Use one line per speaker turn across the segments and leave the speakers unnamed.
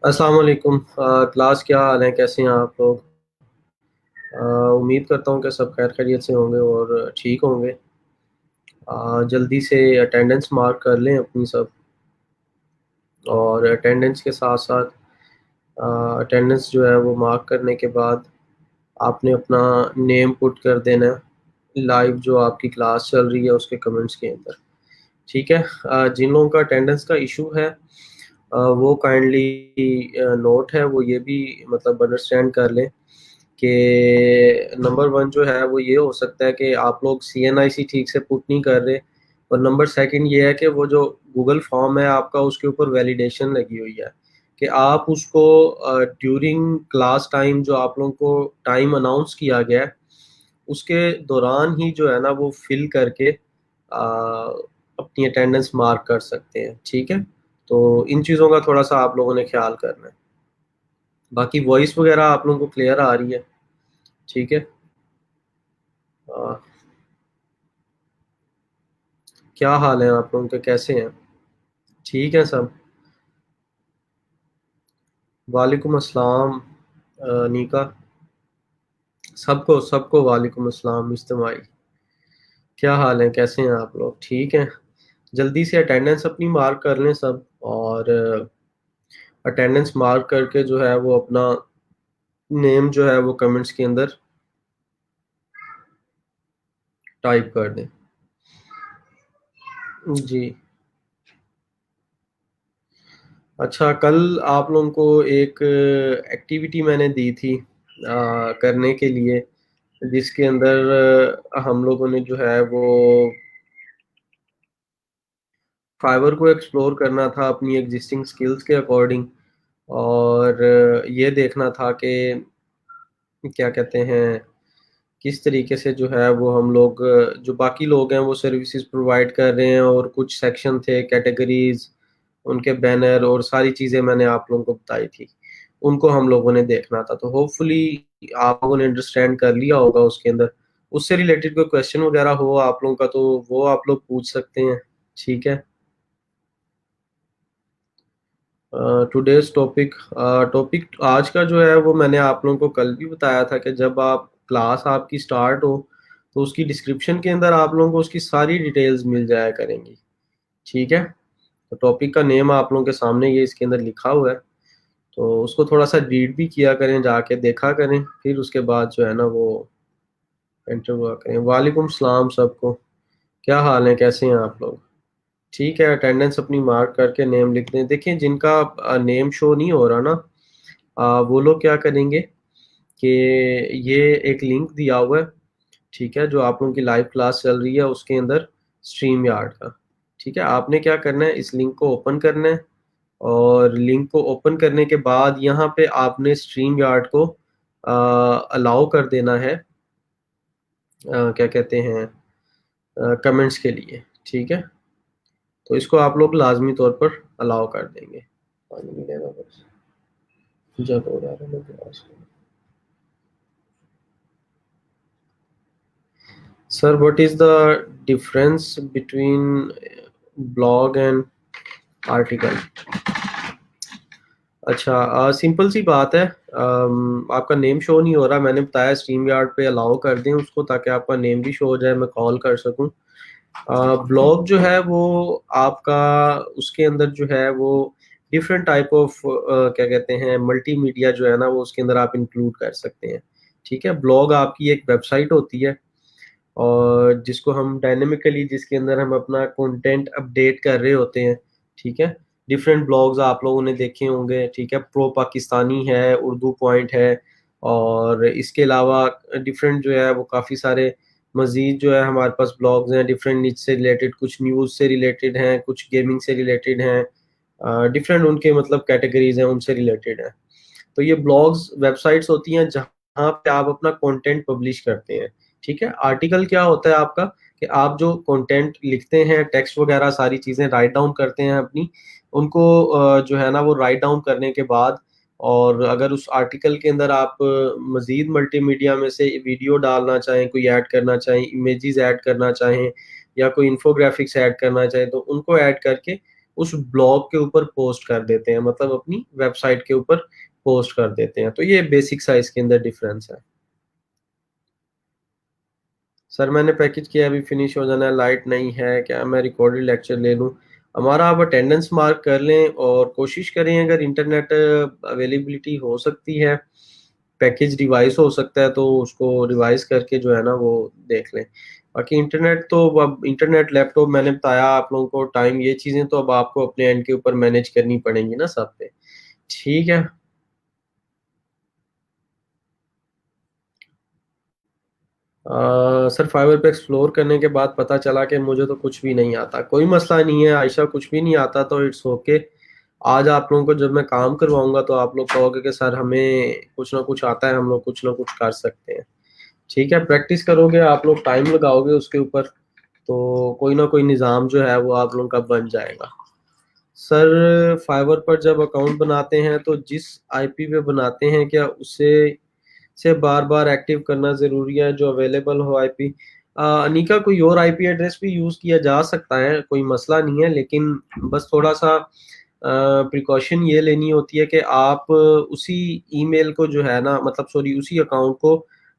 अस्सलाम वालेकुम। क्लास, क्या हाल है? कैसे हैं आप लोग? उम्मीद करता हूँ कि सब खैर खैरियत से होंगे और ठीक होंगे। जल्दी से अटेंडेंस मार्क कर लें अपनी सब, और अटेंडेंस के साथ साथ अटेंडेंस जो है वो मार्क करने के बाद आपने अपना नेम पुट कर देना है लाइव जो आपकी क्लास चल रही है उसके कमेंट्स के अंदर। ठीक है। जिन लोगों का अटेंडेंस का इशू है वो काइंडली नोट है वो ये भी मतलब अंडरस्टैंड कर लें कि नंबर वन जो है वो ये हो सकता है कि आप लोग CNIC ठीक से पुट नहीं कर रहे, और नंबर सेकंड ये है कि वो जो गूगल फॉर्म है आपका उसके ऊपर वैलिडेशन लगी हुई है कि आप उसको ड्यूरिंग क्लास टाइम जो आप लोगों को टाइम अनाउंस किया गया है उसके दौरान ही जो है ना वो फिल करके अपनी अटेंडेंस मार्क कर सकते हैं। ठीक है, तो इन चीज़ों का थोड़ा सा आप लोगों ने ख्याल करना है। बाकी वॉइस वगैरह आप लोगों को क्लियर आ रही है? ठीक है। आ, क्या हाल है आप लोगों के, कैसे हैं? ठीक है सब। वालेकुम अस्सलाम। नीका। सबको सबको वालेकुम अस्सलाम इस्तेमाई। क्या हाल है, कैसे हैं आप लोग? ठीक हैं। जल्दी से अटेंडेंस अपनी मार्क कर लें सब, और अटेंडेंस मार्क करके जो है वो अपना नेम जो है वो कमेंट्स के अंदर टाइप कर दें। जी। अच्छा, कल आप लोगों को एक एक्टिविटी मैंने दी थी करने के लिए, जिसके अंदर हम लोगों ने जो है वो फाइवर को एक्सप्लोर करना था अपनी एग्जिस्टिंग स्किल्स के अकॉर्डिंग, और ये देखना था कि क्या कहते हैं, किस तरीके से जो है वो हम लोग जो बाकी लोग हैं वो सर्विसेज प्रोवाइड कर रहे हैं, और कुछ सेक्शन थे कैटेगरीज, उनके बैनर और सारी चीज़ें मैंने आप लोगों को बताई थी, उनको हम लोगों ने देखना था। तो होपफुली आप लोगों ने अंडरस्टैंड कर लिया होगा उसके अंदर। उससे रिलेटेड कोई क्वेश्चन वगैरह हो आप लोगों का तो वो आप लोग पूछ सकते हैं। ठीक है। टुडेज टॉपिक, टॉपिक आज का जो है वो मैंने आप लोगों को कल भी बताया था कि जब आप क्लास आपकी स्टार्ट हो तो उसकी डिस्क्रिप्शन के अंदर आप लोगों को उसकी सारी डिटेल्स मिल जाया करेंगी। ठीक है। तो टॉपिक का नेम आप लोगों के सामने ये इसके अंदर लिखा हुआ है, तो उसको थोड़ा सा रीड भी किया करें, जाके देखा करें, फिर उसके बाद जो है ना वो एंटर हुआ करें। वालेकुम सलाम सबको। क्या हाल है, कैसे हैं आप लोग? ठीक है। अटेंडेंस अपनी मार्क करके नेम लिख दें। देखिए, जिनका नेम शो नहीं हो रहा ना, वो लोग क्या करेंगे कि ये एक लिंक दिया हुआ है, ठीक है, जो आप लोगों की लाइव क्लास चल रही है उसके अंदर, स्ट्रीम यार्ड का। ठीक है, आपने क्या करना है, इस लिंक को ओपन करना है, और लिंक को ओपन करने के बाद यहाँ पे आपने स्ट्रीम यार्ड को अलाउ कर देना है, क्या कहते हैं, कमेंट्स के लिए। ठीक है, तो इसको आप लोग लाजमी तौर पर अलाउ कर देंगे। पानी मिलेगा बस, जब हो रहा है class. Sir, what is the difference between blog and article? अच्छा, सिंपल सी बात है। आपका नेम शो नहीं हो रहा, मैंने बताया स्ट्रीम यार्ड पे अलाउ कर दें उसको ताकि आपका नेम भी शो हो जाए, मैं कॉल कर सकूं। ब्लॉग जो है वो आपका, उसके अंदर जो है वो डिफरेंट टाइप ऑफ क्या कहते हैं मल्टीमीडिया जो है ना वो उसके अंदर आप इंक्लूड कर सकते हैं। ठीक है, ब्लॉग आपकी एक वेबसाइट होती है, और जिसको हम डायनेमिकली, जिसके अंदर हम अपना कंटेंट अपडेट कर रहे होते हैं। ठीक है, डिफरेंट ब्लॉग्स आप लोगों ने देखे होंगे। ठीक है, प्रो पाकिस्तानी है, उर्दू पॉइंट है, और इसके अलावा डिफरेंट जो है वो काफ़ी सारे मज़ीद जो है हमारे पास ब्लॉग्स हैं, डिफरेंट नीच से रिलेटेड, कुछ न्यूज़ से रिलेटेड हैं, कुछ गेमिंग से रिलेटेड हैं, डिफरेंट उनके मतलब कैटेगरीज हैं, उनसे रिलेटेड हैं। तो ये ब्लॉग्स वेबसाइट्स होती हैं जहाँ पे आप अपना कंटेंट पब्लिश करते हैं। ठीक है, आर्टिकल क्या होता है आपका, कि आप जो कंटेंट लिखते हैं, टेक्स्ट वगैरह सारी चीज़ें राइट डाउन करते हैं अपनी, उनको जो है ना वो राइट डाउन करने के बाद, और अगर उस आर्टिकल के अंदर आप मज़ीद मल्टीमीडिया में से वीडियो डालना चाहें, कोई ऐड करना चाहें, इमेजेस ऐड करना चाहें, या कोई इन्फोग्राफिक्स ऐड करना चाहे तो उनको ऐड करके उस ब्लॉग के ऊपर पोस्ट कर देते हैं, मतलब अपनी वेबसाइट के ऊपर पोस्ट कर देते हैं। तो ये बेसिक सा इसके अंदर डिफरेंस है। सर मैंने पैकेज किया, अभी फिनिश हो जाना है, लाइट नहीं है, क्या मैं रिकॉर्डेड लेक्चर ले लूँ? हमारा आप अटेंडेंस मार्क कर लें और कोशिश करें, अगर इंटरनेट अवेलेबिलिटी हो सकती है, पैकेज रिवाइज़ हो सकता है तो उसको रिवाइज़ करके जो है ना वो देख लें। बाकी इंटरनेट तो अब इंटरनेट, लैपटॉप मैंने बताया आप लोगों को, टाइम, ये चीज़ें तो अब आपको अपने एंड के ऊपर मैनेज करनी पड़ेंगी ना सब पे। ठीक है? सर फाइवर पे एक्सप्लोर करने के बाद पता चला कि मुझे तो कुछ भी नहीं आता। कोई मसला नहीं है आयशा, कुछ भी नहीं आता तो इट्स ओके। आज आप लोगों को जब मैं काम करवाऊँगा तो आप लोग कहोगे कि सर हमें कुछ ना कुछ आता है, हम लोग कुछ ना कुछ कर सकते हैं। ठीक है? प्रैक्टिस करोगे, आप लोग टाइम लगाओगे उसके ऊपर, तो कोई ना कोई निज़ाम जो है वो आप लोगों का बन जाएगा। सर फाइवर पर जब अकाउंट बनाते हैं तो जिस आईपी पे बनाते हैं, क्या उसे से बार-बार एक्टिव करना ज़रूरी है जो अवेलेबल हो आईपी? अनिका, कोई और आईपी एड्रेस भी यूज़ किया जा सकता है, कोई मसला नहीं है, लेकिन बस थोड़ा-सा प्रिकॉशन ये लेनी होती है कि आप उसी ईमेल को जो है ना, मतलब सॉरी, उसी अकाउंट को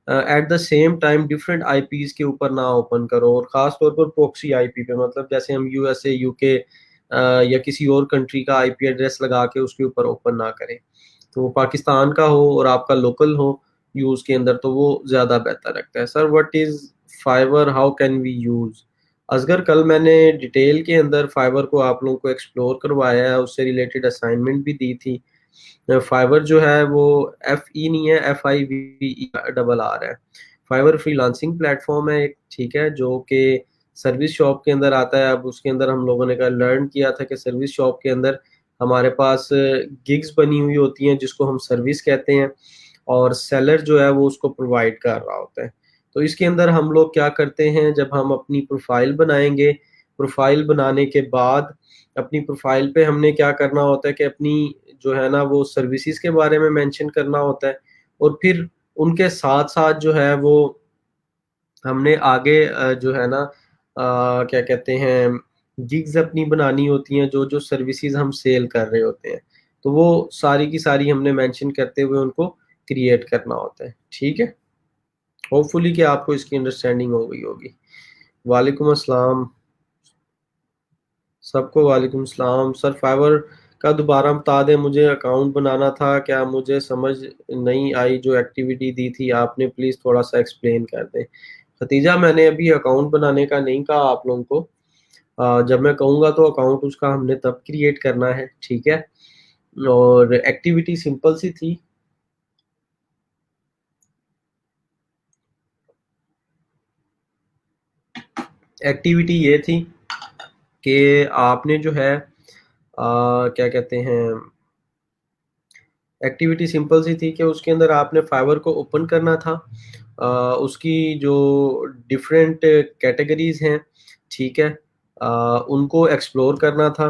at the same time different IPs के ऊपर ना ओपन करो, और ख़ास तौर पर प्रॉक्सी आईपी पे, मतलब जैसे हम यूएसए, यूके या किसी और कंट्री का आईपी एड्रेस लगा के उसके ऊपर ओपन ना करें। तो वो पाकिस्तान का हो और आपका लोकल हो यूज़ के अंदर, तो वो ज़्यादा बेहतर लगता है। Sir what is Fiverr, how can we use? Asghar, कल मैंने डिटेल के अंदर फाइवर को आप लोगों को एक्सप्लोर करवाया है, उससे रिलेटेड असाइनमेंट भी दी थी। फाइवर जो है वो एफ-ई नहीं है, एफ-आई-वी-ई डबल आर है। फाइवर फ्रीलांसिंग प्लेटफ़ॉर्म है एक, ठीक है? जो कि सर्विस शॉप के अंदर आता है। अब उसके अंदर हम लोगों ने लर्न किया था कि सर्विस शॉप के अंदर हमारे पास गिग्स बनी हुई होती हैं जिसको हम सर्विस कहते हैं, और सेलर जो है वो उसको प्रोवाइड कर रहा होता है। तो इसके अंदर हम लोग क्या करते हैं, जब हम अपनी प्रोफ़ाइल बनाएँगे, प्रोफ़ाइल बनाने के बाद अपनी प्रोफ़ाइल पे हमने क्या करना होता है कि अपनी जो है ना वो सर्विसेज़ के बारे में मेंशन करना होता है, और फिर उनके साथ-साथ जो है वो हमने आगे जो है ना क्या कहते हैं, गिग्स अपनी बनानी होती हैं, जो-जो सर्विसेज़ हम सेल कर रहे होते हैं। तो वो सारी की सारी हमने मेंशन करते हुए उनको क्रिएट करना होता है। ठीक है? होपफुली कि आपको इसकी अंडरस्टैंडिंग हो गई होगी। वालेकुम अस्सलाम। सबको वालेकुम सलाम। सर फाइवर का दोबारा बता दें, मुझे अकाउंट बनाना था, क्या मुझे समझ नहीं आई जो एक्टिविटी दी थी आपने, प्लीज़ थोड़ा-सा एक्सप्लेन कर दें। खतीजा, मैंने अभी अकाउंट बनाने का नहीं कहा आप लोगों को। जब मैं कहूँगा तो अकाउंट उसका हमने तब क्रिएट करना है, ठीक है? और एक्टिविटी सिंपल सी थी। एक्टिविटी ये थी कि आपने जो है क्या कहते हैं, एक्टिविटी सिंपल सी थी कि उसके अंदर आपने फाइवर को ओपन करना था। उसकी जो डिफरेंट कैटेगरीज़ हैं, ठीक है? उनको एक्सप्लोर करना था,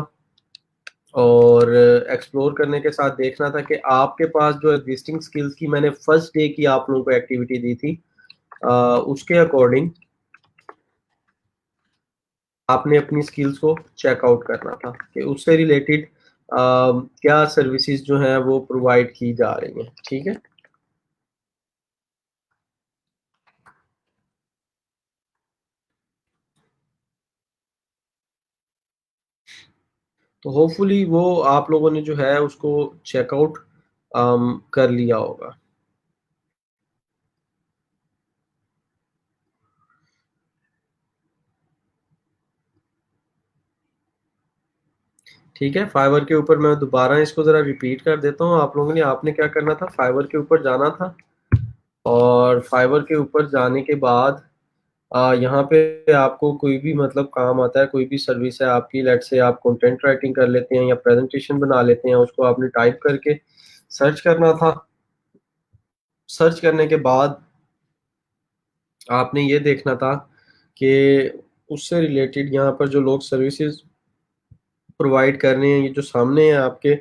और एक्सप्लोर करने के साथ देखना था कि आपके पास जो एग्जिस्टिंग स्किल्स की मैंने फर्स्ट डे की आप लोगों को एक्टिविटी दी थी, अ, उसके अकॉर्डिंग आपने अपनी स्किल्स को चेक आउट करना था कि उससे रिलेटेड क्या सर्विसेज जो हैं वो प्रोवाइड की जा रही हैं, ठीक है? तो होपफुली वो आप लोगों ने जो है उसको चेकआउट कर लिया होगा। ठीक है? फाइवर के ऊपर मैं दोबारा इसको ज़रा रिपीट कर देता हूँ आप लोगों ने, आपने क्या करना था, फाइवर के ऊपर जाना था, और फाइवर के ऊपर जाने के बाद यहाँ पे आपको कोई भी मतलब काम आता है, कोई भी सर्विस है आपकी, लेट्स से आप कंटेंट राइटिंग कर लेते हैं या प्रेज़ेंटेशन बना लेते हैं, उसको आपने टाइप करके सर्च करना था। सर्च करने के बाद आपने ये देखना था कि उससे रिलेटेड यहाँ पर जो लोग सर्विसेज़ प्रोवाइड कर रहे हैं, ये जो सामने है आपके,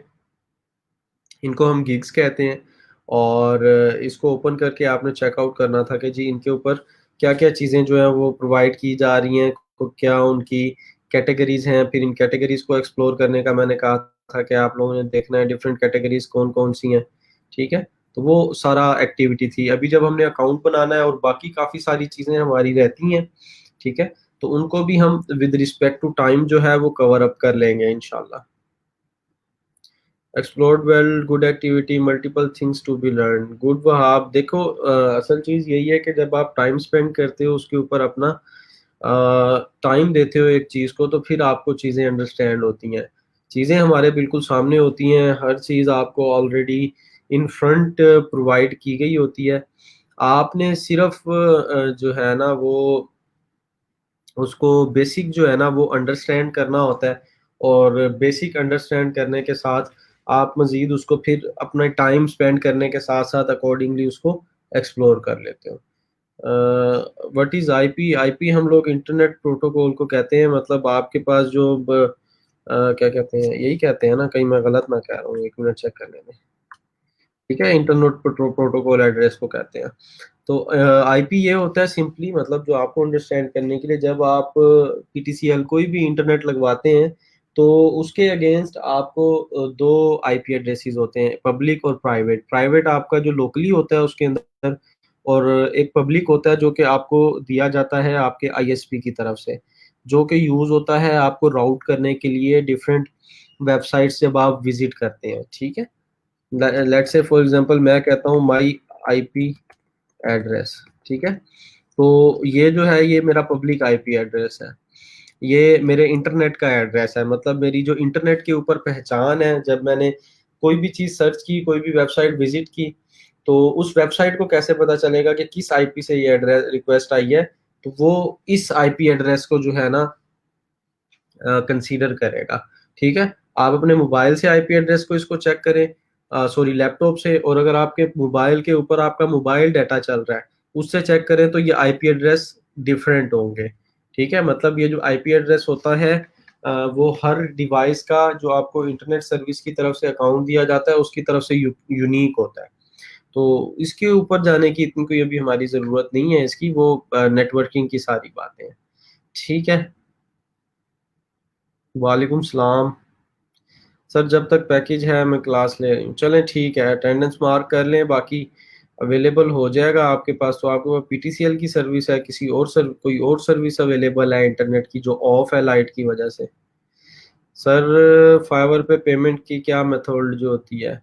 इनको हम गिग्स कहते हैं, और इसको ओपन करके आपने चेकआउट करना था कि जी इनके ऊपर क्या-क्या चीज़ें जो हैं वो प्रोवाइड की जा रही हैं, क्या उनकी कैटेगरीज हैं, फिर इन कैटेगरीज को एक्सप्लोर करने का मैंने कहा था कि आप लोगों ने देखना है डिफरेंट कैटेगरीज कौन कौन सी हैं, ठीक है। तो वो सारा एक्टिविटी थी। अभी जब हमने अकाउंट बनाना है और बाकी काफ़ी सारी चीज़ें हमारी रहती हैं, ठीक है, तो उनको भी हम विद रिस्पेक्ट टू टाइम जो है वो कवर अप कर लेंगे इंशाल्लाह। Explored well, good activity, multiple things to be learn, good. Wahab देखो, असल चीज़ यही है कि जब आप टाइम स्पेंड करते हो उसके ऊपर अपना टाइम देते हो एक चीज़ को, तो फिर आपको चीज़ें अंडरस्टैंड होती हैं। चीज़ें हमारे बिल्कुल सामने होती हैं, हर चीज़ आपको ऑलरेडी इन फ्रंट प्रोवाइड की गई होती है। आपने सिर्फ जो है ना वो उसको बेसिक जो है ना वो अंडरस्टैंड करना होता है, और बेसिक अंडरस्टैंड करने के साथ आप मज़ीद उसको फिर अपना टाइम स्पेंड करने के साथ-साथ अकॉर्डिंगली उसको एक्सप्लोर कर लेते हो। What is IP? आईपी हम लोग इंटरनेट प्रोटोकॉल को कहते हैं, मतलब आपके पास जो क्या कहते हैं, यही कहते हैं ना, कहीं मैं गलत ना कह रहा हूँ, 1 मिनट चेक करने दें। ठीक है, इंटरनेट प्रोटोकॉल एड्रेस को कहते हैं। तो आईपी ये होता है सिंपली, मतलब जो आपको अंडरस्टैंड करने के लिए, जब आप पीटीसीएल कोई भी इंटरनेट लगवाते हैं तो उसके अगेंस्ट आपको दो आईपी एड्रेसेस होते हैं, पब्लिक और प्राइवेट। प्राइवेट आपका जो लोकली होता है उसके अंदर, और एक पब्लिक होता है जो कि आपको दिया जाता है आपके आईएसपी की तरफ से, जो कि यूज़ होता है आपको राउट करने के लिए डिफरेंट वेबसाइट्स जब आप विजिट करते हैं, ठीक है। लेट्स से फॉर एग्जांपल मैं कहता हूँ माई आईपी एड्रेस, ठीक है। तो ये जो है ये मेरा पब्लिक आईपी एड्रेस है, ये मेरे इंटरनेट का एड्रेस है, मतलब मेरी जो इंटरनेट के ऊपर पहचान है, जब मैंने कोई भी चीज़ सर्च की, कोई भी वेबसाइट विजिट की, तो उस वेबसाइट को कैसे पता चलेगा कि किस आईपी से ये एड्रेस रिक्वेस्ट आई है, तो वो इस आईपी एड्रेस को जो है ना कंसीडर करेगा, ठीक है। आप अपने मोबाइल से आईपी एड्रेस को इसको चेक करें, सॉरी लैपटॉप से, और अगर आपके मोबाइल के ऊपर आपका मोबाइल डाटा चल रहा है उससे चेक करें तो ये आईपी एड्रेस डिफरेंट होंगे, ठीक है। मतलब ये जो आईपी एड्रेस होता है वो हर डिवाइस का जो आपको इंटरनेट सर्विस की तरफ से अकाउंट दिया जाता है उसकी तरफ से यूनिक होता है। तो इसके ऊपर जाने की इतनी कोई अभी हमारी ज़रूरत नहीं है, इसकी वो नेटवर्किंग की सारी बातें हैं, ठीक है। वालेकुम सलाम। सर जब तक पैकेज है मैं क्लास ले रही हूँ। चलें ठीक है, अटेंडेंस मार्क कर लें, बाकी अवेलेबल हो जाएगा आपके पास। तो आपके पास पीटीसीएल की सर्विस है, किसी और कोई और सर्विस अवेलेबल है इंटरनेट की जो ऑफ है लाइट की वजह से? सर फाइवर पे पेमेंट की क्या मेथड जो होती है?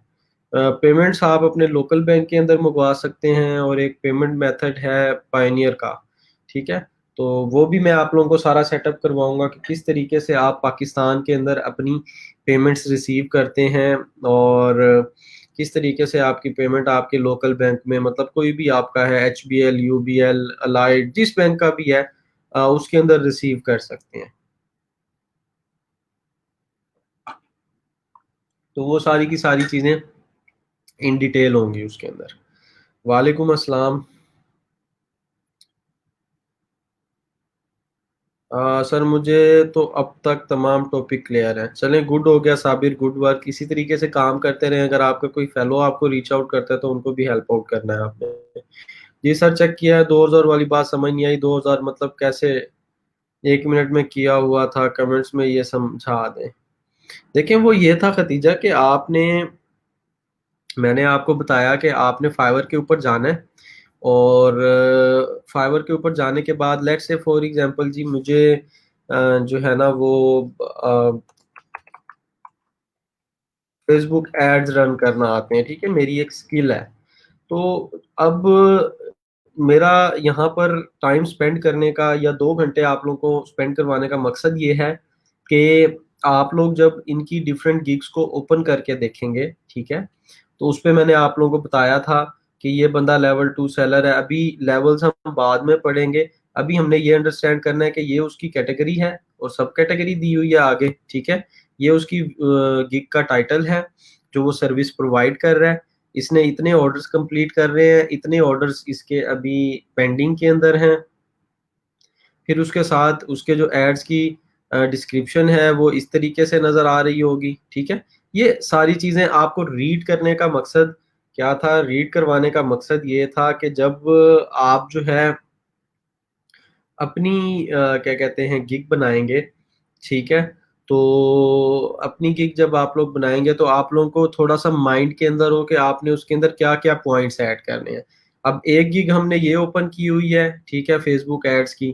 पेमेंट्स आप अपने लोकल बैंक के अंदर मंगवा सकते हैं, और एक पेमेंट मेथड है पायनियर का, ठीक है। तो वो भी मैं आप लोगों को सारा सेटअप करवाऊंगा कि किस तरीके से आप पाकिस्तान के अंदर अपनी पेमेंट्स रिसीव करते हैं, और किस तरीके से आपकी पेमेंट आपके लोकल बैंक में, मतलब कोई भी आपका है, एचबीएल, यूबीएल, अलाइड, जिस बैंक का भी है उसके अंदर रिसीव कर सकते हैं। तो वो सारी की सारी चीज़ें इन डिटेल होंगी उसके अंदर। वालेकुम अस्सलाम। सर मुझे तो अब तक तमाम टॉपिक क्लियर है। चलें, गुड हो गया साबिर, गुड वर्क। इसी तरीके से काम करते रहें। अगर आपका कोई फेलो आपको रीच आउट करता है तो उनको भी हेल्प आउट करना है आपने। जी सर चेक किया है, 2000 वाली बात समझ नहीं आई। 2000 मतलब कैसे? 1 मिनट में किया हुआ था, कमेंट्स में ये समझा दें। देखिए वो ये था खतीजा कि आपने, मैंने आपको बताया कि आपने फाइवर के ऊपर जाना है, और फाइवर के ऊपर जाने के बाद लेट्स से फॉर एग्जांपल जी मुझे जो है ना वो फेसबुक एड्स रन करना आते हैं, ठीक है, मेरी एक स्किल है। तो अब मेरा यहाँ पर टाइम स्पेंड करने का, या 2 घंटे आप लोगों को स्पेंड करवाने का मकसद ये है कि आप लोग जब इनकी डिफरेंट गिग्स को ओपन करके देखेंगे, ठीक है, तो उस पे मैंने आप लोगों को बताया था कि ये बंदा लेवल 2 सेलर है। अभी लेवल्स हम बाद में पढ़ेंगे, अभी हमने ये अंडरस्टैंड करना है कि ये उसकी कैटेगरी है, और सब कैटेगरी दी हुई है आगे, ठीक है। ये उसकी गिग का टाइटल है जो वो सर्विस प्रोवाइड कर रहा है। इसने इतने ऑर्डर्स कंप्लीट कर रहे हैं, इतने ऑर्डर्स इसके अभी पेंडिंग के अंदर हैं। फिर उसके साथ उसके जो एड्स की डिस्क्रिप्शन है वो इस तरीके से नज़र आ रही होगी, ठीक है। ये सारी चीज़ें आपको रीड करने का मकसद क्या था? रीड करवाने का मकसद ये था कि जब आप जो है अपनी क्या कहते हैं गिग बनाएंगे, ठीक है। तो अपनी गिग जब आप लोग बनाएंगे तो आप लोगों को थोड़ा सा माइंड के अंदर हो कि आपने उसके अंदर क्या क्या पॉइंट्स ऐड करने हैं। अब एक गिग हमने ये ओपन की हुई है, ठीक है, फेसबुक एड्स की।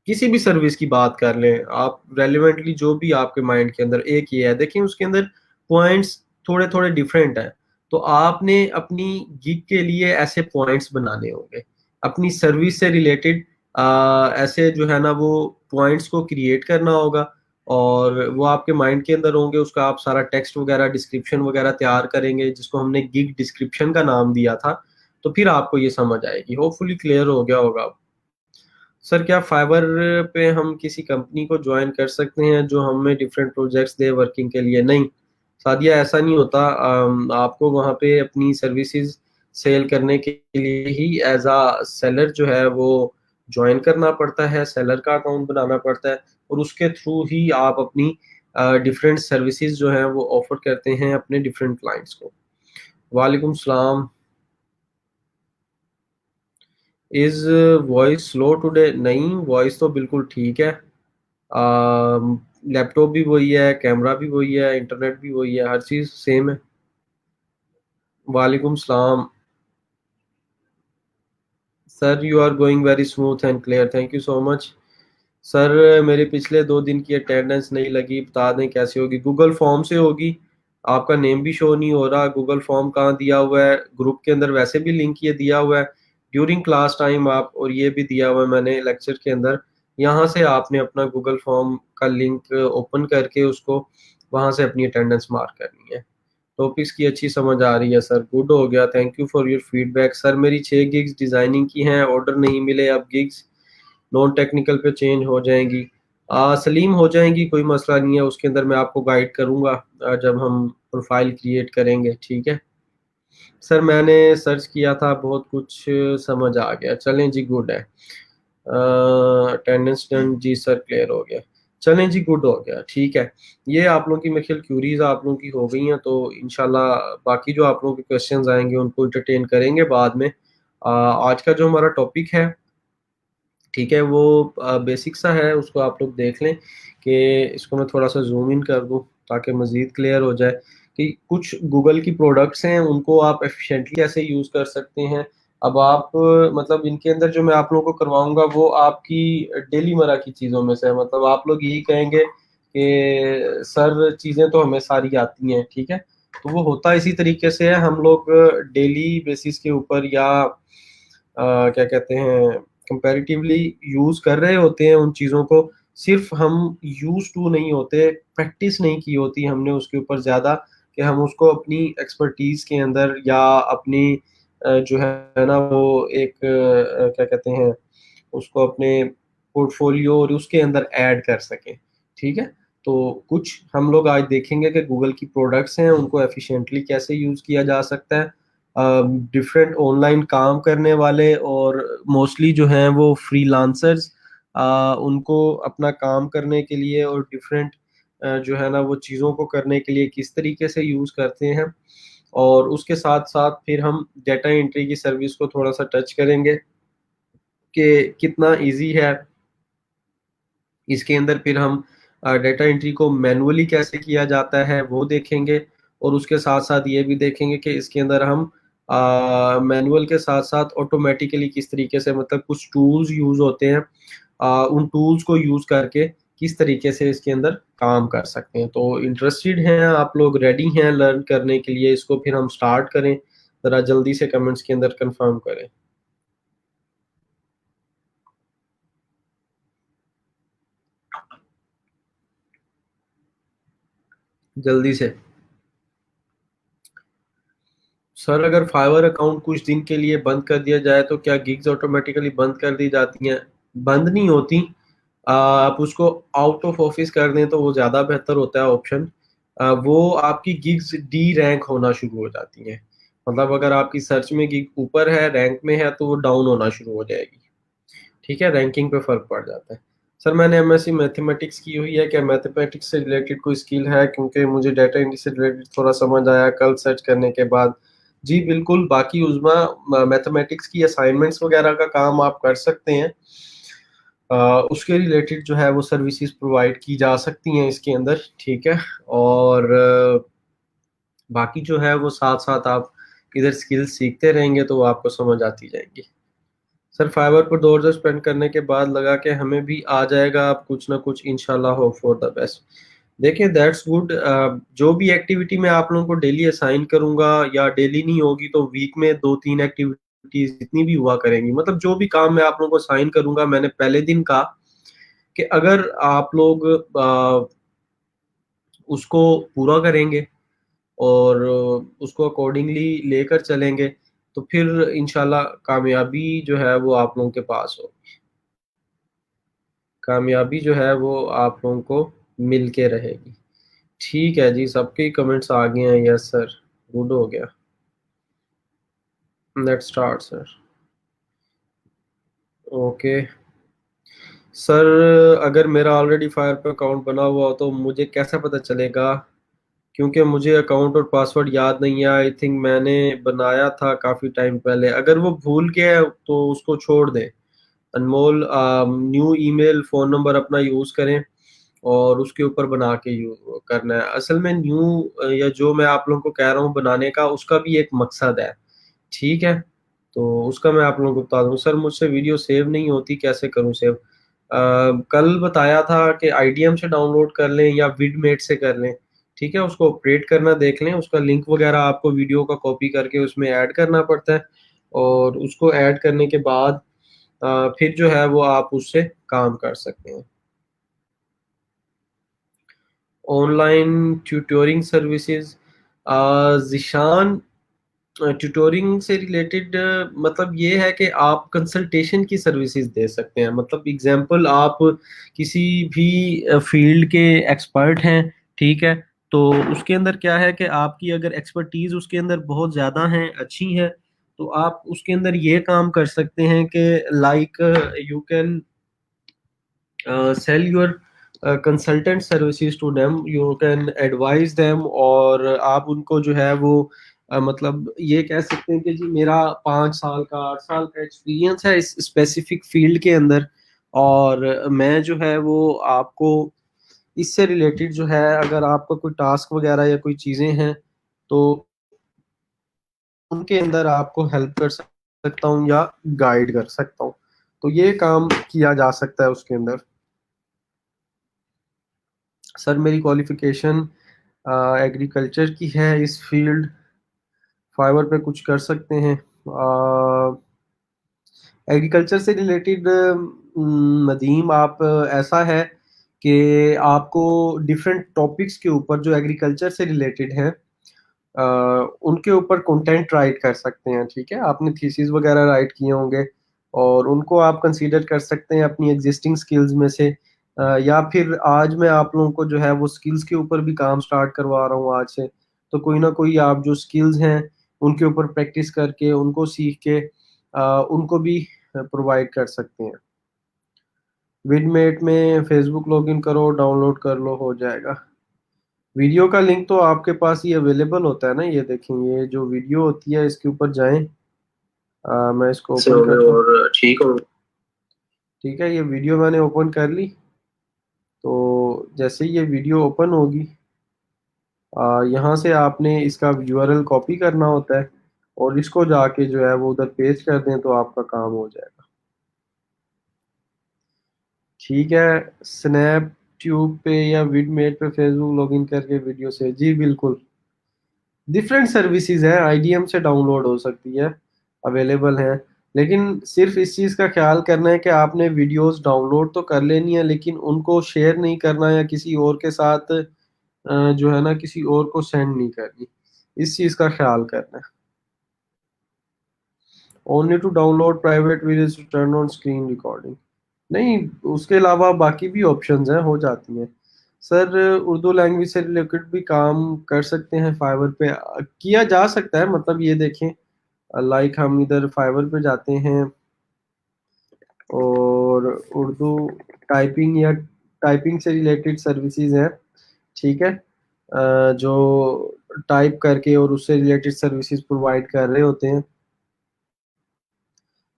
किसी भी सर्विस की बात कर लें आप, रेलिवेंटली जो भी आपके माइंड के अंदर, एक ये है, देखिए उसके अंदर पॉइंट्स थोड़े थोड़े डिफरेंट है। तो आपने अपनी गिग के लिए ऐसे पॉइंट्स बनाने होंगे, अपनी सर्विस से रिलेटेड ऐसे जो है ना वो पॉइंट्स को क्रिएट करना होगा। और वो आपके माइंड के अंदर होंगे, उसका आप सारा टेक्स्ट वगैरह डिस्क्रिप्शन वगैरह तैयार करेंगे, जिसको हमने गिग डिस्क्रिप्शन का नाम दिया था। तो फिर आपको ये समझ आएगी, होपफुली क्लियर हो गया होगा। सर क्या फाइवर पे हम किसी कंपनी को ज्वाइन कर सकते हैं जो हमें डिफरेंट प्रोजेक्ट्स दे वर्किंग के लिए? नहीं सादिया, ऐसा नहीं होता। आपको वहाँ पे अपनी सर्विसेज सेल करने के लिए ही एज अ सेलर जो है वो ज्वाइन करना पड़ता है, सेलर का अकाउंट बनाना पड़ता है, और उसके थ्रू ही आप अपनी डिफरेंट सर्विसेज जो है वो ऑफर करते हैं अपने डिफरेंट क्लाइंट्स को। वालेकुम सलाम। Is voice slow today? नहीं, वॉइस तो बिल्कुल ठीक है। लैपटॉप भी वही है, कैमरा भी वही है, इंटरनेट भी वही है, हर चीज़ सेम है। वालेकुम सलाम। Sir you are going very smooth and clear, thank you so much. Sir मेरे पिछले 2 दिन की अटेंडेंस नहीं लगी, बता दें कैसे होगी? गूगल फॉर्म से होगी। आपका नेम भी शो नहीं हो रहा, गूगल फॉर्म कहाँ दिया हुआ है? ग्रुप के अंदर वैसे भी लिंक ये दिया हुआ है ड्यूरिंग क्लास टाइम आप, और ये भी दिया हुआ है मैंने लेक्चर के अंदर। यहाँ से आपने अपना गूगल फॉर्म का लिंक ओपन करके उसको वहाँ से अपनी अटेंडेंस मार्क करनी है। टॉपिक्स की अच्छी समझ आ रही है सर, गुड हो गया, thank you for your feedback. Sir मेरी 6 गिग्स डिज़ाइनिंग की हैं, ऑर्डर नहीं मिले, अब गिग्स नॉन टेक्निकल पे चेंज हो जाएंगी? सलीम हो जाएंगी, कोई मसला नहीं है, उसके अंदर मैं आपको गाइड करूंगा जब हम प्रोफाइल क्रिएट करेंगे, ठीक है। सर मैंने सर्च किया था, बहुत कुछ समझ आ गया, चलें जी, गुड है। अटेंडेंस डन जी सर, क्लियर हो गया। चलें जी, गुड हो गया, ठीक है। ये आप लोगों की मेरे ख्याल क्यूरीज आप लोगों की हो गई हैं, तो इंशाल्लाह बाकी जो आप लोगों के क्वेश्चंस आएंगे उनको इंटरटेन करेंगे बाद में। आज का जो हमारा टॉपिक है, ठीक है, वो बेसिक सा है, उसको आप लोग देख लें कि इसको मैं थोड़ा सा जूम इन कर दूं ताकि मज़ीद क्लियर हो जाए कि कुछ गूगल की प्रोडक्ट्स हैं उनको आप एफिशिएंटली कैसे यूज़ कर सकते हैं। अब आप मतलब इनके अंदर जो मैं आप लोगों को करवाऊंगा वो आपकी डेली मर्रा की चीज़ों में से है, मतलब आप लोग यही कहेंगे कि सर चीज़ें तो हमें सारी आती हैं, ठीक है। तो वो होता इसी तरीके से है, हम लोग डेली बेसिस के ऊपर या क्या कहते हैं कंपैरेटिवली यूज़ कर रहे होते हैं उन चीज़ों को। सिर्फ हम यूज़ टू नहीं होते, प्रैक्टिस नहीं की होती हमने उसके ऊपर ज़्यादा, कि हम उसको अपनी एक्सपर्टीज़ के अंदर या अपनी जो है ना वो एक क्या कहते हैं उसको अपने पोर्टफोलियो और उसके अंदर ऐड कर सकें, ठीक है। तो कुछ हम लोग आज देखेंगे कि गूगल की प्रोडक्ट्स हैं उनको एफिशिएंटली कैसे यूज़ किया जा सकता है। डिफरेंट ऑनलाइन काम करने वाले और मोस्टली जो हैं वो फ्रीलांसर्स, उनको अपना काम करने के लिए और डिफरेंट जो है ना वो चीज़ों को करने के लिए किस तरीके से यूज़ करते हैं। और उसके साथ साथ फिर हम डेटा एंट्री की सर्विस को थोड़ा सा टच करेंगे कि कितना इजी है इसके अंदर। फिर हम डेटा एंट्री को मैनुअली कैसे किया जाता है वो देखेंगे, और उसके साथ साथ ये भी देखेंगे कि इसके अंदर हम मैनुअल के साथ साथ ऑटोमेटिकली किस तरीके से, मतलब कुछ टूल्स यूज़ होते हैं, उन टूल्स को यूज़ करके किस तरीके से इसके अंदर काम कर सकते हैं। तो इंटरेस्टेड हैं आप लोग, रेडी हैं लर्न करने के लिए इसको? फिर हम स्टार्ट करें, ज़रा जल्दी से कमेंट्स के अंदर कंफर्म करें जल्दी से। सर अगर फाइवर अकाउंट कुछ दिन के लिए बंद कर दिया जाए तो क्या गिग्स ऑटोमेटिकली बंद कर दी जाती हैं? बंद नहीं होती। आप उसको आउट ऑफ ऑफिस कर दें तो वो ज़्यादा बेहतर होता है ऑप्शन। वो आपकी गिग्स डी रैंक होना शुरू हो जाती हैं, मतलब अगर आपकी सर्च में गिग ऊपर है, रैंक में है, तो वो डाउन होना शुरू हो जाएगी, ठीक है, रैंकिंग पे फ़र्क पड़ जाता है। सर मैंने एमएससी मैथमेटिक्स की हुई है, क्या मैथमेटिक्स से रिलेटेड कोई स्किल है? क्योंकि मुझे डाटा एंट्री से रिलेटेड थोड़ा समझ आया कल सर्च करने के बाद। जी बिल्कुल, बाकी उज़मा मैथमेटिक्स की असाइनमेंट्स वगैरह का काम आप कर सकते हैं। उसके रिलेटेड जो है वो सर्विसेज प्रोवाइड की जा सकती हैं इसके अंदर, ठीक है। और बाकी जो है वो साथ साथ आप इधर स्किल्स सीखते रहेंगे तो वो आपको समझ आती जाएंगी। सर फाइवर पर 2 हज़ार स्पेंड करने के बाद लगा कि हमें भी आ जाएगा अब कुछ ना कुछ, इंशाल्लाह होप फॉर द बेस्ट। देखिए दैट्स गुड। जो भी एक्टिविटी मैं आप लोगों को डेली असाइन करूंगा, या डेली नहीं होगी तो वीक में 2-3 एक्टिविटीज जितनी भी हुआ करेंगी, मतलब जो भी काम मैं आप लोगों को असाइन करूंगा, मैंने पहले दिन कहा कि अगर आप लोग उसको पूरा करेंगे और उसको अकॉर्डिंगली लेकर चलेंगे तो फिर इंशाल्लाह कामयाबी जो है वो आप लोगों के पास हो, कामयाबी जो है वो आप लोगों को मिल के रहेगी। ठीक है जी, सबके कमेंट्स आ गए हैं, यस सर, गुड हो गया। Let's start sir. Okay sir, अगर मेरा ऑलरेडी फायर पे अकाउंट बना हुआ हो तो मुझे कैसे पता चलेगा? क्योंकि मुझे अकाउंट और पासवर्ड याद नहीं है, आई थिंक मैंने बनाया था काफ़ी टाइम पहले। अगर वो भूल गया है तो उसको छोड़ दें अनमोल। न्यू ईमेल फ़ोन नंबर अपना यूज़ करें और उसके ऊपर बना के यू करना है। असल में न्यू या जो मैं आप लोगों को कह रहा हूँ बनाने का, उसका भी एक मकसद है, ठीक है? तो उसका मैं आप लोगों को बता दूँ। सर मुझसे वीडियो सेव नहीं होती, कैसे करूँ सेव? कल बताया था कि आईडीएम से डाउनलोड कर लें या विडमेट से कर लें, ठीक है? उसको ऑपरेट करना देख लें, उसका लिंक वगैरह आपको वीडियो का कॉपी करके उसमें ऐड करना पड़ता है, और उसको ऐड करने के बाद फिर जो है वो आप उससे काम कर सकते हैं। Online tutoring services, Zeeshan, tutoring से रिलेटेड मतलब ये है कि आप कंसल्टेशन की सर्विसेज दे सकते हैं। मतलब एग्जांपल, आप किसी भी फील्ड के एक्सपर्ट हैं, ठीक है? तो उसके अंदर क्या है कि आपकी अगर एक्सपर्टीज उसके अंदर बहुत ज़्यादा हैं, अच्छी हैं, तो आप उसके अंदर ये काम कर सकते हैं कि like you can sell your consultant services to them, you can advise them, और आप उनको जो है वो मतलब ये कह सकते हैं कि जी मेरा 5 साल का 8 साल का एक्सपीरियंस है इस स्पेसिफिक फील्ड के अंदर, और मैं जो है वो आपको इससे रिलेटेड जो है, अगर आपका कोई टास्क वगैरह या कोई चीज़ें हैं तो उनके अंदर आपको हेल्प कर सकता हूँ या गाइड कर सकता हूँ। तो ये काम किया जा सकता है उसके अंदर। सर मेरी क्वालिफिकेशन एग्रीकल्चर की है, इस फील्ड फाइवर पे कुछ कर सकते हैं? एग्रीकल्चर से रिलेटेड नदीम, आप ऐसा है कि आपको डिफरेंट टॉपिक्स के ऊपर जो एग्रीकल्चर से रिलेटेड हैं उनके ऊपर कंटेंट राइट कर सकते हैं, ठीक है? आपने थीसिस वगैरह राइट किए होंगे और उनको आप कंसीडर कर सकते हैं अपनी एग्जिस्टिंग स्किल्स में से, या फिर आज मैं आप लोगों को जो है वो स्किल्स के ऊपर भी काम स्टार्ट करवा रहा हूँ आज से। तो कोई ना कोई आप जो स्किल्स हैं उनके ऊपर प्रैक्टिस करके, उनको सीख के उनको भी प्रोवाइड कर सकते हैं। विडमेट में फेसबुक लॉगिन करो, डाउनलोड कर लो, हो जाएगा। वीडियो का लिंक तो आपके पास ही अवेलेबल होता है ना, ये देखेंगे ये जो वीडियो होती है इसके ऊपर जाएं। मैं इसको ओपन कर लूं और ठीक हूँ। ठीक है, ये वीडियो मैंने ओपन कर ली। तो जैसे ही ये वीडियो ओपन होगी, यहाँ से आपने इसका यूआरएल कॉपी करना होता है और इसको जाके जो है वो उधर पेस्ट कर दें तो आपका काम हो जाएगा। ठीक है, स्नैप ट्यूब पे या विडमेट पे फेसबुक लॉगिन करके वीडियो से, जी बिल्कुल। डिफरेंट सर्विसेज है, आईडीएम से डाउनलोड हो सकती है, अवेलेबल है। लेकिन सिर्फ इस चीज़ का ख्याल करना है कि आपने वीडियोस डाउनलोड तो कर लेनी है, लेकिन उनको शेयर नहीं करना या किसी और के साथ जो है ना किसी और को सेंड नहीं करनी, इस चीज़ का ख्याल करना है। Only to download private videos to turn on screen recording, नहीं, उसके अलावा बाकी भी ऑप्शंस हैं, हो जाती हैं। सर उर्दू लैंग्वेज से रिलेटेड भी काम कर सकते हैं फाइवर पे, किया जा सकता है। मतलब ये देखें, लाइक हम इधर फाइवर पे जाते हैं और उर्दू टाइपिंग या टाइपिंग से रिलेटेड सर्विसेज हैं, ठीक है? जो टाइप करके और उससे रिलेटेड सर्विसेज प्रोवाइड कर रहे होते हैं,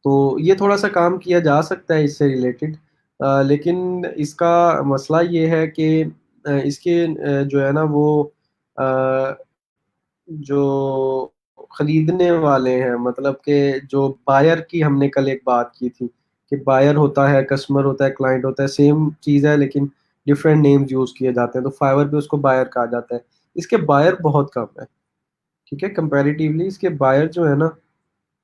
तो ये थोड़ा सा काम किया जा सकता है इससे रिलेटेड। लेकिन इसका मसला ये है कि इसके जो है ना वो अ, जो खरीदने वाले हैं, मतलब कि जो बायर की हमने कल एक बात की थी कि बायर होता है, कस्टमर होता है, क्लाइंट होता है, सेम चीज़ है लेकिन डिफरेंट नेम्स यूज किए जाते हैं, तो फाइवर पे उसको बायर कहा जाता है। इसके बायर बहुत कम है, ठीक है, कंपैरेटिवली इसके बायर जो है ना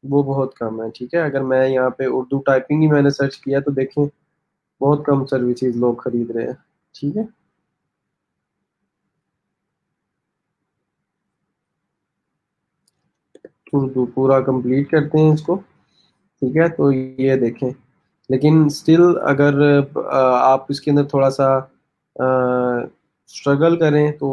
वो बहुत कम है, ठीक है। अगर मैं यहाँ पे उर्दू टाइपिंग ही मैंने सर्च किया तो देखें बहुत कम सर्विसेज लोग खरीद रहे हैं, ठीक है। उर्दू पूरा कंप्लीट करते हैं इसको, ठीक है। तो ये देखें, लेकिन स्टिल अगर आप इसके अंदर थोड़ा सा स्ट्रगल करें तो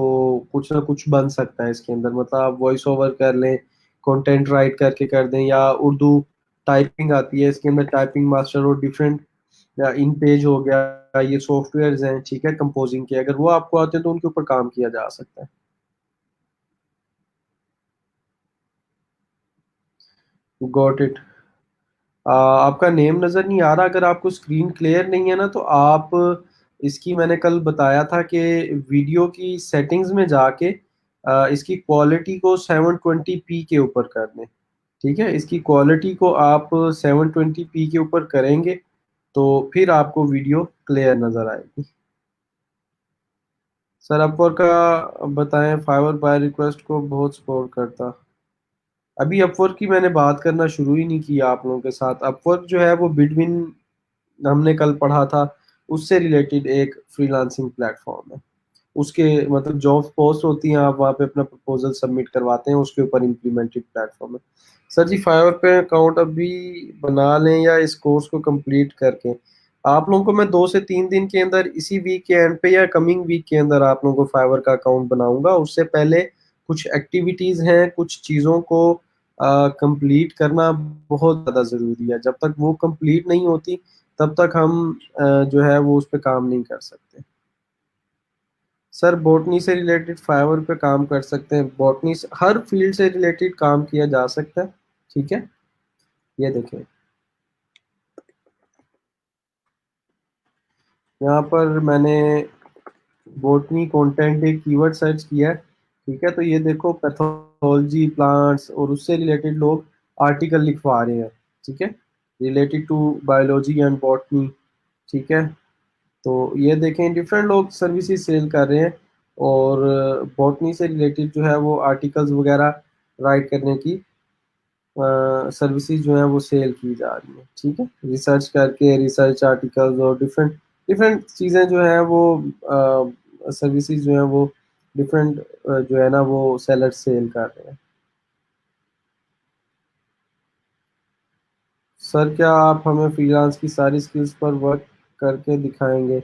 कुछ ना कुछ बन सकता है इसके अंदर, मतलब आप वॉइस ओवर कर लें, कंटेंट राइट करके कर दें, या उर्दू टाइपिंग आती है इसके अंदर, टाइपिंग मास्टर और डिफरेंट, या इन पेज हो गया, ये सॉफ्टवेयर्स हैं, ठीक है, कंपोजिंग के, अगर वो आपको आते हैं तो उनके ऊपर काम किया जा सकता है। Got it. आपका नेम नज़र नहीं आ रहा, अगर आपको स्क्रीन क्लियर नहीं है ना तो आप इसकी, मैंने कल बताया था कि वीडियो की सेटिंग्स में जाके इसकी क्वालिटी को 720p के ऊपर कर दें, ठीक है। इसकी क्वालिटी को आप 720p के ऊपर करेंगे तो फिर आपको वीडियो क्लियर नज़र आएगी। सर अपवर्क का बताएं, फाइवर बाय रिक्वेस्ट को बहुत सपोर्ट करता। अभी अपवर्क की मैंने बात करना शुरू ही नहीं किया आप लोगों के साथ। अपवर्क जो है वो बिटवीन, हमने कल पढ़ा था, उससे रिलेटेड एक फ्रीलांसिंग प्लेटफॉर्म है। उसके मतलब जॉब पोस्ट होती हैं, आप वहाँ पे अपना प्रपोजल सबमिट करवाते हैं, उसके ऊपर इम्प्लीमेंटेड प्लेटफॉर्म है। सर जी फाइवर पे अकाउंट अभी बना लें या इस कोर्स को कंप्लीट करके? आप लोगों को मैं 2 से 3 दिन के अंदर, इसी वीक के एंड पे या कमिंग वीक के अंदर आप लोगों को फाइवर का अकाउंट बनाऊंगा। उससे पहले कुछ एक्टिविटीज़ हैं, कुछ चीज़ों को कंप्लीट करना बहुत ज़्यादा ज़रूरी है। जब तक वो कंप्लीट नहीं होती तब तक हम जो है वो उस पर काम नहीं कर सकते। सर बॉटनी से रिलेटेड फाइवर पे काम कर सकते हैं, बॉटनी से हर फील्ड से रिलेटेड काम किया जा सकता है, ठीक है। ये देखिए, यहाँ पर मैंने बॉटनी कंटेंट एक कीवर्ड सर्च किया है, ठीक है। तो ये देखो, पैथोलॉजी प्लांट्स और उससे रिलेटेड लोग आर्टिकल लिखवा रहे हैं, ठीक है, related to biology and botany, ठीक है। तो ये देखें डिफरेंट लोग सर्विसेज सेल कर रहे हैं, और बॉटनी से रिलेटेड जो है वो आर्टिकल्स वगैरह राइट करने की सर्विसेज जो है वो सेल की जा रही है, ठीक है। रिसर्च करके, रिसर्च आर्टिकल्स और डिफरेंट डिफरेंट चीज़ें जो है वो सर्विसेज जो है वो डिफरेंट जो है ना वो सेलर सेल कर रहे हैं। सर क्या आप हमें फ्रीलांस की सारी स्किल्स पर वर्क करके दिखाएंगे?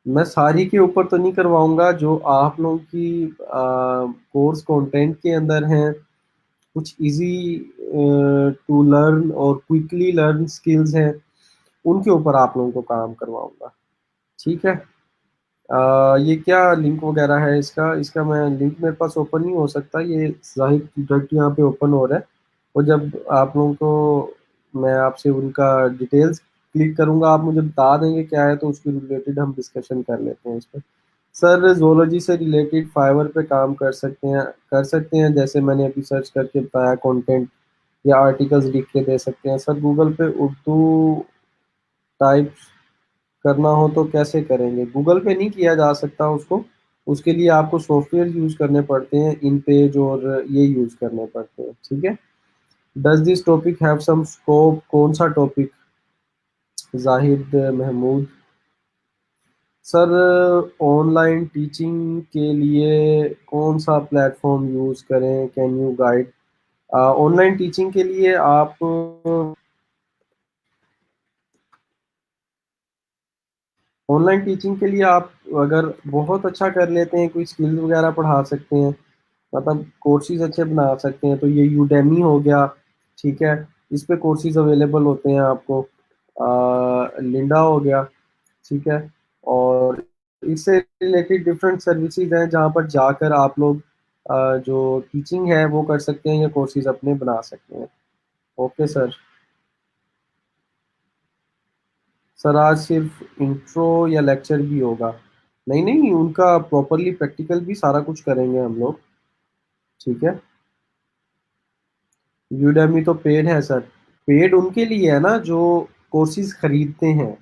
मैं सारी के ऊपर तो नहीं करवाऊंगा, जो आप लोगों की कोर्स कंटेंट के अंदर हैं, कुछ इजी टू लर्न और क्विकली लर्न स्किल्स हैं, उनके ऊपर आप लोगों को काम करवाऊंगा, ठीक है। ये क्या लिंक वगैरह है इसका? इसका मैं लिंक मेरे पास ओपन नहीं हो सकता, ये जाहिर डायरेक्ट यहाँ पे ओपन हो रहा है, और जब आप लोगों को मैं आपसे उनका डिटेल्स क्लिक करूंगा, आप मुझे बता देंगे क्या है, तो उसके रिलेटेड हम डिस्कशन कर लेते हैं इस पर। सर जोलॉजी से रिलेटेड फाइवर पे काम कर सकते हैं, जैसे मैंने अभी सर्च करके बताया, कंटेंट या आर्टिकल्स लिख के दे सकते हैं। सर गूगल पे उर्दू टाइप करना हो तो कैसे करेंगे? गूगल पे नहीं किया जा सकता उसको, उसके लिए आपको सॉफ्टवेयर यूज करने पड़ते हैं, इन पेज और ये यूज करने पड़ते हैं, ठीक है। Does this topic have some scope? कौन सा topic? Zahid Mahmood. Sir online teaching के लिए कौन सा प्लेटफॉर्म यूज करें, can you guide? Online teaching के लिए आप, ऑनलाइन टीचिंग के लिए आप अगर बहुत अच्छा कर लेते हैं, कोई स्किल्स वगैरह पढ़ा सकते हैं, मतलब कोर्सेज अच्छे बना सकते हैं, तो ये यूडेमी हो गया, ठीक है। इस पे कोर्सेज अवेलेबल होते हैं आपको। लिंडा हो गया, ठीक है। और इससे रिलेटेड डिफरेंट सर्विसेज हैं जहाँ पर जाकर आप लोग जो टीचिंग है वो कर सकते हैं या कोर्सेज अपने बना सकते हैं। Okay sir. सर आज सिर्फ इंट्रो या लेक्चर भी होगा? नहीं नहीं, उनका प्रॉपरली प्रैक्टिकल भी सारा कुछ करेंगे हम लोग। ठीक है। यूडेमी तो पेड है सर। पेड उनके लिए है ना जो कोर्सेज खरीदते हैं।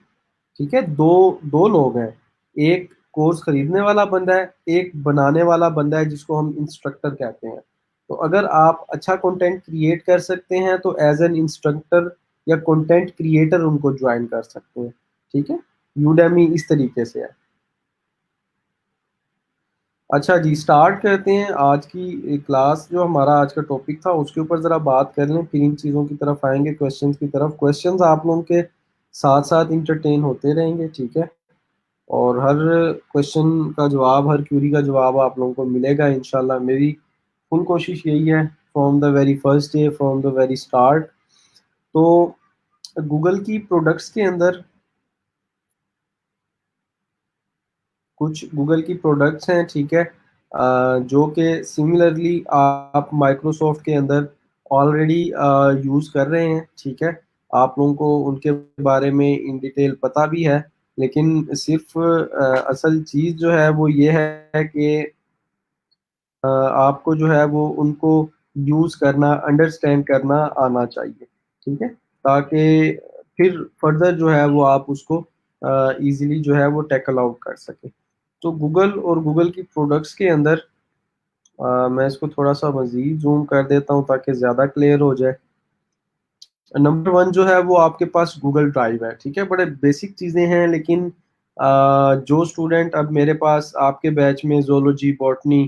ठीक है, दो दो लोग हैं। एक कोर्स खरीदने वाला बंदा है, एक बनाने वाला बंदा है जिसको हम इंस्ट्रक्टर कहते हैं। तो अगर आप अच्छा कंटेंट क्रिएट कर सकते हैं तो एज एन इंस्ट्रक्टर या कंटेंट क्रिएटर उनको ज्वाइन कर सकते हैं। ठीक है, यूडेमी इस तरीके से है। अच्छा जी, स्टार्ट करते हैं आज की क्लास। जो हमारा आज का टॉपिक था उसके ऊपर ज़रा बात कर लें, फिर इन चीज़ों की तरफ आएंगे, क्वेश्चंस की तरफ। क्वेश्चंस आप लोगों के साथ साथ इंटरटेन होते रहेंगे। ठीक है, और हर क्वेश्चन का जवाब, हर क्यूरी का जवाब आप लोगों को मिलेगा इंशाल्लाह। मेरी फुल कोशिश यही है from the very first day, from the very start. तो गूगल की प्रोडक्ट्स के अंदर कुछ गूगल की प्रोडक्ट्स हैं। ठीक है, जो कि सिमिलरली आप माइक्रोसॉफ्ट के अंदर ऑलरेडी यूज़ कर रहे हैं। ठीक है, आप लोगों को उनके बारे में इन डिटेल पता भी है, लेकिन सिर्फ असल चीज़ जो है वो ये है कि आपको जो है वो उनको यूज़ करना, अंडरस्टैंड करना आना चाहिए। ठीक है, ताकि फिर फर्दर जो है वो आप उसको इजीली जो है वो टैकल आउट कर सकें। तो गूगल और गूगल की प्रोडक्ट्स के अंदर मैं इसको थोड़ा सा मज़ीद जूम कर देता हूँ ताकि ज़्यादा क्लियर हो जाए। नंबर वन जो है वो आपके पास गूगल ड्राइव है। ठीक है, बड़े बेसिक चीज़ें हैं, लेकिन जो स्टूडेंट अब मेरे पास आपके बैच में zoology, botany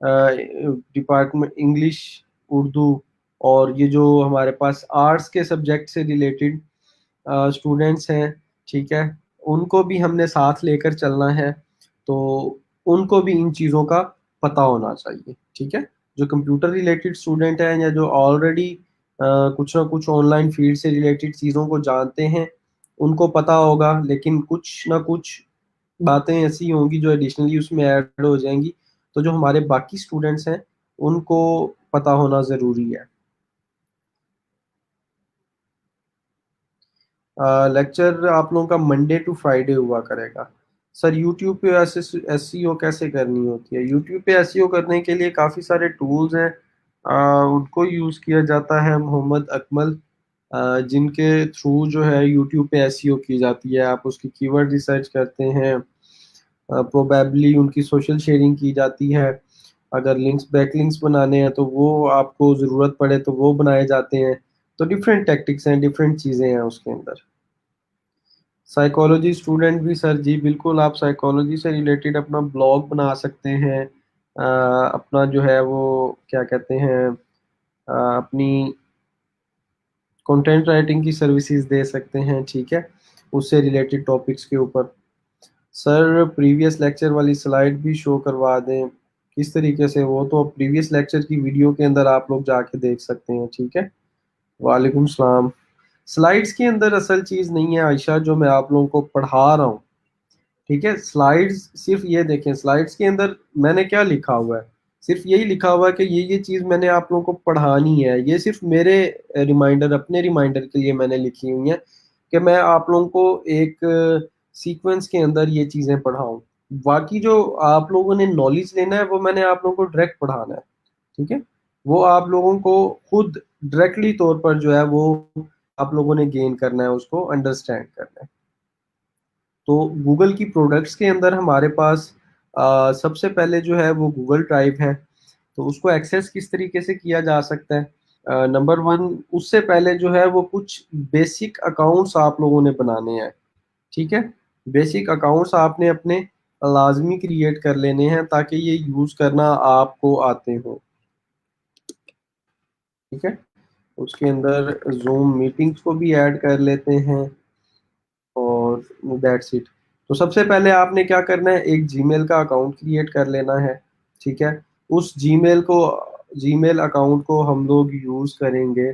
department, English, Urdu, और ये जो हमारे पास आर्ट्स के सब्जेक्ट से रिलेटेड स्टूडेंट्स हैं। ठीक है, उनको भी हमने साथ लेकर चलना है। तो उनको भी इन चीज़ों का पता होना चाहिए। ठीक है, जो कंप्यूटर रिलेटेड स्टूडेंट हैं या जो ऑलरेडी कुछ ना कुछ ऑनलाइन फील्ड से रिलेटेड चीज़ों को जानते हैं, उनको पता होगा, लेकिन कुछ ना कुछ बातें ऐसी होंगी जो एडिशनली उसमें ऐड हो जाएंगी। तो जो हमारे बाकी स्टूडेंट्स हैं उनको पता होना ज़रूरी है। लेक्चर आप लोगों का मंडे टू फ्राइडे हुआ करेगा। सर यूट्यूब पे ऐसे एसईओ कैसे करनी होती है? यूट्यूब पे एसईओ करने के लिए काफ़ी सारे टूल्स हैं। उनको यूज़ किया जाता है मोहम्मद अकमल, जिनके थ्रू जो है यूट्यूब पे एसईओ की जाती है। आप उसकी कीवर्ड रिसर्च करते हैं, प्रोबेबली उनकी सोशल शेयरिंग की जाती है। अगर लिंक्स, बैकलिंक्स बनाने हैं तो वो आपको ज़रूरत पड़े तो वो बनाए जाते हैं। तो डिफरेंट टैक्टिक्स हैं, डिफरेंट चीज़ें हैं उसके अंदर। साइकोलॉजी स्टूडेंट भी सर जी बिल्कुल, आप साइकोलॉजी से रिलेटेड अपना ब्लॉग बना सकते हैं। अपना जो है वो क्या कहते हैं, अपनी कंटेंट राइटिंग की सर्विसेज दे सकते हैं। ठीक है, उससे रिलेटेड टॉपिक्स के ऊपर। सर प्रीवियस लेक्चर वाली स्लाइड भी शो करवा दें? किस तरीके से? वो तो प्रीवियस लेक्चर की वीडियो के अंदर आप लोग जाके देख सकते हैं। ठीक है, वालेकुम सलाम। स्लाइड्स के अंदर असल चीज़ नहीं है आयशा, जो मैं आप लोगों को पढ़ा रहा हूँ। ठीक है, स्लाइड्स सिर्फ ये देखें, स्लाइड्स के अंदर मैंने क्या लिखा हुआ है। सिर्फ यही लिखा हुआ है कि ये चीज़ मैंने आप लोगों को पढ़ानी है। ये सिर्फ मेरे रिमाइंडर, अपने रिमाइंडर के लिए मैंने लिखी हुई है कि मैं आप लोगों को एक सीक्वेंस के अंदर ये चीज़ें पढ़ाऊँ। बाकी जो आप लोगों ने नॉलेज लेना है वो मैंने आप लोगों को डायरेक्ट पढ़ाना है। ठीक है, वो आप लोगों को खुद डायरेक्टली तौर पर जो है वो आप लोगों ने गेन करना है, उसको अंडरस्टैंड करना है। तो गूगल की प्रोडक्ट्स के अंदर हमारे पास सबसे पहले जो है वो गूगल ड्राइव है। तो उसको एक्सेस किस तरीके से किया जा सकता है? नंबर वन, उससे पहले जो है वो कुछ बेसिक अकाउंट्स आप लोगों ने बनाने हैं। ठीक है, बेसिक अकाउंट्स आपने अपने लाजमी क्रिएट कर लेने हैं ताकि ये यूज़ करना आपको आते हो। ठीक है, उसके अंदर जूम मीटिंग्स को भी ऐड कर लेते हैं, और दैट्स इट। तो सबसे पहले आपने क्या करना है, एक जीमेल का अकाउंट क्रिएट कर लेना है। ठीक है, उस जीमेल अकाउंट को हम लोग यूज़ करेंगे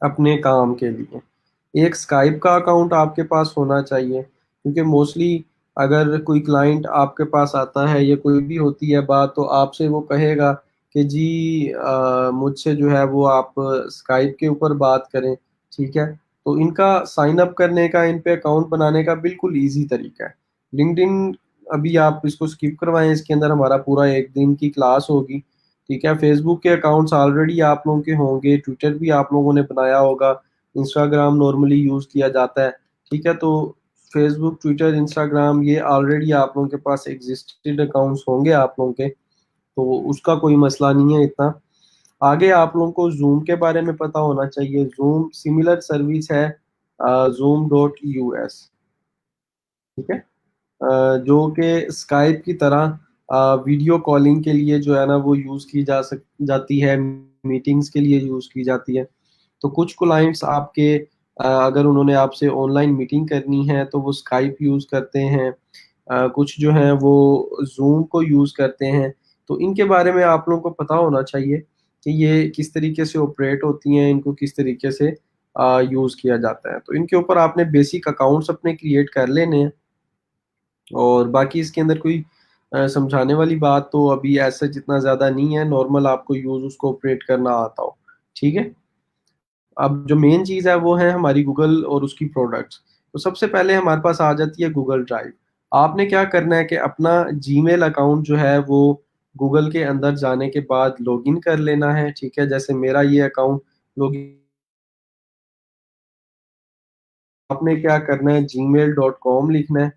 अपने काम के लिए। एक स्काइप का अकाउंट आपके पास होना चाहिए, क्योंकि मोस्टली अगर कोई क्लाइंट आपके पास आता है या कोई भी होती है बात, तो आपसे वो कहेगा कि जी मुझसे जो है वो आप स्काइप के ऊपर बात करें। ठीक है, तो इनका साइन अप करने का, इन पे अकाउंट बनाने का बिल्कुल ईजी तरीका है। लिंक्डइन अभी आप इसको स्किप करवाएं, इसके अंदर हमारा पूरा एक दिन की क्लास होगी। ठीक है, फेसबुक के अकाउंट्स ऑलरेडी आप लोगों के होंगे, ट्विटर भी आप लोगों ने बनाया होगा, इंस्टाग्राम नॉर्मली यूज़ किया जाता है। ठीक है, तो फेसबुक, ट्विटर, इंस्टाग्राम ये ऑलरेडी आप लोगों के पास एग्जिस्टेड अकाउंट्स होंगे आप लोगों के, तो उसका कोई मसला नहीं है इतना। आगे आप लोगों को जूम के बारे में पता होना चाहिए। जूम सिमिलर सर्विस है zoom.us। ठीक है, जो कि स्काइप की तरह वीडियो कॉलिंग के लिए जो है ना वो यूज़ की जाती है, मीटिंग्स के लिए यूज़ की जाती है। तो कुछ क्लाइंट्स आपके अगर उन्होंने आपसे ऑनलाइन मीटिंग करनी है तो वो स्काइप यूज़ करते हैं, कुछ जो हैं वो जूम को यूज़ करते हैं। तो इनके बारे में आप लोगों को पता होना चाहिए कि ये किस तरीके से ऑपरेट होती हैं, इनको किस तरीके से यूज़ किया जाता है। तो इनके ऊपर आपने बेसिक अकाउंट्स अपने क्रिएट कर लेने हैं, और बाकी इसके अंदर कोई समझाने वाली बात तो अभी ऐसा जितना ज़्यादा नहीं है, नॉर्मल आपको यूज़ उसको ऑपरेट करना आता हो। ठीक है? अब जो मेन चीज़ है वो है हमारी गूगल और उसकी प्रोडक्ट्स। तो सबसे पहले हमारे पास आ जाती है गूगल ड्राइव। आपने क्या करना है कि अपना जीमेल अकाउंट जो है वो गूगल के अंदर जाने के बाद लॉगिन कर लेना है। ठीक है? जैसे मेरा ये अकाउंट लॉगिन, आपने क्या करना है, gmail.com लिखना है।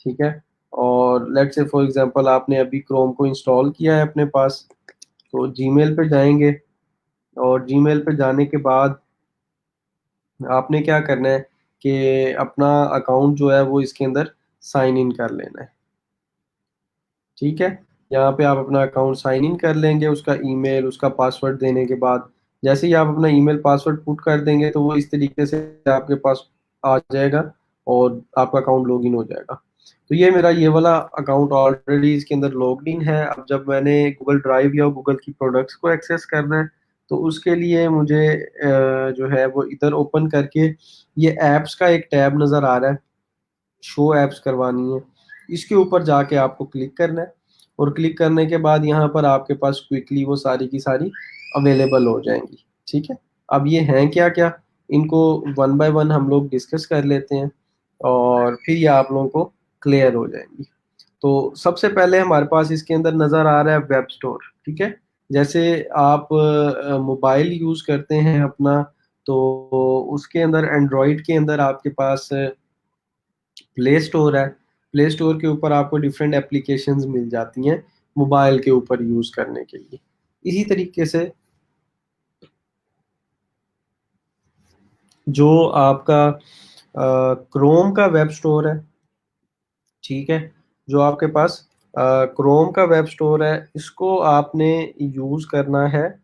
ठीक है? और लेट्स से फॉर एग्जांपल आपने अभी क्रोम को इंस्टॉल किया है अपने पास, तो जीमेल पे जाएँगे, और जीमेल पे जाने के बाद आपने क्या करना है कि अपना अकाउंट जो है वो इसके अंदर साइन इन कर लेना है। ठीक है? यहाँ पे आप अपना अकाउंट साइन इन कर लेंगे, उसका ईमेल, उसका पासवर्ड देने के बाद, जैसे ही आप अपना ईमेल पासवर्ड पुट कर देंगे तो वो इस तरीके से आपके पास आ जाएगा और आपका अकाउंट लॉगिन हो जाएगा। तो ये मेरा ये वाला अकाउंट ऑलरेडी इसके अंदर लॉग्ड इन है। अब जब मैंने गूगल ड्राइव या गूगल की प्रोडक्ट्स को एक्सेस करना है, तो उसके लिए मुझे जो है वो इधर ओपन करके ये ऐप्स का एक टैब नज़र आ रहा है, शो ऐप्स करवानी है, इसके ऊपर जाके आपको क्लिक करना है, और क्लिक करने के बाद यहाँ पर आपके पास क्विकली वो सारी की सारी अवेलेबल हो जाएंगी। ठीक है, अब ये हैं क्या क्या, इनको वन बाय वन हम लोग डिस्कस कर लेते हैं, और फिर ये आप लोगों को क्लियर हो जाएंगी। तो सबसे पहले हमारे पास इसके अंदर नज़र आ रहा है वेब स्टोर। ठीक है, जैसे आप मोबाइल यूज़ करते हैं अपना, तो उसके अंदर एंड्रॉयड के अंदर आपके पास प्ले स्टोर है। प्ले स्टोर के ऊपर आपको डिफरेंट एप्लीकेशंस मिल जाती हैं मोबाइल के ऊपर यूज़ करने के लिए। इसी तरीके से जो आपका क्रोम का वेब स्टोर है, ठीक है, जो आपके पास क्रोम का वेब स्टोर है, इसको आपने यूज़ करना है,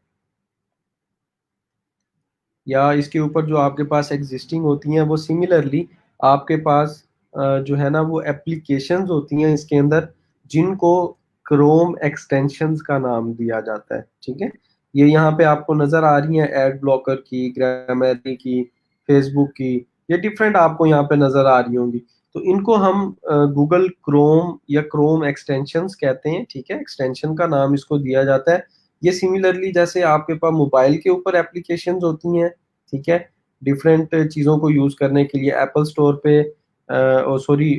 या इसके ऊपर जो आपके पास एग्जिस्टिंग होती हैं वो सिमिलरली आपके पास जो है ना वो एप्लीकेशंस होती हैं इसके अंदर, जिनको क्रोम एक्सटेंशंस का नाम दिया जाता है। ठीक है, ये यहाँ पे आपको नज़र आ रही हैं, एड ब्लॉकर की, ग्रामरली की, फेसबुक की, ये डिफरेंट आपको यहाँ पे नज़र आ रही होंगी। तो इनको हम गूगल क्रोम या क्रोम एक्सटेंशंस कहते हैं। ठीक है, एक्सटेंशन का नाम इसको दिया जाता है। ये सिमिलरली जैसे आपके पास मोबाइल के ऊपर एप्लीकेशंस होती हैं, ठीक है, डिफरेंट चीज़ों को यूज़ करने के लिए एप्पल स्टोर पे और सॉरी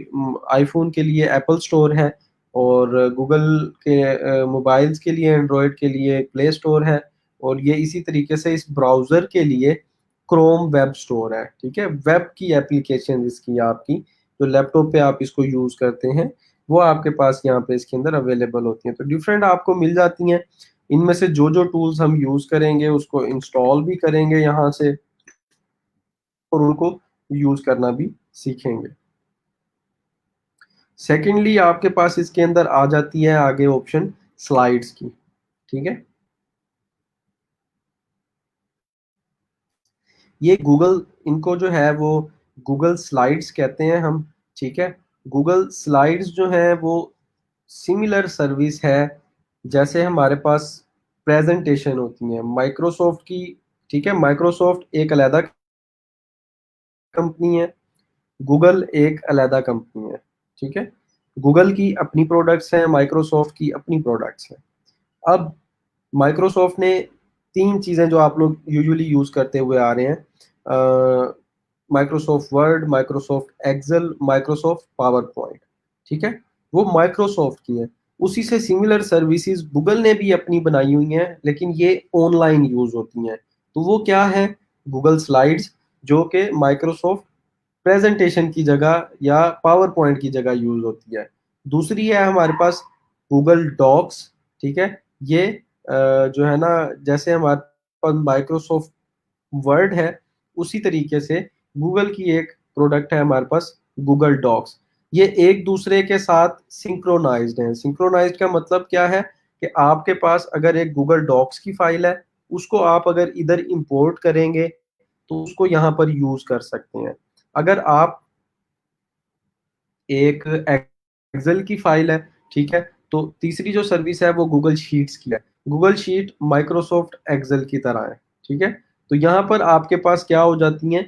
आईफोन के लिए एप्पल स्टोर है, और गूगल के मोबाइल्स के लिए, एंड्रॉयड के लिए प्ले स्टोर है, और ये इसी तरीके से इस ब्राउज़र के लिए क्रोम वेब स्टोर है। ठीक है, वेब की एप्लीकेशन इसकी आपकी जो लैपटॉप पे आप इसको यूज़ करते हैं, वो आपके पास यहाँ पे इसके अंदर अवेलेबल होती हैं। तो डिफरेंट आपको मिल जाती हैं। इनमें से जो जो टूल्स हम यूज़ करेंगे उसको इंस्टॉल भी करेंगे यहाँ से, और उनको यूज़ करना भी सीखेंगे। सेकेंडली आपके पास इसके अंदर आ जाती है आगे ऑप्शन स्लाइड्स की। ठीक है, ये गूगल, इनको जो है वो गूगल स्लाइड्स कहते हैं हम। ठीक है, गूगल स्लाइड्स जो है वो सिमिलर सर्विस है जैसे हमारे पास प्रेजेंटेशन होती है माइक्रोसॉफ्ट की। ठीक है, माइक्रोसॉफ्ट एक अलग कंपनी है, गूगल एक अलग कंपनी है। ठीक है, गूगल की अपनी प्रोडक्ट्स हैं, माइक्रोसॉफ्ट की अपनी प्रोडक्ट्स हैं। अब माइक्रोसॉफ्ट ने तीन चीज़ें जो आप लोग यूजुअली यूज़ करते हुए आ रहे हैं, Microsoft Word, Microsoft Excel, Microsoft PowerPoint, ठीक है, वो माइक्रोसॉफ्ट की है। उसी से सिमिलर सर्विसेज गूगल ने भी अपनी बनाई हुई हैं, लेकिन ये ऑनलाइन यूज होती हैं। तो वो क्या है? गूगल स्लाइड्स, जो कि माइक्रोसॉफ्ट प्रेजेंटेशन की जगह या पावर पॉइंट की जगह यूज होती है। दूसरी है हमारे पास गूगल डॉक्स, ठीक है। ये जो है ना, जैसे हमारे पास माइक्रोसॉफ्ट वर्ड है, उसी तरीके से गूगल की एक प्रोडक्ट है हमारे पास, गूगल डॉक्स। ये एक दूसरे के साथ सिंक्रोनाइज्ड है। सिंक्रोनाइज्ड का मतलब क्या है? कि आपके पास अगर एक गूगल डॉक्स की फाइल है, उसको आप अगर इधर इंपोर्ट करेंगे तो उसको यहाँ पर यूज कर सकते हैं। अगर आप एक एक्सेल की फाइल है, ठीक है, तो तीसरी जो सर्विस है वो गूगल शीट्स की है। गूगल शीट माइक्रोसॉफ्ट एक्सेल की तरह है, ठीक है। तो यहाँ पर आपके पास क्या हो जाती हैं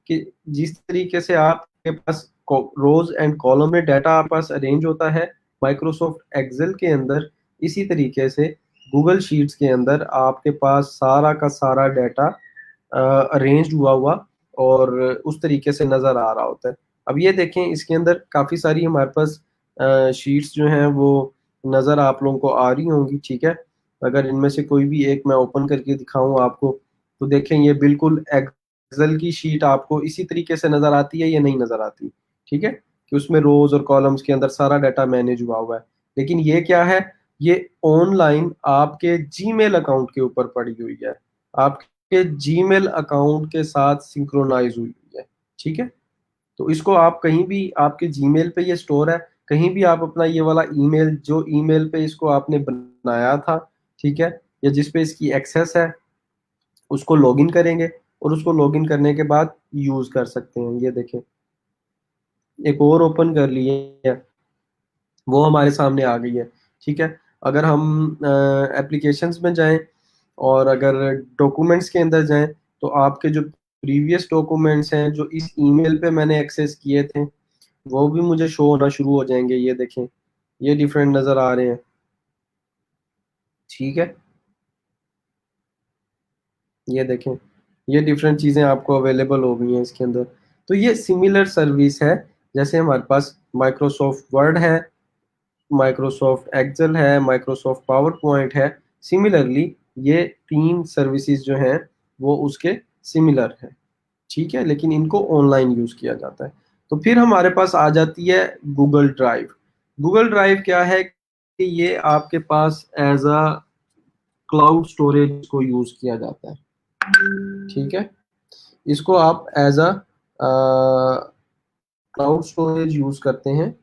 कि जिस तरीके से आपके पास रोज एंड कॉलम में डाटा आपके पास अरेंज होता है माइक्रोसॉफ्ट एक्सेल के अंदर, इसी तरीके से गूगल शीट्स के अंदर आपके पास सारा का सारा डाटा अरेंज हुआ हुआ और उस तरीके से नज़र आ रहा होता है। अब ये देखें, इसके अंदर काफ़ी सारी हमारे पास शीट्स जो हैं वो नज़र आप लोगों को आ रही होंगी, ठीक है। अगर इनमें से कोई भी एक मैं ओपन करके दिखाऊं आपको, तो देखें ये बिल्कुल एक्सेल की शीट आपको इसी तरीके से नज़र आती है या नहीं नज़र आती, ठीक है, कि उसमें रोज और कॉलम्स के अंदर सारा डाटा मैनेज हुआ हुआ है। लेकिन ये क्या है? ये ऑनलाइन आपके जीमेल अकाउंट के ऊपर पड़ी हुई है, आपके जीमेल अकाउंट के साथ सिंक्रोनाइज हुई हुई है, ठीक है। तो इसको आप कहीं भी, आपके जीमेल पे ये स्टोर है, कहीं भी आप अपना ये वाला ईमेल, जो ईमेल पे इसको आपने बनाया था, ठीक है, या जिस पे इसकी एक्सेस है, उसको लॉगिन करेंगे और उसको लॉगिन करने के बाद यूज कर सकते हैं। ये देखें, एक और ओपन कर लिए है, वो हमारे सामने आ गई है, ठीक है। अगर हम एप्लीकेशंस में जाएं और अगर डॉक्यूमेंट्स के अंदर जाएं, तो आपके जो प्रीवियस डॉक्यूमेंट्स हैं जो इस ईमेल पे मैंने एक्सेस किए थे, वो भी मुझे शो होना शुरू हो जाएंगे। ये देखें, ये डिफरेंट नज़र आ रहे हैं, ठीक है। ये देखें, ये डिफरेंट चीज़ें आपको अवेलेबल हो गई हैं इसके अंदर। तो ये सिमिलर सर्विस है, जैसे हमारे पास माइक्रोसॉफ्ट वर्ड है, माइक्रोसॉफ्ट एक्सेल है, माइक्रोसॉफ्ट पावर पॉइंट है। सिमिलरली ये तीन सर्विसेज जो हैं वो उसके सिमिलर है, ठीक है, लेकिन इनको ऑनलाइन यूज किया जाता है। तो फिर हमारे पास आ जाती है गूगल ड्राइव। गूगल ड्राइव क्या है कि ये आपके पास एज अ क्लाउड स्टोरेज को यूज किया जाता है, ठीक है। इसको आप as a cloud storage use करते हैं।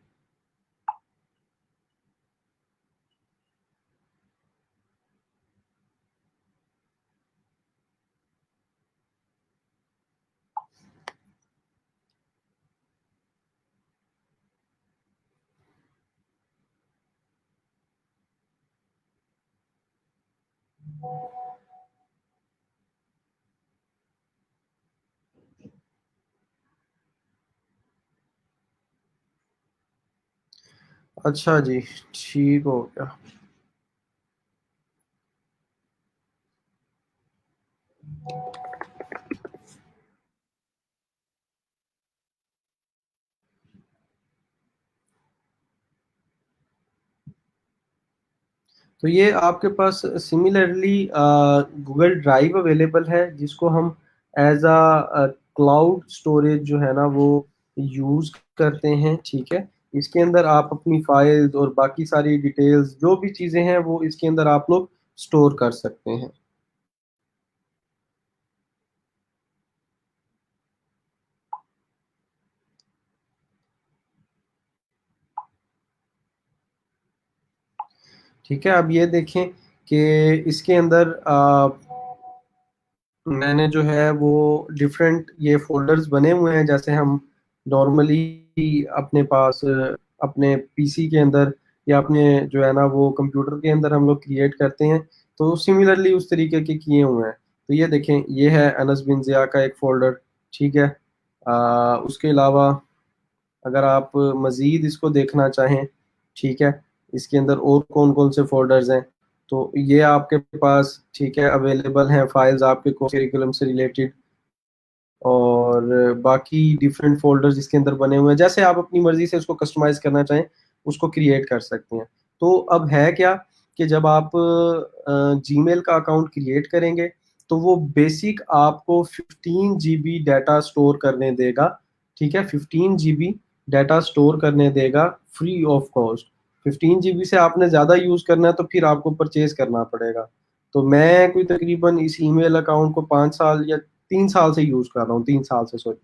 अच्छा जी, ठीक हो गया। तो ये आपके पास सिमिलरली गूगल ड्राइव अवेलेबल है, जिसको हम एज अ क्लाउड स्टोरेज जो है ना वो यूज करते हैं, ठीक है। इसके अंदर आप अपनी फाइल्स और बाकी सारी डिटेल्स जो भी चीज़ें हैं वो इसके अंदर आप लोग स्टोर कर सकते हैं। ठीक है, अब ये देखें कि इसके अंदर मैंने जो है वो डिफरेंट ये फोल्डर्स बने हुए हैं, जैसे हम नॉर्मली अपने पास अपने पीसी के अंदर या अपने जो है ना वो कंप्यूटर के अंदर हम लोग क्रिएट करते हैं, तो सिमिलरली उस तरीके के किए हुए हैं। तो ये देखें, ये है अनस बिन ज़िया का एक फोल्डर, ठीक है। उसके अलावा अगर आप मज़ीद इसको देखना चाहें, ठीक है, इसके अंदर और कौन कौन से फोल्डर्स हैं, तो ये आपके पास, ठीक है, अवेलेबल हैं फाइल्स आपके करिकुलम से रिलेटेड। और बाकी डिफरेंट फोल्डर्स इसके अंदर बने हुए हैं, जैसे आप अपनी मर्जी से उसको कस्टमाइज करना चाहें उसको क्रिएट कर सकते हैं। तो अब है क्या कि जब आप जीमेल का अकाउंट क्रिएट करेंगे तो वो बेसिक आपको 15 GB डाटा स्टोर करने देगा। ठीक है, 15 GB डाटा स्टोर करने देगा फ्री ऑफ कॉस्ट। 15 GB से आपने ज़्यादा यूज़ करना है तो फिर आपको परचेज करना पड़ेगा। तो मैं कोई तकरीबन इस ईमेल अकाउंट को 5 साल या 3 साल से यूज़ कर रहा हूँ, 3 साल से, सॉरी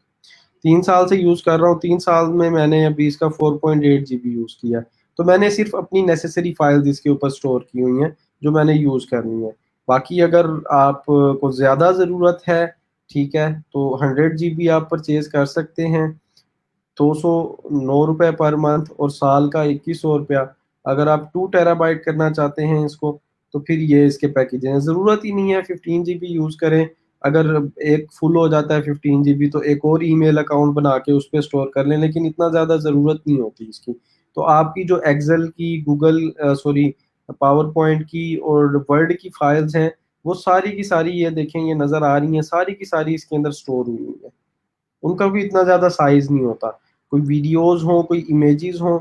3 साल से यूज़ कर रहा हूँ। 3 साल में मैंने अभी इसका 4.8 GB यूज़ किया। तो मैंने सिर्फ अपनी नेसेसरी फाइल्स इसके ऊपर स्टोर की हुई हैं जो मैंने यूज़ करनी है। बाकी अगर आपको ज़्यादा ज़रूरत है, ठीक है, तो 100 GB आप परचेज कर सकते हैं, 209 रुपये पर मंथ, और साल का 2100 रुपया। अगर आप 2 TB करना चाहते हैं इसको तो फिर ये इसके पैकेज हैं। ज़रूरत ही नहीं है 15 GB यूज़ करें। अगर एक फुल हो जाता है 15 GB तो एक और ईमेल अकाउंट बना के उस पर स्टोर कर लें, लेकिन इतना ज़्यादा ज़रूरत नहीं होती इसकी। तो आपकी जो एक्सेल की, गूगल सॉरी पावर पॉइंट की और वर्ड की फाइल्स हैं, वो सारी की सारी ये देखें, ये नज़र आ रही हैं, सारी की सारी इसके अंदर स्टोर हुई हुई है। उनका भी इतना ज़्यादा साइज़ नहीं होता। कोई वीडियोज़ हों, कोई इमेजेस हों,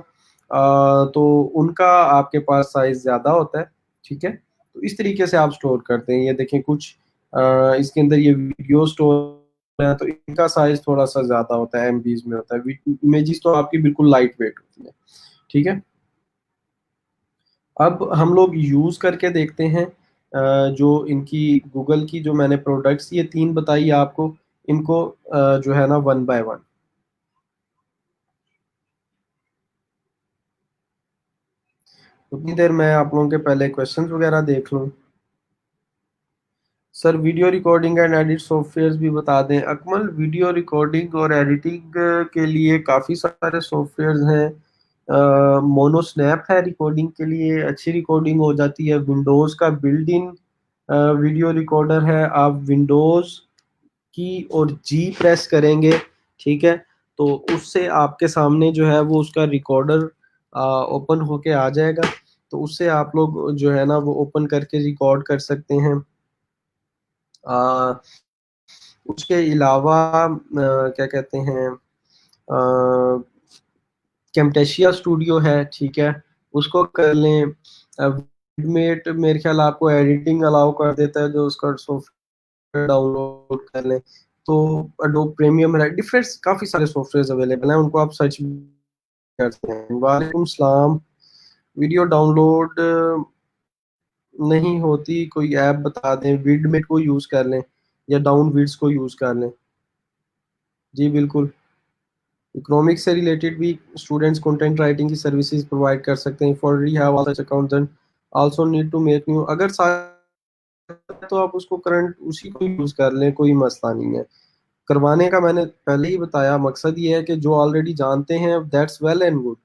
तो उनका आपके पास साइज़ ज़्यादा होता है, ठीक है? तो इस तरीके से आप स्टोर करते हैं। ये देखें कुछ इसके अंदर ये वीडियो स्टोर है तो इनका साइज़ थोड़ा-सा ज़्यादा होता है, एमबीज़ में होता है। वी इमेजेस तो आपकी बिल्कुल लाइट वेट होती हैं, ठीक है? अब हम लोग यूज़ करके देखते हैं जो इनकी गूगल की जो मैंने प्रोडक्ट्स ये 3 बताई आपको, इनको जो है ना वन बाय वन। उतनी देर मैं आप लोगों के पहले क्वेश्चंस वगैरह देख लूँ। Sir video recording and edit softwares भी बता दें। अकमल, वीडियो रिकॉर्डिंग और एडिटिंग के लिए काफ़ी सारे सॉफ्टवेयर्स हैं। मोनो स्नैप है रिकॉर्डिंग के लिए, अच्छी रिकॉर्डिंग हो जाती है। विंडोज़ का बिल्ड इन वीडियो रिकॉर्डर है। आप विंडोज़ की और जी प्रेस करेंगे, ठीक है, तो उससे आपके सामने जो है वो उसका रिकॉर्डर ओपन होके आ जाएगा। तो उससे आप लोग जो है ना वो ओपन करके रिकॉर्ड कर सकते हैं। आ, उसके अलावा क्या कहते हैं, कैमटेशिया स्टूडियो है, ठीक है, उसको कर लें। मेट मेरे ख्याल आपको एडिटिंग अलाउ कर देता है, जो उसका सॉफ्टवेयर डाउनलोड कर लें। तो अडोब प्रीमियम है, डिफरेंट काफ़ी सारे सॉफ्टवेयर अवेलेबल हैं, उनको आप सर्च करते हैं। वालेकुम सलाम। वीडियो डाउनलोड नहीं होती, कोई ऐप बता दें। विडमेट को यूज़ कर लें या डाउन विड्स को यूज़ कर लें। जी बिल्कुल। इकोनॉमिक्स से रिलेटेड भी स्टूडेंट्स कंटेंट राइटिंग की सर्विसेज प्रोवाइड कर सकते हैं। For re have all such accounts and also need to make new. अगर तो आप उसको करंट उसी को यूज़ कर लें, कोई मसला नहीं है। करवाने का मैंने पहले ही बताया, मकसद ये है कि जो ऑलरेडी जानते हैं दैट्स वेल एंड गुड,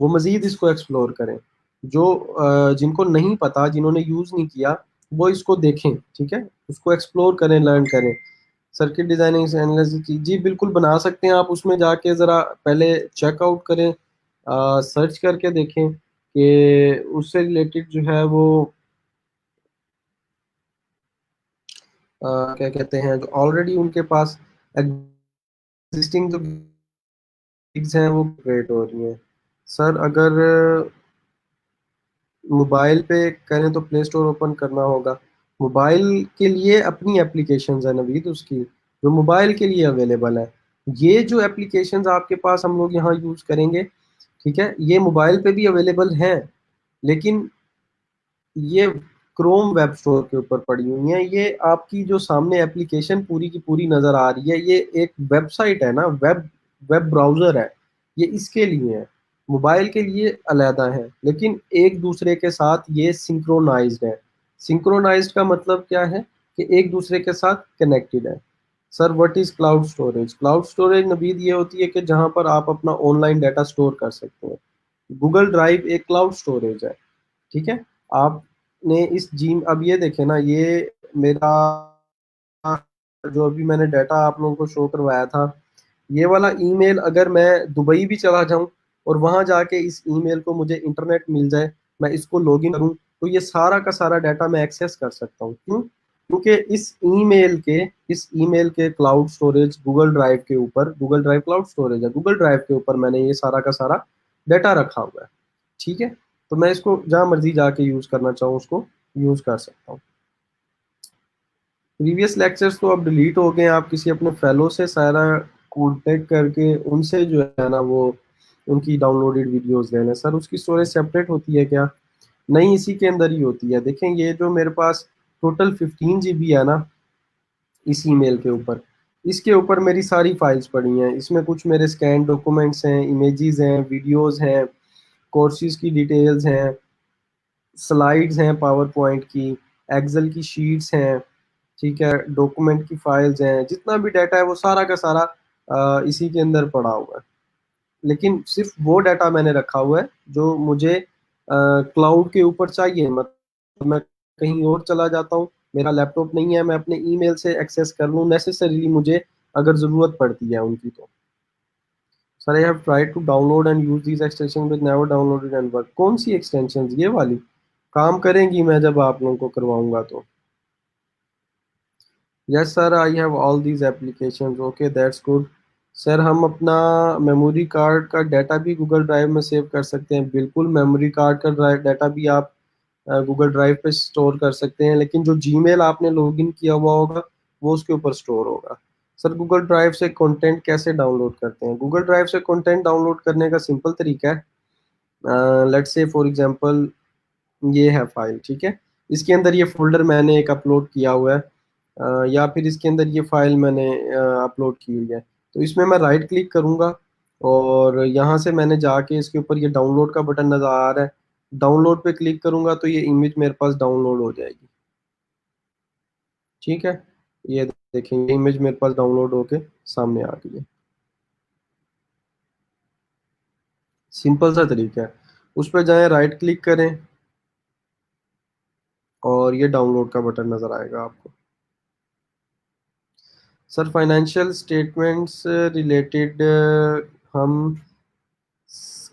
वो मज़ीद इसको एक्सप्लोर करें। जो जिनको नहीं पता, जिन्होंने यूज़ नहीं किया, वो इसको देखें, ठीक है? उसको एक्सप्लोर करें, लर्न करें। सर्किट डिज़ाइनिंग से एनालिसिस की, जी बिल्कुल बना सकते हैं आप। उसमें जाके ज़रा पहले चेकआउट करें, सर्च करके देखें कि उससे रिलेटेड जो है वो क्या कहते हैं, जो ऑलरेडी उनके पास एग्जिस्टिंग जो गिग्स हैं वो क्रिएट हो रही हैं। सर अगर मोबाइल पे करें तो प्ले स्टोर ओपन करना होगा। मोबाइल के लिए अपनी एप्लीकेशंस है नवीद, उसकी जो मोबाइल के लिए अवेलेबल है। ये जो एप्लीकेशंस आपके पास हम लोग यहाँ यूज़ करेंगे, ठीक है, ये मोबाइल पे भी अवेलेबल हैं, लेकिन ये क्रोम वेब स्टोर के ऊपर पड़ी हुई हैं। ये आपकी जो सामने एप्लीकेशन पूरी की पूरी नज़र आ रही है, ये एक वेबसाइट है ना, वेब वेब ब्राउज़र है, ये इसके लिए है। मोबाइल के लिए अलहदा है, लेकिन एक दूसरे के साथ ये सिंक्रोनाइज्ड है। सिंक्रोनाइज्ड का मतलब क्या है कि एक दूसरे के साथ कनेक्टेड है। Sir what is cloud storage? Cloud storage Naveed ये होती है कि जहाँ पर आप अपना ऑनलाइन डाटा स्टोर कर सकते हैं। गूगल ड्राइव एक क्लाउड स्टोरेज है, ठीक है। आपने इस जी, अब ये देखें ना, ये मेरा जो अभी मैंने डाटा आप लोगों को शो करवाया था, ये वाला ईमेल अगर मैं दुबई भी चला जाऊं और वहां जाके इस ईमेल को मुझे इंटरनेट मिल जाए, मैं इसको लॉगिन करूं, तो ये सारा का सारा डाटा मैं एक्सेस कर सकता हूँ। क्यों? क्योंकि इस ईमेल के cloud storage Google drive cloud storage है, गूगल ड्राइव के ऊपर मैंने ये सारा का सारा डाटा रखा हुआ है। ठीक है, तो मैं इसको जहाँ मर्जी जाके यूज करना चाहूँ उसको यूज कर सकता हूँ। प्रीवियस लेक्चर्स तो अब डिलीट हो गए हैं, आप किसी अपने फेलो से सारा कांटेक्ट करके उनसे जो है ना वो उनकी डाउनलोडेड वीडियोस लेना। सर उसकी स्टोरेज सेपरेट होती है क्या? नहीं, इसी के अंदर ही होती है। देखें ये जो मेरे पास टोटल 15 GB है ना इस ईमेल के ऊपर, इसके ऊपर मेरी सारी फाइल्स पड़ी हैं। इसमें कुछ मेरे स्कैन डॉक्यूमेंट्स हैं, इमेजेस हैं, वीडियोस हैं, कोर्सेज की डिटेल्स हैं, स्लाइड्स हैं पावर पॉइंट की, एक्सेल की शीट्स हैं, ठीक है, डॉक्यूमेंट की फाइल्स हैं, जितना भी डाटा है वो सारा का सारा इसी के अंदर पड़ा हुआ है। लेकिन सिर्फ वो डाटा मैंने रखा हुआ है जो मुझे क्लाउड के ऊपर चाहिए। मतलब मैं कहीं और चला जाता हूँ, मेरा लैपटॉप नहीं है, मैं अपने ईमेल से एक्सेस कर लूँ नेसेसरीली मुझे अगर ज़रूरत पड़ती है उनकी। तो sir I have tried to download and use these extension but never downloaded and work. कौन सी एक्सटेंशन? ये वाली काम करेंगी मैं जब आप लोगों को करवाऊंगा तो? Yes sir, I have all these applications. Okay that's good. Sir हम अपना मेमोरी कार्ड का डाटा भी गूगल ड्राइव में सेव कर सकते हैं? बिल्कुल, मेमोरी कार्ड का डाटा भी आप गूगल ड्राइव पे स्टोर कर सकते हैं, लेकिन जो जीमेल आपने लॉगिन किया हुआ होगा वो उसके ऊपर स्टोर होगा। सर गूगल ड्राइव से कंटेंट कैसे डाउनलोड करते हैं? गूगल ड्राइव से कंटेंट डाउनलोड करने का सिंपल तरीका है, लेट्स से फॉर एग्जांपल ये है फाइल, ठीक है, इसके अंदर ये फोल्डर मैंने एक अपलोड किया हुआ है, या फिर इसके अंदर ये फाइल मैंने अपलोड की हुई है। तो इसमें मैं राइट क्लिक करूंगा और यहाँ से मैंने जाके इसके ऊपर ये डाउनलोड का बटन नज़र आ रहा है, डाउनलोड पे क्लिक करूंगा तो ये इमेज मेरे पास डाउनलोड हो जाएगी। ठीक है, ये देखेंगे इमेज मेरे पास डाउनलोड होके सामने आ गई है। सिंपल सा तरीका है। उस पर जाएं, राइट क्लिक करें और ये डाउनलोड का बटन नज़र आएगा आपको। सर फाइनेंशियल स्टेटमेंट्स रिलेटेड हम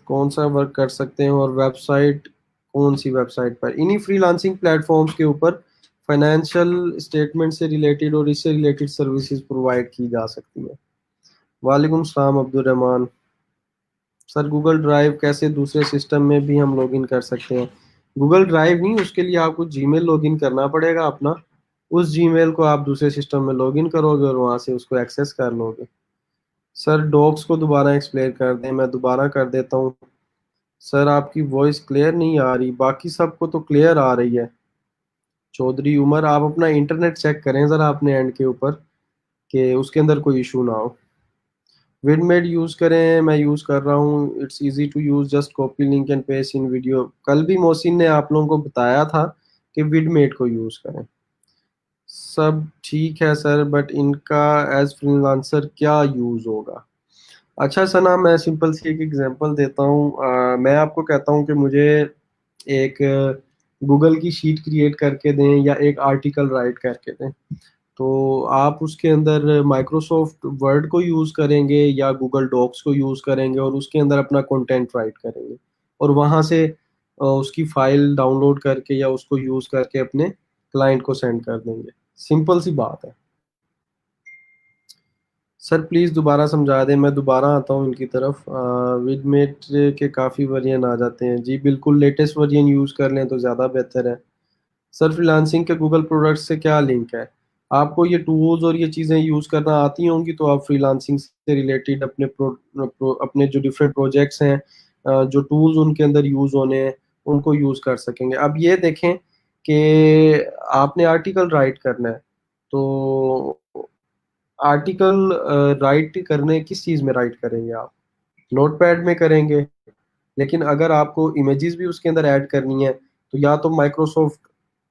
कौन सा वर्क कर सकते हैं और वेबसाइट, कौन सी वेबसाइट पर? इन्हीं फ्रीलांसिंग प्लेटफॉर्म्स के ऊपर फाइनेंशियल स्टेटमेंट से रिलेटेड और इससे रिलेटेड सर्विसेज प्रोवाइड की जा सकती है। वालेकुम सलाम Abdul Rahman. Sir Google drive कैसे दूसरे सिस्टम में भी हम लॉगिन कर सकते हैं? गूगल ड्राइव नहीं, उसके लिए आपको जीमेल लॉगिन करना पड़ेगा अपना। उस जीमेल को आप दूसरे सिस्टम में लॉगिन करोगे और वहां से उसको एक्सेस कर लोगे। सर डॉक्स को दोबारा एक्सप्लेन कर दें? मैं दोबारा कर देता हूँ। सर आपकी वॉइस क्लियर नहीं आ रही, बाकी सबको तो क्लियर आ रही है। चौधरी उमर, आप अपना इंटरनेट चेक करें ज़रा अपने एंड के ऊपर कि उसके अंदर कोई इशू ना हो। विडमेट यूज़ करें? मैं यूज़ कर रहा हूँ, it's easy to use, just copy link and paste in video. कल भी मोहसिन ने आप लोगों को बताया था कि विडमेट को यूज़ करें। सब ठीक है सर, बट इनका एज फ्रीलांसर क्या यूज़ होगा? अच्छा सना, मैं सिंपल सी एक एग्जांपल देता हूँ। मैं आपको कहता हूँ कि मुझे एक गूगल की शीट क्रिएट करके दें या एक आर्टिकल राइट करके दें, तो आप उसके अंदर माइक्रोसॉफ्ट वर्ड को यूज़ करेंगे या गूगल डॉक्स को यूज़ करेंगे और उसके अंदर अपना कंटेंट राइट करेंगे और वहाँ से उसकी फाइल डाउनलोड करके या उसको यूज़ करके अपने क्लाइंट को सेंड कर देंगे। सिंपल सी बात है। सर प्लीज़ दोबारा समझा दें, मैं दोबारा आता हूँ इनकी तरफ। विडमेट के काफ़ी वर्जन आ जाते हैं जी, बिल्कुल लेटेस्ट वर्जन यूज़ कर लें तो ज़्यादा बेहतर है। सर फ्रीलांसिंग के गूगल प्रोडक्ट्स से क्या लिंक है? आपको ये टूल्स और ये चीज़ें यूज़ करना आती होंगी तो आप फ्रीलांसिंग से रिलेटेड अपने जो डिफरेंट प्रोजेक्ट्स हैं, जो टूल्स उनके अंदर यूज़ होने हैं उनको यूज़ कर सकेंगे। अब ये देखें कि आपने आर्टिकल राइट करना है, तो आर्टिकल राइट करने किस चीज़ में राइट करेंगे आप? नोटपैड में करेंगे, लेकिन अगर आपको इमेजेस भी उसके अंदर ऐड करनी है तो या तो माइक्रोसॉफ्ट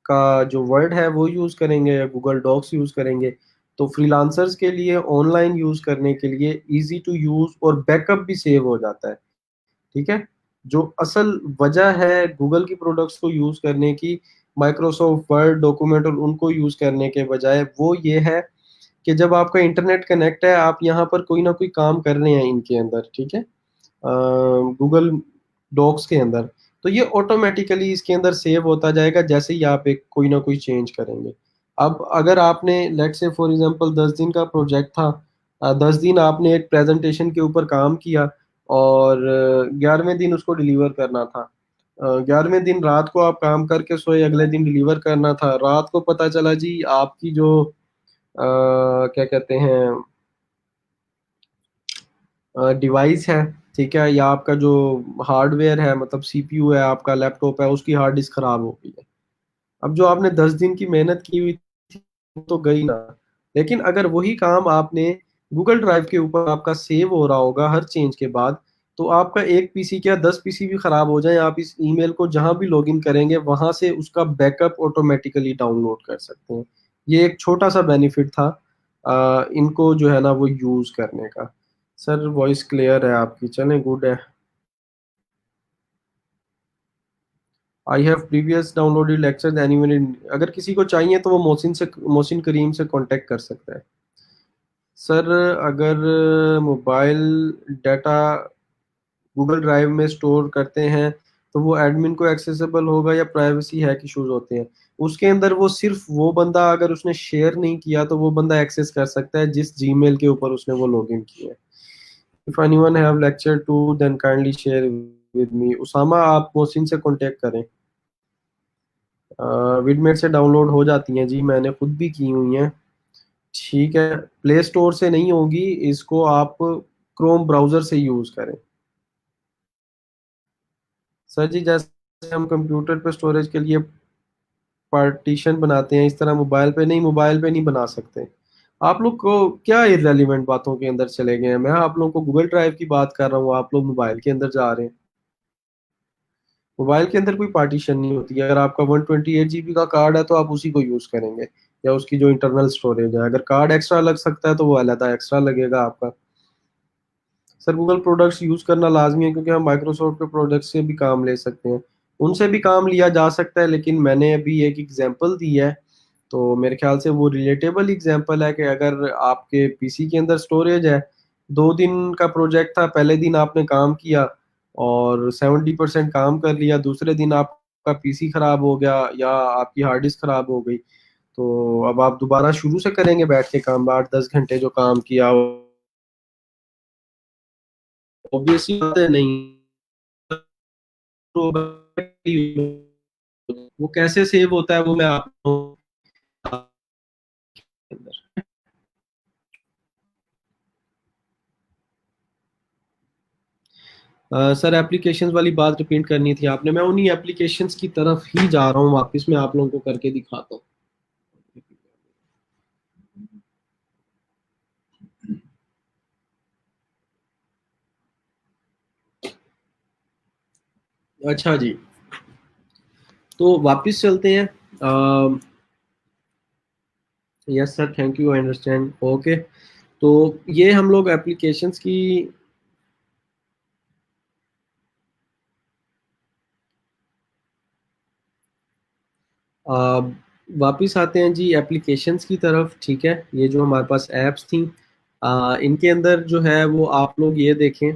का जो वर्ड है वो यूज़ करेंगे या गूगल डॉक्स यूज़ करेंगे। तो फ्रीलांसर्स के लिए ऑनलाइन यूज़ करने के लिए ईजी टू यूज़ और बैकअप भी सेव हो जाता है। ठीक है, जो असल वजह है गूगल की प्रोडक्ट्स को यूज़ करने की माइक्रोसॉफ्ट वर्ड डॉक्यूमेंट और उनको यूज़ करने के बजाय, वो ये है कि जब आपका इंटरनेट कनेक्ट है, आप यहाँ पर कोई ना कोई काम कर रहे हैं इनके अंदर, ठीक है, गूगल डॉक्स के अंदर, तो ये ऑटोमेटिकली इसके अंदर सेव होता जाएगा जैसे ही आप एक कोई ना कोई चेंज करेंगे। अब अगर आपने लेट से फॉर एग्जांपल 10 दिन का प्रोजेक्ट था, 10 दिन आपने एक प्रेजेंटेशन के ऊपर काम किया और 11वें दिन उसको डिलीवर करना था। 11वें दिन रात को आप काम करके सोए, अगले दिन डिलीवर करना था। रात को पता चला जी आपकी जो क्या कहते हैं डिवाइस है, ठीक है, या आपका जो हार्डवेयर है, मतलब सीपीयू है, आपका लैपटॉप है, उसकी हार्ड डिस्क खराब हो गई है। अब जो आपने 10 दिन की मेहनत की हुई थी वो तो गई ना। लेकिन अगर वही काम आपने गूगल ड्राइव के ऊपर आपका सेव हो रहा होगा हर चेंज के बाद, तो आपका एक पीसी क्या 10 पीसी भी खराब हो जाए, आप इस ईमेल को जहां भी लॉगिन करेंगे वहां से उसका बैकअप ऑटोमेटिकली डाउनलोड कर सकते हैं। ये एक छोटा सा बेनिफिट था इनको जो है ना वो यूज करने का। सर वॉइस क्लियर है आपकी, चलें गुड है। I have previous downloaded lectures anyone अगर किसी को चाहिए तो वो मोहसिन करीम से कांटेक्ट कर सकता है। सर अगर मोबाइल डाटा गूगल ड्राइव में स्टोर करते हैं तो वो एडमिन को एक्सेसिबल होगा या प्राइवेसी हैक इश्यूज होते हैं? उसके अंदर वो सिर्फ वो बंदा, अगर उसने शेयर नहीं किया तो वो बंदा एक्सेस कर सकता है जिस जीमेल के ऊपर उसने वो लॉगिन किया है। If anyone have lecture to then kindly share with me. Usama आप मोहसिन से कांटेक्ट करें। विडमेट से डाउनलोड हो जाती हैं जी, मैंने खुद भी की हुई हैं। ठीक है, प्ले स्टोर से नहीं होगी, इसको आप क्रोम ब्राउजर से यूज करें। सर जी जैसे हम कंप्यूटर पे स्टोरेज के लिए पार्टीशन बनाते हैं, इस तरह मोबाइल पे नहीं, मोबाइल पे नहीं बना सकते। आप लोग को क्या इररेलेवेंट बातों के अंदर चले गए हैं? मैं आप लोगों को गूगल ड्राइव की बात कर रहा हूँ, आप लोग मोबाइल के अंदर जा रहे हैं। मोबाइल के अंदर कोई पार्टीशन नहीं होती है। अगर आपका 128 GB का कार्ड है तो आप उसी को यूज करेंगे, या उसकी जो इंटरनल स्टोरेज है। अगर कार्ड एक्स्ट्रा लग सकता है तो वो अलग एक्स्ट्रा लगेगा आपका। सर गूगल प्रोडक्ट्स यूज करना लाजमी है क्योंकि हम माइक्रोसॉफ्ट के प्रोडक्ट से भी काम ले सकते हैं। उनसे भी काम लिया जा सकता है, लेकिन मैंने अभी एक एग्जांपल दी है तो मेरे ख्याल से वो रिलेटेबल एग्जांपल है कि अगर आपके पीसी के अंदर स्टोरेज है, 2 दिन का प्रोजेक्ट था, पहले दिन आपने काम किया और 70% काम कर लिया, दूसरे दिन आपका पीसी खराब हो गया या आपकी हार्ड डिस्क खराब हो गई, तो अब आप दोबारा शुरू से करेंगे बैठ के काम, 8-10 घंटे जो काम किया, ऑब्वियसली बात है नहीं होगा। वो कैसे सेव होता है वो मैं आपको सर एप्लीकेशंस वाली बात रिपीट करनी थी आपने, मैं उन्हीं एप्लीकेशंस की तरफ ही जा रहा हूँ वापस, मैं आप लोगों को करके दिखाता हूँ। अच्छा जी, तो वापस चलते हैं। Yes sir, thank you, I understand, okay. तो ये हम लोग एप्लीकेशंस की आ, वापिस आते हैं जी एप्लीकेशंस की तरफ, ठीक है। ये जो हमारे पास ऐप्स थी, इनके अंदर जो है वो आप लोग ये देखें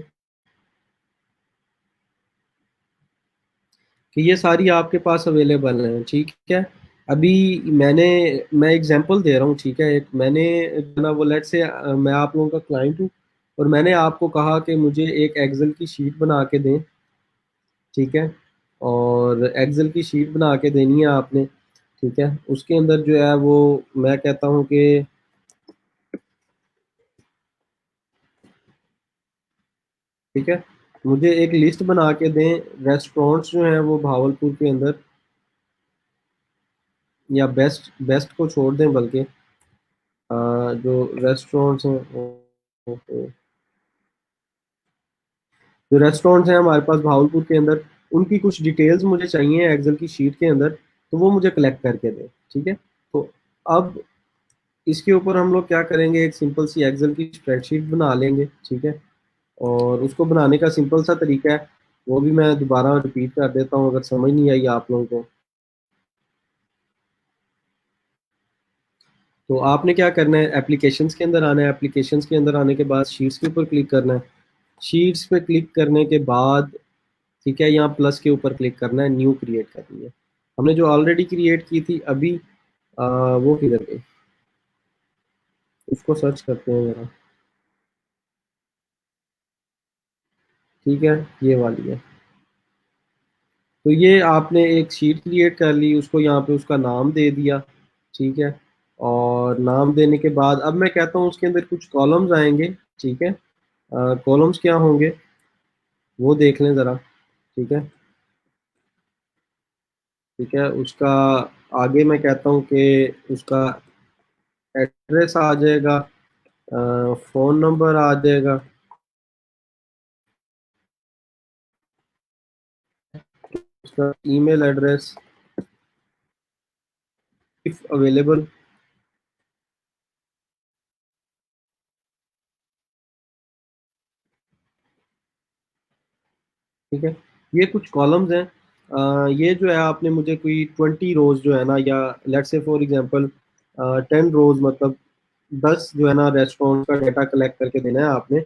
कि ये सारी आपके पास अवेलेबल हैं, ठीक है। अभी मैंने मैं एग्जांपल दे रहा हूँ, ठीक है। एक मैंने जो ना वो लेट से मैं आप लोगों का क्लाइंट हूँ और मैंने आपको कहा कि मुझे एक एक्सेल की शीट बना के दें, ठीक है। और एक्सेल की शीट बना के देनी है आपने, ठीक है। उसके अंदर जो है वो मैं कहता हूँ कि ठीक है, मुझे एक लिस्ट बना के दें रेस्टोरेंट्स जो हैं वो भावलपुर के अंदर, या बेस्ट बेस्ट को छोड़ दें बल्कि जो रेस्टोरेंट्स हैं जो रेस्टोरेंट्स हैं हमारे पास भावलपुर के अंदर, उनकी कुछ डिटेल्स मुझे चाहिए एक्सेल की शीट के अंदर, तो वो मुझे कलेक्ट करके दें, ठीक है। तो अब इसके ऊपर हम लोग क्या करेंगे, एक सिंपल सी एक्सेल की स्प्रेडशीट बना लेंगे, ठीक है। और उसको बनाने का सिंपल सा तरीका है, वो भी मैं दोबारा रिपीट कर देता हूँ अगर समझ नहीं आई आप लोगों को। तो आपने क्या करना है, एप्लीकेशंस के अंदर आना है, एप्लीकेशंस के अंदर आने के बाद शीट्स के ऊपर क्लिक करना है। शीट्स पे क्लिक करने के बाद ठीक है, यहाँ प्लस के ऊपर क्लिक करना है, न्यू क्रिएट करनी है। हमने जो ऑलरेडी क्रिएट की थी अभी, वो किधर गई? उसको सर्च करते हैं जरा। ठीक है, ये वाली है। तो ये आपने एक शीट क्रिएट कर ली, उसको यहाँ पे उसका नाम दे दिया। ठीक है। और नाम देने के बाद अब मैं कहता हूँ उसके अंदर कुछ कॉलम्स आएंगे। ठीक है। कॉलम्स क्या होंगे वो देख लें ज़रा। ठीक है। ठीक है, उसका आगे मैं कहता हूँ कि उसका एड्रेस आ जाएगा, फ़ोन नंबर आ जाएगा, उसका ईमेल एड्रेस इफ़ अवेलेबल। ठीक है, ये कुछ कॉलम्स हैं। ये जो है आपने मुझे कोई 20 रोज जो है ना, या लेट्स से फॉर एग्जांपल 10 रोज, मतलब 10 जो है ना रेस्टोरेंट का डाटा कलेक्ट करके देना है आपने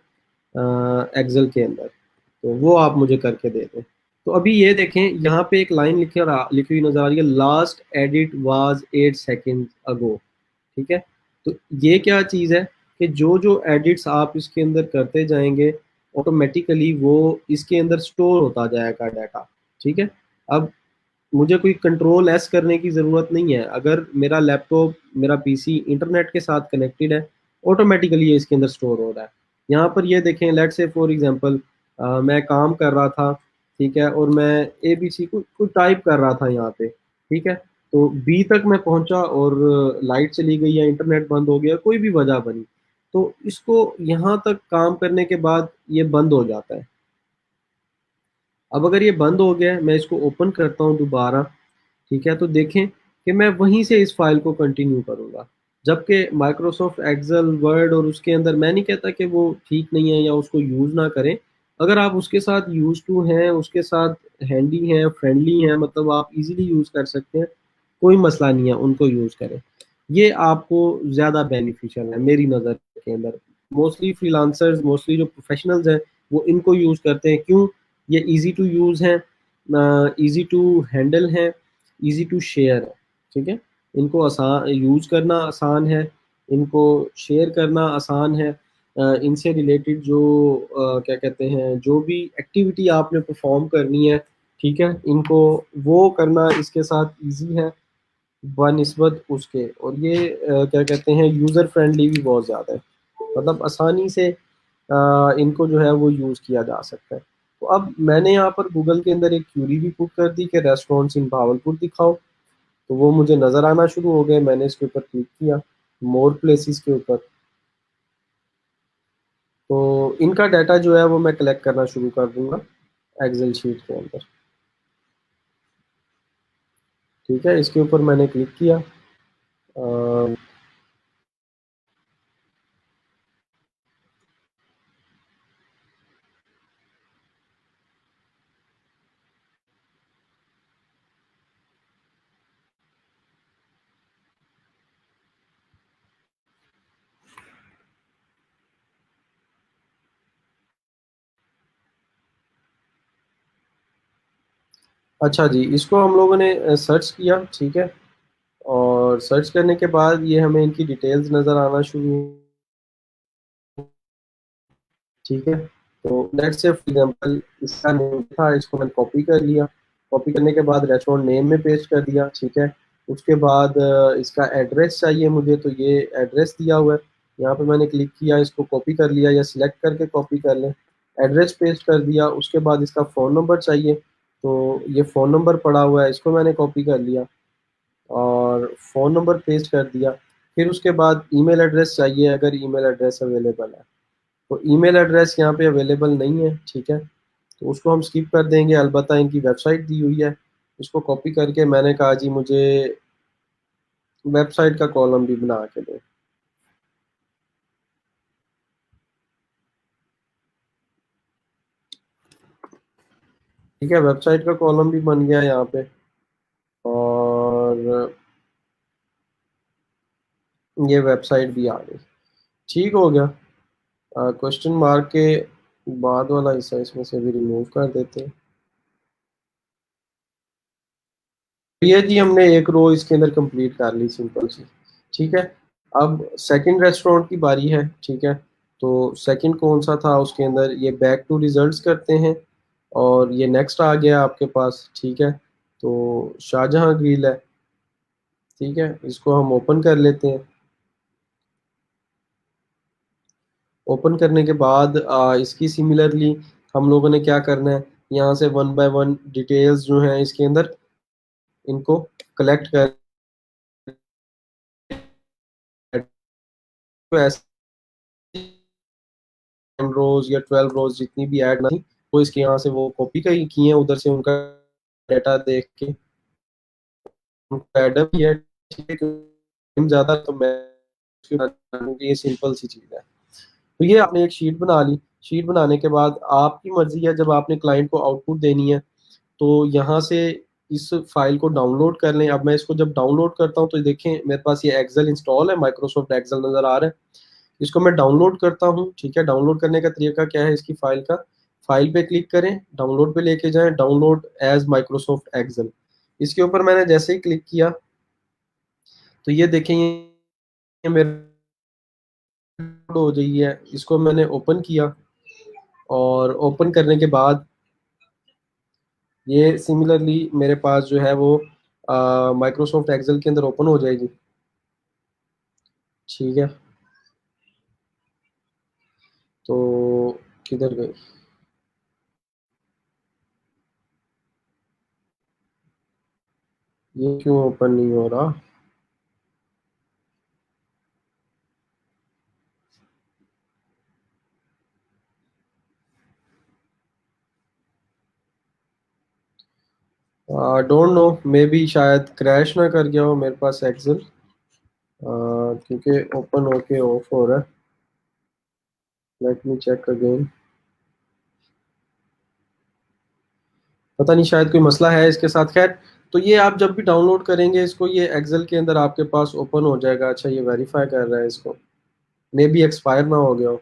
एक्सेल के अंदर। तो वो आप मुझे करके दे दें। तो अभी ये देखें, यहाँ पे एक लाइन लिखी हुई नजर आ रही है, लास्ट एडिट वाज 8 सेकेंड अगो। ठीक है। तो ये क्या चीज़ है कि जो जो एडिट्स आप इसके अंदर करते जाएंगे, ऑटोमेटिकली वो इसके अंदर स्टोर होता जाएगा डाटा। ठीक है। अब मुझे कोई कंट्रोल एस करने की ज़रूरत नहीं है। अगर मेरा लैपटॉप, मेरा पीसी इंटरनेट के साथ कनेक्टेड है, ऑटोमेटिकली ये इसके अंदर स्टोर हो रहा है। यहाँ पर ये देखें, लेट्स से फॉर एग्जांपल मैं काम कर रहा था। ठीक है, और मैं ए बी सी कुछ टाइप कर रहा था यहाँ पे। ठीक है। तो बी तक मैं पहुंचा और लाइट चली गई या इंटरनेट बंद हो गया, कोई भी वजह बनी, तो इसको यहाँ तक काम करने के बाद ये बंद हो जाता है। अब अगर ये बंद हो गया है, मैं इसको ओपन करता हूँ दोबारा। ठीक है, तो देखें कि मैं वहीं से इस फाइल को कंटिन्यू करूंगा। जबकि माइक्रोसॉफ्ट एक्सेल, वर्ड और उसके अंदर, मैं नहीं कहता कि वो ठीक नहीं है या उसको यूज़ ना करें। अगर आप उसके साथ यूज टू हैं, उसके साथ हैंडी हैं, फ्रेंडली हैं, मतलब आप इजीली यूज़ कर सकते हैं, कोई मसला नहीं है, उनको यूज़ करें। ये आपको ज़्यादा बेनिफिशियल है मेरी नज़र के अंदर। मोस्टली फ्रीलांसर्स, मोस्टली जो प्रोफेशनल्स हैं, वो इनको यूज़ करते हैं। क्यों? ये इजी टू यूज़ हैं, इजी टू हैंडल हैं, इजी टू शेयर है। ठीक है। इनको आसान यूज करना आसान है, इनको शेयर करना आसान है। इनसे रिलेटेड जो क्या कहते हैं, जो भी एक्टिविटी आपने परफॉर्म करनी है, ठीक है, इनको वो करना इसके साथ इजी है बनिस्बत उसके। और ये क्या कहते हैं, यूज़र फ्रेंडली भी बहुत ज़्यादा है। मतलब आसानी से इनको जो है वो यूज़ किया जा सकता है। तो अब मैंने यहाँ पर गूगल के अंदर एक क्यूरी भी पुट कर दी कि रेस्टोरेंट्स इन भावलपुर दिखाओ। तो वो मुझे नज़र आना शुरू हो गए। मैंने इसके ऊपर क्लिक किया, मोर प्लेसेस के ऊपर। तो इनका डाटा जो है वो मैं कलेक्ट करना शुरू कर दूंगा एक्सेल शीट के अंदर। ठीक है, इसके ऊपर मैंने क्लिक किया। अ, अच्छा जी, इसको हम लोगों ने सर्च किया। ठीक है। और सर्च करने के बाद ये हमें इनकी डिटेल्स नज़र आना शुरू। ठीक है। तो लेट्स से फॉर एग्जांपल इसका नेम था, इसको मैंने कॉपी कर लिया। कॉपी करने के बाद रेस्टोरेंट नेम में पेस्ट कर दिया। ठीक है। उसके बाद इसका एड्रेस चाहिए मुझे, तो ये एड्रेस दिया हुआ है। यहाँ पे मैंने क्लिक किया, इसको कॉपी कर लिया, या सिलेक्ट करके कॉपी कर लें। एड्रेस पेस्ट कर दिया। उसके बाद इसका फ़ोन नंबर चाहिए, तो ये फ़ोन नंबर पड़ा हुआ है, इसको मैंने कॉपी कर लिया और फ़ोन नंबर पेस्ट कर दिया। फिर उसके बाद ईमेल एड्रेस चाहिए, अगर ईमेल एड्रेस अवेलेबल है। तो ईमेल एड्रेस यहाँ पे अवेलेबल नहीं है। ठीक है, तो उसको हम स्किप कर देंगे। अलबत्ता इनकी वेबसाइट दी हुई है, इसको कॉपी करके मैंने कहा जी मुझे वेबसाइट का कॉलम भी बना के दे। ठीक है, वेबसाइट का कॉलम भी बन गया यहाँ पे। और ये वेबसाइट भी आ गई। ठीक हो गया। क्वेश्चन मार्क के बाद वाला हिस्सा इसमें से भी रिमूव कर देते हैं। ये जी हमने एक रो इसके अंदर कंप्लीट कर ली, सिंपल सी। ठीक है, अब सेकंड रेस्टोरेंट की बारी है। ठीक है, तो सेकंड कौन सा था उसके अंदर, ये बैक टू रिजल्ट्स करते हैं और ये नेक्स्ट आ गया आपके पास। ठीक है, तो शाहजहां ग्रिल है। ठीक है, इसको हम ओपन कर लेते हैं। ओपन करने के बाद इसकी सिमिलरली हम लोगों ने क्या करना है, यहाँ से वन बाय वन डिटेल्स जो हैं इसके अंदर, इनको कलेक्ट कर, तो ऐसे रोज या 12 रोज जितनी भी ऐड नहीं, वो इसके यहाँ से वो कॉपी की हैं उधर से, उनका डाटा देख के उनका एडअप किया है। ठीक है, क्योंकि ज्यादा तो मैं ये सिंपल सी चीज है। तो ये आपने एक शीट बना ली। शीट बनाने के बाद आपकी मर्जी है, जब आपने क्लाइंट को आउटपुट देनी है तो यहाँ से इस फाइल को डाउनलोड कर लें। अब मैं इसको जब डाउनलोड करता हूँ तो देखें मेरे पास ये एक्सेल इंस्टॉल है, माइक्रोसॉफ्ट एक्सेल नजर आ रहा है। इसको मैं डाउनलोड करता हूँ। ठीक है, डाउनलोड करने का तरीका क्या है, इसकी फाइल का, फाइल पे क्लिक करें, डाउनलोड पे लेके जाएं, डाउनलोड एज माइक्रोसॉफ्ट एक्सेल। इसके ऊपर मैंने जैसे ही क्लिक किया तो ये देखें, ये मेरे हो गई है। इसको मैंने ओपन किया और ओपन करने के बाद ये सिमिलरली मेरे पास जो है वो माइक्रोसॉफ्ट एक्सेल के अंदर ओपन हो जाएगी। ठीक है, तो किधर गई, ये क्यों ओपन नहीं हो रहा। डोंट नो, मे बी शायद क्रैश ना कर गया हो मेरे पास एक्सेल, क्योंकि ओपन होके ऑफ हो रहा है। Let me check again. पता नहीं, शायद कोई मसला है इसके साथ। खैर, तो ये आप जब भी डाउनलोड करेंगे इसको, ये एक्सेल के अंदर आपके पास ओपन हो जाएगा। अच्छा, ये वेरीफाई कर रहा है इसको, मे बी एक्सपायर ना हो गया हो।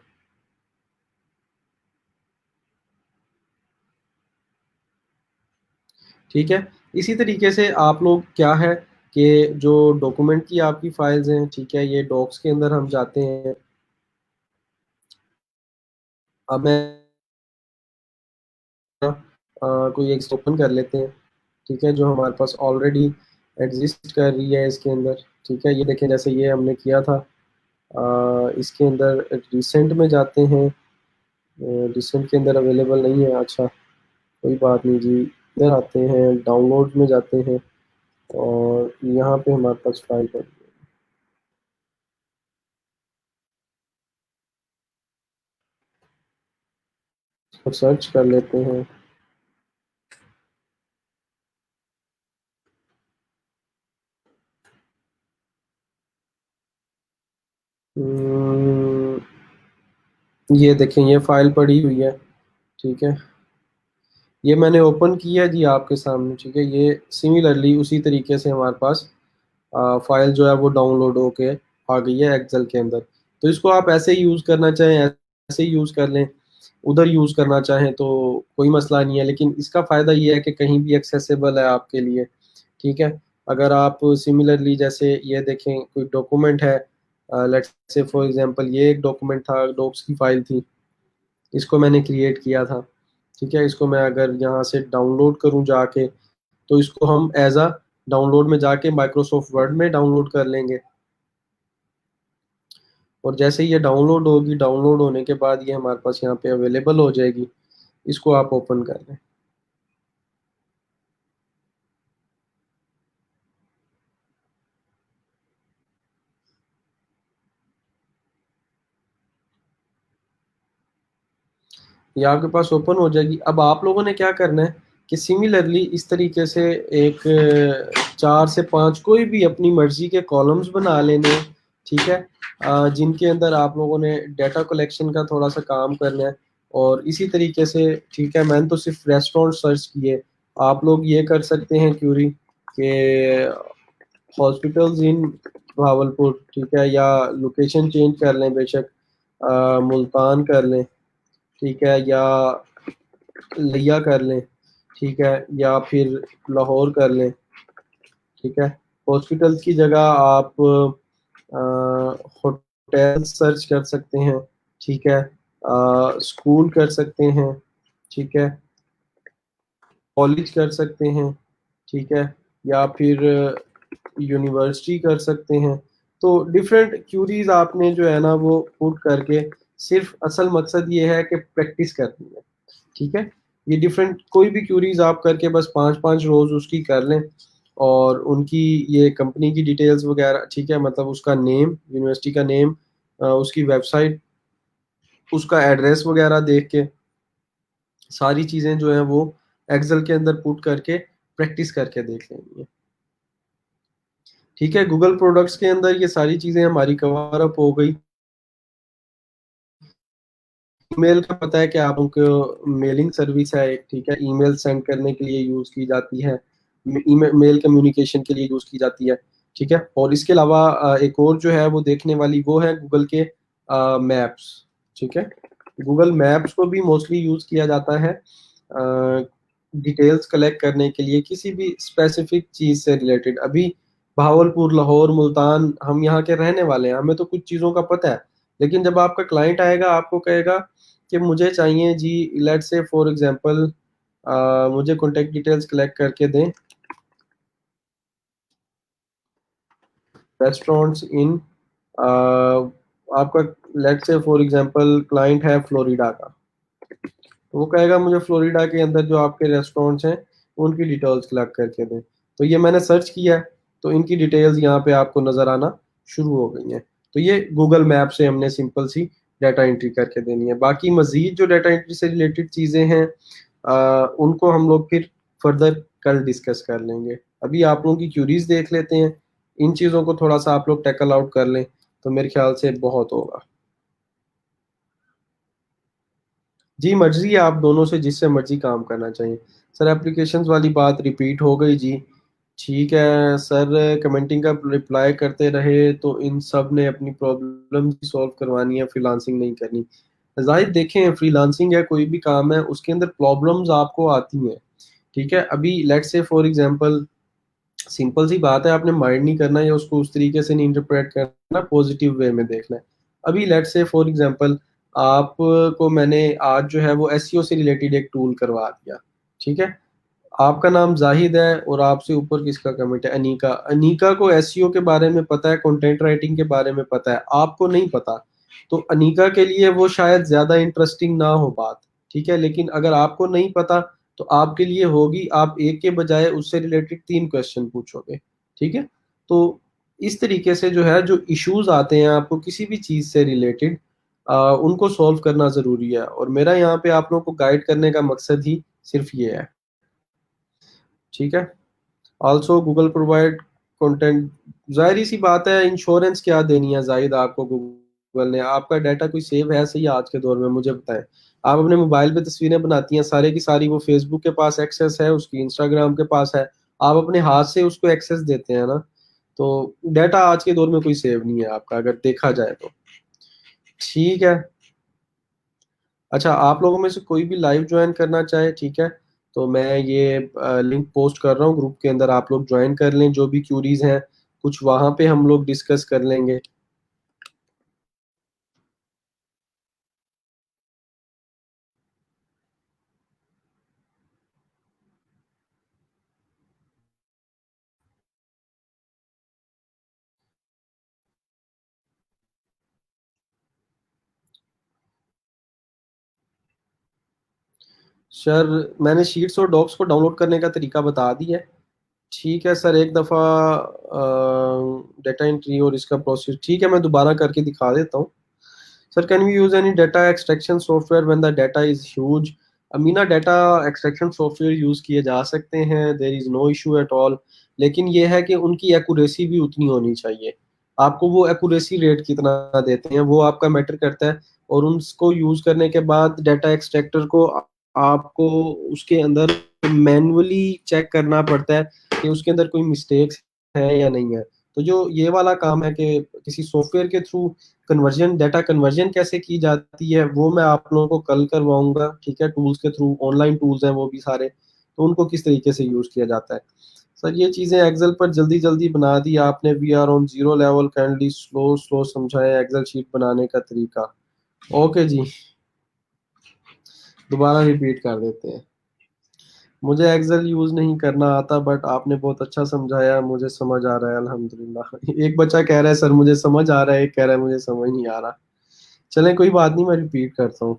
ठीक है, इसी तरीके से आप लोग क्या है कि जो डॉक्यूमेंट की आपकी फाइल्स हैं, ठीक है, ये डॉक्स के अंदर हम जाते हैं। अब मैं कोई एक ओपन कर लेते हैं। ठीक है, जो हमारे पास ऑलरेडी एग्जिस्ट कर रही है इसके अंदर। ठीक है, ये देखें, जैसे ये हमने किया था। इसके अंदर रिसेंट में जाते हैं। रिसेंट के अंदर अवेलेबल नहीं है, अच्छा कोई बात नहीं जी। इधर आते हैं, डाउनलोड में जाते हैं और यहाँ पे हमारे पास फाइल पर सर्च कर लेते हैं। हम्म, ये देखें, ये फाइल पड़ी हुई है। ठीक है, ये मैंने ओपन किया जी आपके सामने। ठीक है, ये सिमिलरली उसी तरीके से हमारे पास फाइल जो है वो डाउनलोड होके आ गई है एक्सेल के अंदर। तो इसको आप ऐसे ही यूज़ करना चाहें ऐसे ही यूज़ कर लें, उधर यूज़ करना चाहें तो कोई मसला नहीं है, लेकिन इसका फ़ायदा ये है कि कहीं भी एक्सेसिबल है आपके लिए। ठीक है, अगर आप सिमिलरली जैसे ये देखें, कोई डॉक्यूमेंट है, लेट्स से फॉर एग्जांपल ये एक डॉक्यूमेंट था, डॉक्स की फाइल थी, इसको मैंने क्रिएट किया था। ठीक है, इसको मैं अगर यहाँ से डाउनलोड करूँ जाके, तो इसको हम एज अ डाउनलोड में जाके माइक्रोसॉफ्ट वर्ड में डाउनलोड कर लेंगे। और जैसे ही ये डाउनलोड होगी, डाउनलोड होने के बाद ये हमारे पास यहाँ पे अवेलेबल हो जाएगी। इसको आप ओपन कर लें। ये आपके पास ओपन हो जाएगी। अब आप लोगों ने क्या करना है कि सिमिलरली इस तरीके से एक 4 से 5 कोई भी अपनी मर्जी के कॉलम्स बना लेने हैं। ठीक है, जिनके अंदर आप लोगों ने डाटा कलेक्शन का थोड़ा सा काम करना है। और इसी तरीके से, ठीक है, मैंने तो सिर्फ रेस्टोरेंट सर्च किए, आप लोग ये कर सकते हैं क्यूरी के हॉस्पिटल्स इन भावलपुर। ठीक है, या लोकेशन चेंज कर लें बेशक, मुल्तान कर लें। ठीक है, या लिया कर लें। ठीक है, या फिर लाहौर कर लें। ठीक है। हॉस्पिटल्स की जगह आप होटल सर्च कर सकते हैं, ठीक है। स्कूल कर सकते हैं, ठीक है। कॉलेज कर सकते हैं, ठीक है। या फिर यूनिवर्सिटी कर सकते हैं। तो डिफरेंट क्यूरीज आपने जो है ना वो पुट करके, सिर्फ असल मकसद ये है कि प्रैक्टिस करनी है, ठीक है। ये डिफरेंट कोई भी क्यूरीज आप करके बस 5-5 रोज उसकी कर लें, और उनकी ये कंपनी की डिटेल्स वगैरह, ठीक है, मतलब उसका नेम, यूनिवर्सिटी का नेम, उसकी वेबसाइट, उसका एड्रेस वगैरह देख के सारी चीज़ें जो है वो एक्सेल के अंदर पुट करके प्रैक्टिस करके देख लेंगे, ठीक है। गूगल प्रोडक्ट्स के अंदर ये सारी चीज़ें हमारी कवर अप हो गई। ईमेल का पता है कि आपको मेलिंग सर्विस है एक, ठीक है, ईमेल सेंड करने के लिए यूज़ की जाती है, ईमेल मेल कम्युनिकेशन के लिए यूज़ की जाती है, ठीक है। और इसके अलावा एक और जो है वो देखने वाली वो है गूगल के मैप्स, ठीक है। गूगल मैप्स को भी मोस्टली यूज़ किया जाता है डिटेल्स कलेक्ट करने के लिए, किसी भी स्पेसिफिक चीज़ से रिलेटेड। अभी भावलपुर, लाहौर, मुल्तान, हम यहाँ के रहने वाले हैं, हमें तो कुछ चीज़ों का पता है, लेकिन जब आपका क्लाइंट आएगा आपको कहेगा कि मुझे चाहिए जी, लेट्स से फॉर एग्जांपल मुझे कॉन्टेक्ट डिटेल्स कलेक्ट करके दें रेस्टोरेंट्स इन, आपका let's say for example client है फ्लोरिडा का, तो वो कहेगा मुझे फ्लोरिडा के अंदर जो आपके रेस्टोरेंट्स हैं उनकी डिटेल्स कलेक्ट करके दें। तो ये मैंने सर्च किया है, तो इनकी डिटेल्स यहाँ पे आपको नज़र आना शुरू हो गई हैं। तो ये गूगल मैप से हमने सिंपल सी डाटा एंट्री करके देनी है। बाकी मज़ीद जो डाटा एंट्री से रिलेटेड चीज़ें हैं उनको हम लोग फिर फर्दर कल डिस्कस कर लेंगे। अभी आप लोगों की क्यूरीज देख लेते हैं, इन चीज़ों को थोड़ा सा आप लोग टैकल आउट कर लें तो मेरे ख्याल से बहुत होगा। जी, मर्ज़ी है आप दोनों से जिससे मर्ज़ी काम करना चाहिए। सर एप्लीकेशंस वाली बात रिपीट हो गई जी। ठीक है सर, कमेंटिंग का रिप्लाई करते रहे तो इन सब ने अपनी प्रॉब्लम सॉल्व करवानी है, फ्रीलांसिंग नहीं करनी। ज़ाहिर देखें, फ्रीलांसिंग है कोई भी काम है उसके अंदर प्रॉब्लम्स आपको आती हैं, ठीक है। अभी let's say for example simple सी बात है, आपने माइंड नहीं करना या उसको उस तरीके से नहीं इंटरप्रेट करना, पॉजिटिव वे में देखना है। अभी लेट्स से फॉर एग्जांपल आपको मैंने आज जो है वो एसईओ से रिलेटेड एक टूल करवा दिया, ठीक है। आपका नाम जाहिद है और आपसे ऊपर किसका कमेंट है, अनीका। अनीका को एसईओ के बारे में पता है, कंटेंट राइटिंग के बारे में पता है, आपको नहीं पता। तो अनीका के लिए वो शायद ज्यादा इंटरेस्टिंग ना हो बात, ठीक है। लेकिन अगर आपको नहीं पता तो आपके लिए होगी, आप एक के बजाय उससे रिलेटेड 3 क्वेश्चन पूछोगे, ठीक है। तो इस तरीके से जो है, जो इश्यूज आते हैं आपको किसी भी चीज से रिलेटेड, उनको सॉल्व करना जरूरी है, और मेरा यहाँ पे आप लोगों को गाइड करने का मकसद ही सिर्फ ये है, ठीक है। ऑल्सो गूगल प्रोवाइड कंटेंट, जाहिर सी बात है, इंश्योरेंस क्या देनी है जाहिद आपको गूगल ने, आपका डाटा कोई सेव है सही आज के दौर में, मुझे बताएं। आप अपने मोबाइल पे तस्वीरें बनाती हैं सारे की सारी, वो फेसबुक के पास एक्सेस है उसकी, इंस्टाग्राम के पास है, आप अपने हाथ से उसको एक्सेस देते हैं ना। तो डाटा आज के दौर में कोई सेव नहीं है आपका, अगर देखा जाए तो, ठीक है। अच्छा, आप लोगों में से कोई भी लाइव ज्वाइन करना चाहे, ठीक है, तो मैं ये लिंक पोस्ट कर रहा हूँ ग्रुप के अंदर, आप लोग ज्वाइन कर लें। जो भी क्यूरीज हैं कुछ वहां पे हम लोग डिस्कस कर लेंगे। सर मैंने शीट्स और डॉक्स को डाउनलोड करने का तरीका बता दिया है, ठीक है सर। एक दफ़ा डाटा एंट्री और इसका प्रोसेस, ठीक है, मैं दोबारा करके दिखा देता हूँ। Sir can we use any data extraction software when the data is huge. Amina, data extraction software use किए जा सकते हैं, there is no issue at all, लेकिन ये है कि उनकी एक्यूरेसी भी उतनी होनी चाहिए। आपको वो एक्यूरेसी रेट कितना देते हैं वो आपका मैटर करता है, और उनको यूज करने के बाद डाटा एक्सट्रैक्टर को आपको उसके अंदर मैन्युअली चेक करना पड़ता है कि उसके अंदर कोई मिस्टेक्स है या नहीं है। तो जो ये वाला काम है कि किसी सॉफ्टवेयर के थ्रू कन्वर्जन, डाटा कन्वर्जन कैसे की जाती है, वो मैं आप लोगों को कल करवाऊंगा, ठीक है। टूल्स के थ्रू, ऑनलाइन टूल्स हैं वो भी सारे, तो उनको किस तरीके से यूज किया जाता है। सर ये चीज़ें एक्सेल पर जल्दी जल्दी बना दी आपने। We are on zero level, kindly slow slow समझाएं एक्सेल शीट बनाने का तरीका। ओके जी, दोबारा रिपीट कर देते हैं। मुझे एक्सेल यूज नहीं करना आता, बट आपने बहुत अच्छा समझाया, मुझे समझ आ रहा है अल्हम्दुलिल्लाह। एक बच्चा कह रहा है सर मुझे समझ आ रहा है, एक कह रहा है मुझे समझ नहीं आ रहा। चलें कोई बात नहीं, मैं रिपीट करता हूँ।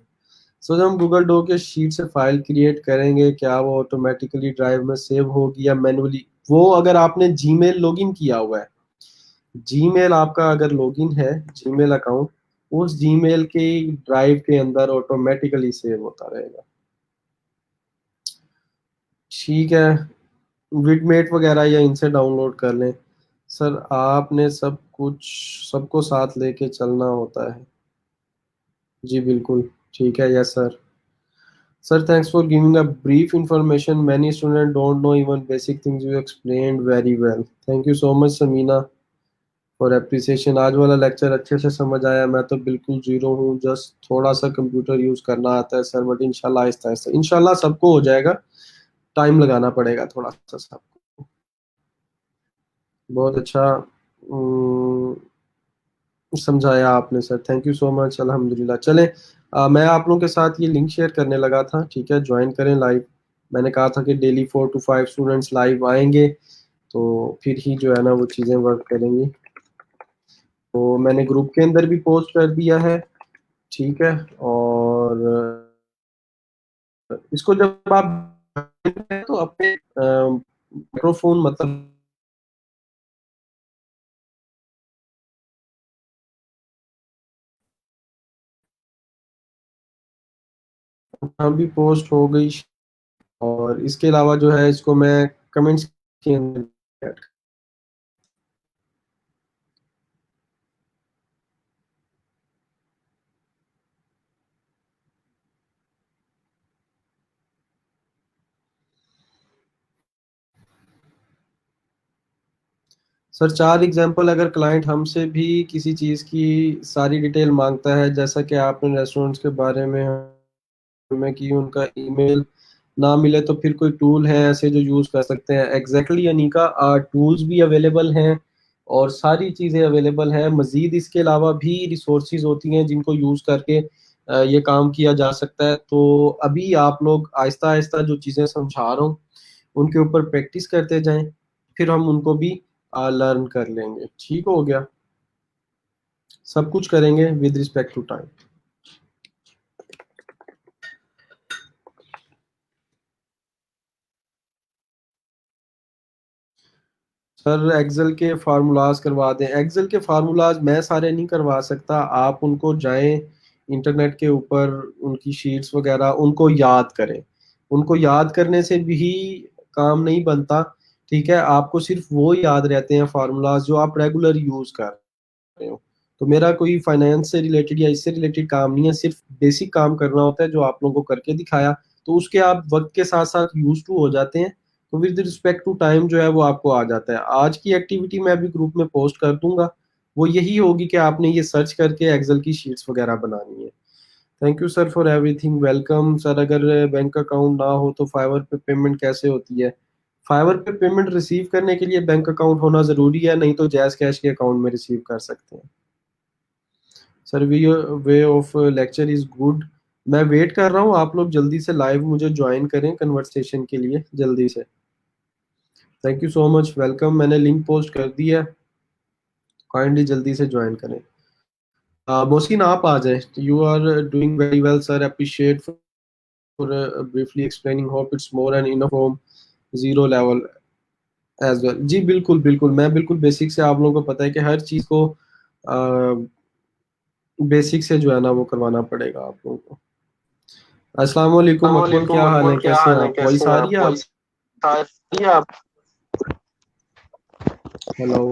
सो जब हम गूगल डॉक के शीट से फाइल क्रिएट करेंगे, क्या वो ऑटोमेटिकली ड्राइव में सेव होगी या मैन्युअली? वो अगर आपने जीमेल लॉगिन किया हुआ है, जीमेल आपका अगर लॉगिन है, जीमेल अकाउंट, उस जीमेल के ड्राइव के अंदर ऑटोमेटिकली सेव होता रहेगा। ठीक है, विडमेट वगैरह या इनसे डाउनलोड कर लें। सर आपने सब कुछ, सबको साथ लेके चलना होता है। जी बिल्कुल, ठीक है, yes sir. Sir, thanks for giving a brief information. Many students don't know even basic things. You explained very well. Thank you so much, Samina, for appreciation. आज वाला लेक्चर अच्छे से समझ आया। मैं तो बिल्कुल जीरो हूँ, जस्ट थोड़ा सा कंप्यूटर यूज करना आता है सर, बट इंशाल्लाह आहिस्ता आहिस्ता इंशाल्लाह सबको हो जाएगा। टाइम लगाना पड़ेगा थोड़ा सा सबको। बहुत अच्छा समझाया आपने sir, thank you so much. अल्हम्दुलिल्लाह। चलें, मैं आप लोगों के साथ ये लिंक शेयर करने लगा था, ठीक है, ज्वाइन करें लाइव। मैंने कहा था कि डेली 4 to 5 स्टूडेंट्स लाइव आएंगे, तो फिर ही जो है ना वो चीज़ें वर्क करेंगी। तो मैंने ग्रुप के अंदर भी पोस्ट कर दिया है, ठीक है। और इसको जब आप तो अपने माइक्रोफोन मतलब हम भी पोस्ट हो गई। और इसके अलावा जो है इसको मैं कमेंट्स के अंदर। सर 4 एग्जाम्पल, अगर क्लाइंट हमसे भी किसी चीज़ की सारी डिटेल मांगता है, जैसा कि आपने रेस्टोरेंट्स के बारे में हमें कि उनका ईमेल ना मिले, तो फिर कोई टूल है ऐसे जो यूज़ कर सकते हैं? एग्जैक्टली अनीका, टूल्स भी अवेलेबल हैं और सारी चीज़ें अवेलेबल हैं। मज़ीद इसके अलावा भी रिसोर्सेज होती हैं जिनको यूज़ करके ये काम किया जा सकता है। तो अभी आप लोग आहिस्ता आहिस्ता जो चीज़ें समझा रहा हूँ उनके ऊपर प्रैक्टिस करते जाएं, फिर हम उनको भी लर्न कर लेंगे। ठीक हो गया, सब कुछ करेंगे with respect to time. Sir Excel के फार्मूलाज करवा दें? एक्सेल के फार्मूलाज मैं सारे नहीं करवा सकता, आप उनको जाएं इंटरनेट के ऊपर, उनकी शीट्स वगैरह उनको याद करें। उनको याद करने से भी काम नहीं बनता, ठीक है। आपको सिर्फ वो याद रहते हैं फार्मूलाज जो आप रेगुलर यूज कर रहे हो। तो मेरा कोई फाइनेंस से रिलेटेड या इससे रिलेटेड काम नहीं है, सिर्फ बेसिक काम करना होता है जो आप लोगों को करके दिखाया, तो उसके आप वक्त के साथ साथ यूज टू हो जाते हैं। तो विद रिस्पेक्ट टू टाइम जो है वो आपको आ जाता है। आज की एक्टिविटी मैं अभी ग्रुप में पोस्ट कर दूंगा, वो यही होगी कि आपने ये सर्च करके एक्सेल की शीट्स वगैरह बनानी है। Thank you sir for everything, welcome sir. अगर बैंक अकाउंट ना हो तो फाइवर पे पेमेंट कैसे होती है? फाइवर पे पेमेंट रिसीव करने के लिए बैंक अकाउंट होना जरूरी है, नहीं तो जैज कैश के अकाउंट में रिसीव कर सकते हैं। Sir way of lecture is good. मैं वेट कर रहा हूँ, आप लोग जल्दी से लाइव मुझे ज्वाइन करें कन्वर्सेशन के लिए जल्दी से। Thank you so much, welcome. मैंने लिंक पोस्ट कर दी है, काइंडली जल्दी से ज्वाइन करें। मोहसिन आप आ जाएं। You are doing very well sir, appreciate for briefly explaining, hope it's more and enough from zero level as well. जी बिल्कुल बिल्कुल, मैं बिल्कुल बेसिक से, आप लोगों को पता है कि हर चीज़ को बेसिक से जो है ना वो करवाना पड़ेगा आप लोगों को। अस्सलाम वालेकुम अकमल,
वालेकुम
क्या हाल है,
अकमल, क्या
कैसे हैं
हाल है,
आप? वॉइस
कैसे हैं
आ
आप?
रही है आप?
वॉइस आ रही है आप?
हेलो,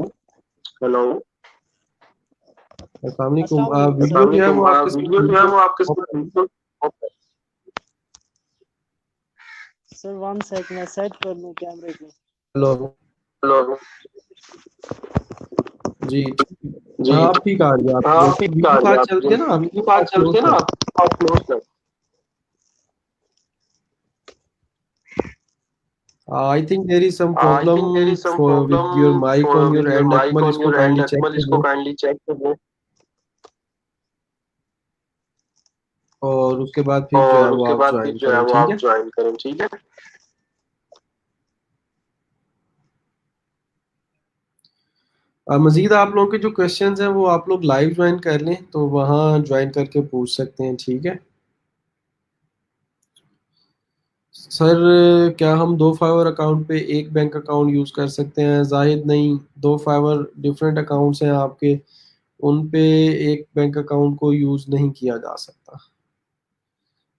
हेलो,
अस्सलाम वालेकुम।
अस्सलाम वालेकुम सर।
वीडियो जो है वो आपके
वीडियो जो है
बिल्कुल
वो आपके
ऑफ है।
बिल्कुल सर 1 सेकंड मैं सेट कर लूं कैमरे को।
हेलो,
हेलो,
जी ठीक।
जी
हाँ अब ठीक आ रही है
हाँ
आपकी
आप
वॉइस।
ठीक आ
वीडियो
रही है
पार्ट चल
आपकी
रही है ना,
वीडियो पास
आप
चल
क्लोज
रही है ना,
कर।
आप क्लोज कर।
I think there is some
I think there
problem
is some
for with your
problem
mic on
for
your
with your
end.
mic
Akmal,
on
इसको
your end.
kindly check
Akmal,
कर
इसको
लें
kindly check कर लें
और उसके बाद फिर जो है
और
वो
उसके
आप
बाद फिर
ज्वाइन
जो है
करें,
वो
ठीक
आप
है?
ज्वाइन करें, ठीक है?
मज़ीद आप लोगों के जो क्वेश्चंस हैं वो आप लोग लाइव ज्वाइन कर लें तो वहाँ ज्वाइन करके पूछ सकते हैं, ठीक है? सर क्या हम दो फाइवर अकाउंट पे एक बैंक अकाउंट यूज़ कर सकते हैं? जाहिद नहीं, दो फाइवर डिफरेंट अकाउंट्स हैं आपके, उन पे एक बैंक अकाउंट को यूज़ नहीं किया जा सकता।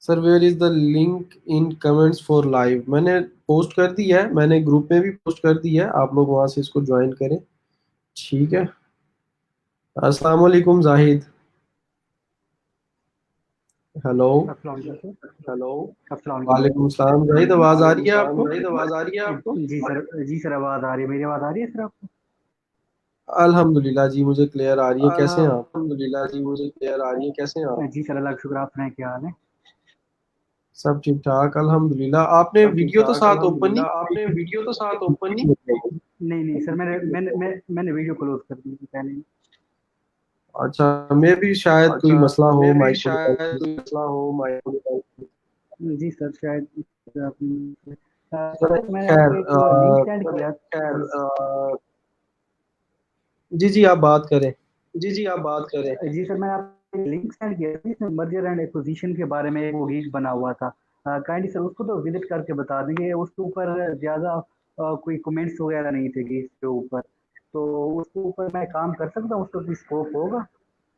Sir where is the link in comments for live? मैंने पोस्ट कर दी है, मैंने ग्रुप में भी पोस्ट कर दी है, आप लोग वहाँ से इसको ज्वाइन करें, ठीक है? अस्सलाम वालेकुम जाहिद। हेलो।
अस्सलाम वालेकुम
हेलो,
अस्सलाम वालेकुम
वालेकुम सलाम जाहिद, आवाज़ आ
वालेकुम
रही है
सलाम
आपको?
जाहिद, आवाज़ आ रही है आपको?
जी सर आवाज़ आ रही है, मेरी आवाज़ आ रही है सर आपको?
अल्हम्दुलिल्लाह जी, मुझे क्लियर आ रही है, कैसे हैं आप?
अल्हम्दुलिल्लाह जी, मुझे क्लियर आ रही है, कैसे हैं आप?
जी सर अल्लाह का शुक्र, आप सुनाएं क्या हाल है?
सब ठीक-ठाक अल्हम्दुलिल्लाह। आपने
सब
वीडियो तो
ठीक-ठाक
साथ ओपन नहीं
अल्हम्दुलिल्लाह। आपने वीडियो तो साथ ओपन नहीं
की?
नहीं सर, मैंने वीडियो क्लोज कर दी थी पहले ही।
अच्छा, मे बी शायद कोई
अच्छा,
मसला हो
मे बी
माइक
शायद
डिवाइस।
कोई मसला हो माइक डिवाइस
जी सर शायद
चलें
सर मैंने
खैर
आपको एक लिंक सेंड किया।
खैर
जी, जी आप बात करें।
जी, जी आप बात करें।
जी सर मैंने आपको एक लिंक सेंड किया था, इसमें मर्जर एंड एक्विजिशन के बारे में एक वो गिग बना हुआ था। काइंडली सर उसको तो विजिट करके बता देंगे, उसके ऊपर ज़्यादा कोई कमेंट्स वगैरह नहीं थे गिग के ऊपर, तो उसके ऊपर मैं काम कर सकता हूँ, उसका कोई स्कोप होगा?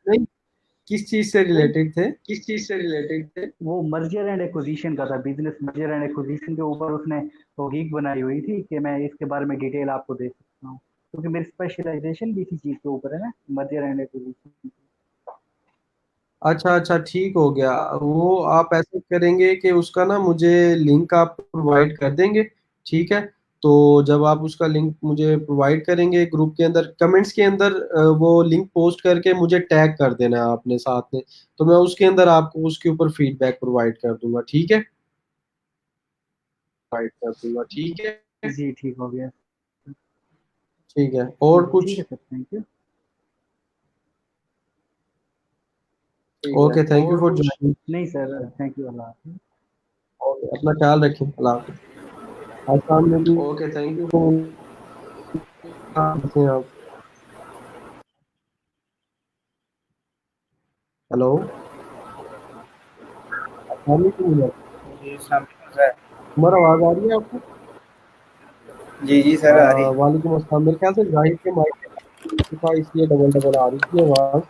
नहीं, किस चीज़ से रिलेटेड थे?
किस चीज़ से रिलेटेड थे?
वो मर्जर एंड एक्विजिशन का था, बिजनेस मर्जर एंड एक्विजिशन के ऊपर उसने वो गिग बनाई हुई थी कि मैं इसके बारे में डिटेल आपको दे सकता हूँ, क्योंकि मेरी स्पेशलाइजेशन भी इसी चीज़ के ऊपर है ना, मर्जर एंड एक्विजिशन।
अच्छा, अच्छा ठीक हो गया। वो आप ऐसे करेंगे कि उसका ना मुझे लिंक आप प्रोवाइड कर देंगे, ठीक है? तो जब आप उसका लिंक मुझे प्रोवाइड करेंगे ग्रुप के अंदर कमेंट्स के अंदर वो लिंक पोस्ट करके मुझे टैग कर देना है आपने साथ में, तो मैं उसके अंदर आपको उसके ऊपर फीडबैक प्रोवाइड कर दूँगा, ठीक है?
प्रोवाइड कर दूँगा, ठीक है?
जी ठीक हो गया।
ठीक है, और
ठीक
कुछ?
है सर, थैंक यू।
ठीक है,
ओके, थैंक यू
और
फॉर
कुछ?
जॉइनिंग।
नहीं सर, थैंक यू, अल्लाह हाफ़िज़।
ओके, अपना ख्याल रखें, अल्लाह हाफ़िज़। अस्सलाम
ओके, थैंक यू।
वालेकुम, कैसे हैं आप? हेलो, अस्सलाम वालेकुम।
जी शामिल सर।
उमर आवाज़ आ रही है आपको?
जी सर आ रही।
वालेकुम अस्सलाम। मेरे ख्याल से ज़ाहिद के माइक था इसलिए डबल-डबल आ रही थी आवाज़,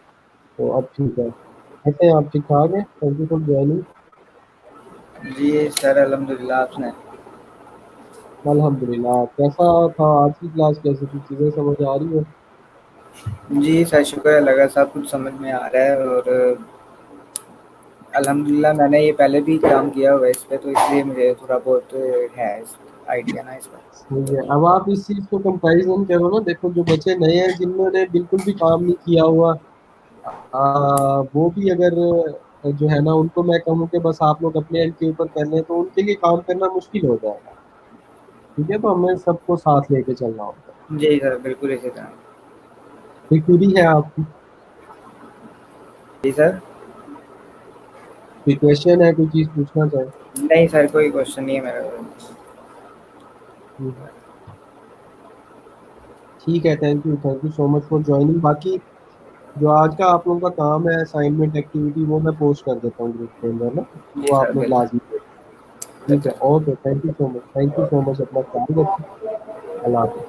तो अब ठीक है। कैसे हैं आप, ठीक-ठाक हैं? Thank you for joining.
जी सर अल्हम्दुलिल्लाह, आप सुनाएं।
अल्हम्दुलिल्लाह। कैसा था आज की क्लास, कैसी थी? चीज़ें समझ आ रही हैं?
जी सर शुक्र है, लगा सब कुछ समझ में आ रहा है और अल्हम्दुलिल्लाह मैंने ये पहले भी काम किया हुआ है इस पे, तो इसलिए मुझे थोड़ा बहुत है आइडिया ना इसका।
सही है। अब आप इस चीज़ को कंपैरिज़न करो ना, देखो जो बच्चे नए हैं जिन्होंने बिल्कुल भी काम नहीं किया हुआ, वो भी अगर जो है ना उनको मैं कहूँ कि बस आप लोग अपने एंड के ऊपर कर लें तो उनके लिए काम करना मुश्किल हो जाएगा, ठीक है? तो हमें सबको साथ लेके चलना होगा।
जी सर बिल्कुल इसी तरह।
कोई क्वेरी है आपकी?
जी सर।
कोई क्वेश्चन है, कोई चीज़ पूछना चाहें?
नहीं सर, कोई क्वेश्चन नहीं है मेरा।
हुँ। ठीक है, thank you so much for joining. बाकी जो आज का आप लोगों का काम है असाइनमेंट एक्टिविटी वो मैं पोस्ट कर देता हूँ ग्रुप के अंदर ना,
जी
वो
सर
आप लोग
बिल्कुल।
लाज़मी करें। ठीक है, okay, thank you so much, अपना ख्याल रखें। अल्लाह हाफ़िज़।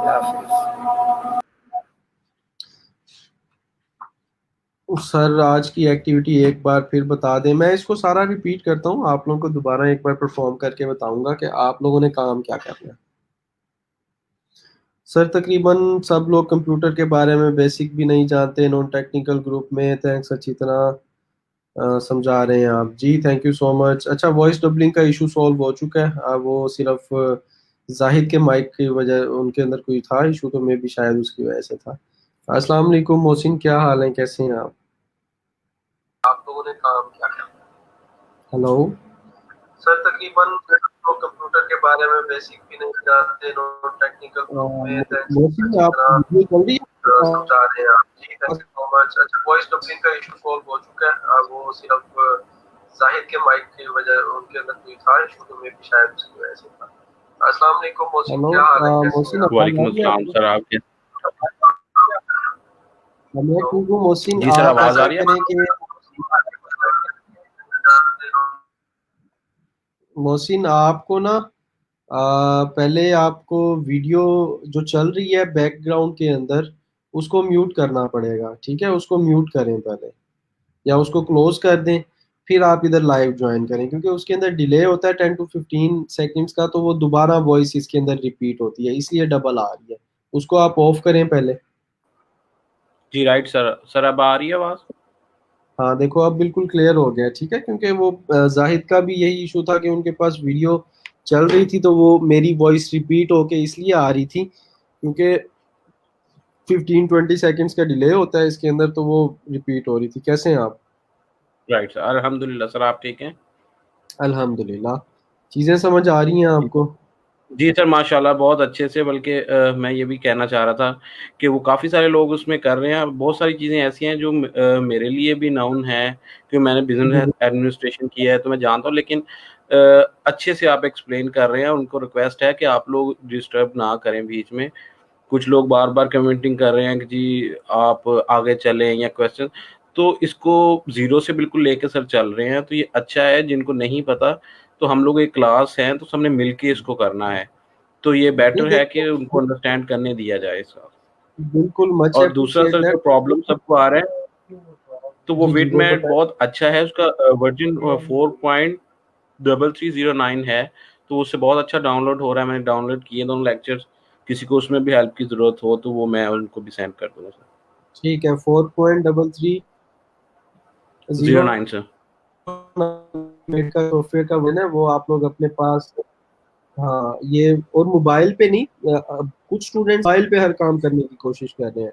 अल्लाह हाफ़िज़।
सर आज की एक्टिविटी एक बार फिर बता दें, मैं इसको सारा रिपीट करता हूँ, आप लोगों को दोबारा एक बार परफॉर्म करके बताऊंगा कि आप लोगों ने काम क्या करना है। सर तकरीबन सब लोग कंप्यूटर के बारे में बेसिक भी नहीं जानते, नॉन टेक्निकल ग्रुप में थैंक्स, अच्छी तरह समझा रहे हैं आप जी, थैंक यू सो मच। अच्छा, वॉइस डबलिंग का इशू सॉल्व हो चुका है, वो सिर्फ जाहिद के माइक की वजह, उनके अंदर कोई था इशू तो मे भी शायद उसकी वजह से था। अस्सलाम वालेकुम मोहसिन, क्या हाल है, कैसे हैं आप लोगों ने काम क्या किया? हेलो सर तकरीबन कंप्यूटर के बारे में बेसिक भी नहीं जानते, नो टेक्निकल में
मोहसिन आप वीडियो चल रही है?
समझा रहे हैं आप। जी थैंक यू सो मच। अच्छा, वॉइस डबलिंग का इशू सॉल्व हो चुका है, वो सिर्फ जाहिद के माइक की वजह, उनके अंदर कोई था इशू, तो मैं भी शायद उसकी वजह से था। अस्सलाम वालेकुम मोहसिन,
हेलो
क्या हाल है, कैसे
मोहसिन,
हैं आप?
वालेकुम अस्सलाम सर, आप
मैं ठीक हूँ मोहसिन।
जी सर,
आप
आवाज आ
ऐसा
रही है?
करें कि मोहसिन आपको ना पहले आपको वीडियो जो चल रही है बैकग्राउंड के अंदर उसको म्यूट करना पड़ेगा, ठीक है? उसको म्यूट करें पहले, या उसको क्लोज कर दें, फिर आप इधर लाइव ज्वाइन करें, क्योंकि उसके अंदर डिले होता है 10 to 15 सेकंड्स का, तो वो दोबारा वॉइस इसके अंदर रिपीट होती है, इसलिए डबल आ रही है। उसको आप ऑफ करें पहले।
जी राइट सर। सर अब आ रही है आवाज?
हाँ देखो अब बिल्कुल क्लियर हो गया, ठीक है? क्योंकि वो जाहिद का भी यही इशू था कि उनके पास वीडियो चल रही थी, तो वो मेरी वॉइस रिपीट होके इसलिए आ रही थी क्योंकि 15-20 सेकंड्स का डिले होता है इसके अंदर, तो वो रिपीट हो रही थी। कैसे हैं आप?
राइट सर, अल्हम्दुलिल्लाह सर, आप ठीक हैं?
अल्हम्दुलिल्लाह। चीज़ें समझ आ रही हैं आपको?
जी सर, माशाल्लाह बहुत अच्छे से। बल्कि मैं ये भी कहना चाह रहा था कि वो काफ़ी सारे लोग उसमें कर रहे हैं। बहुत सारी चीज़ें ऐसी हैं जो मेरे लिए भी नाउन है, क्योंकि मैंने बिजनेस एडमिनिस्ट्रेशन किया है, तो मैं जानता हूँ। लेकिन अच्छे से आप एक्सप्लेन कर रहे हैं। उनको रिक्वेस्ट है कि आप लोग डिस्टर्ब ना करें बीच में। कुछ लोग बार-बार कमेंटिंग कर रहे हैं कि जी आप आगे चलें या क्वेश्चन, तो इसको ज़ीरो से बिल्कुल लेके सर चल रहे हैं, तो ये अच्छा है। जिनको नहीं पता, तो हम लोग एक क्लास हैं, तो सबने मिल के इसको करना है। तो ये
नहीं
बेटर है कि उनको
देखो,
अंडरस्टैंड करने दिया जाए इसका।
बिल्कुल मच
और दूसरा
अप्रिशिएट
सर जो
दैट।
प्रॉब्लम सबको आ रहा है, तो वो
जी जी, वो
विडमेट
बताएं।
बहुत अच्छा है, उसका वर्जन 4.3309 है, तो उससे बहुत अच्छा डाउनलोड हो रहा है। मैंने डाउनलोड किए दोनों लेक्चर्स। किसी को उसमें भी हेल्प की ज़रूरत हो तो वो मैं उनको भी सेंड कर दूँगा सर।
ठीक है, 4.3309
09 सर।
का सॉफ्टवेयर का वर्जन है, वो आप लोग अपने पास। हाँ ये, और मोबाइल पे नहीं, कुछ स्टूडेंट्स मोबाइल पे हर काम करने की कोशिश कर रहे हैं,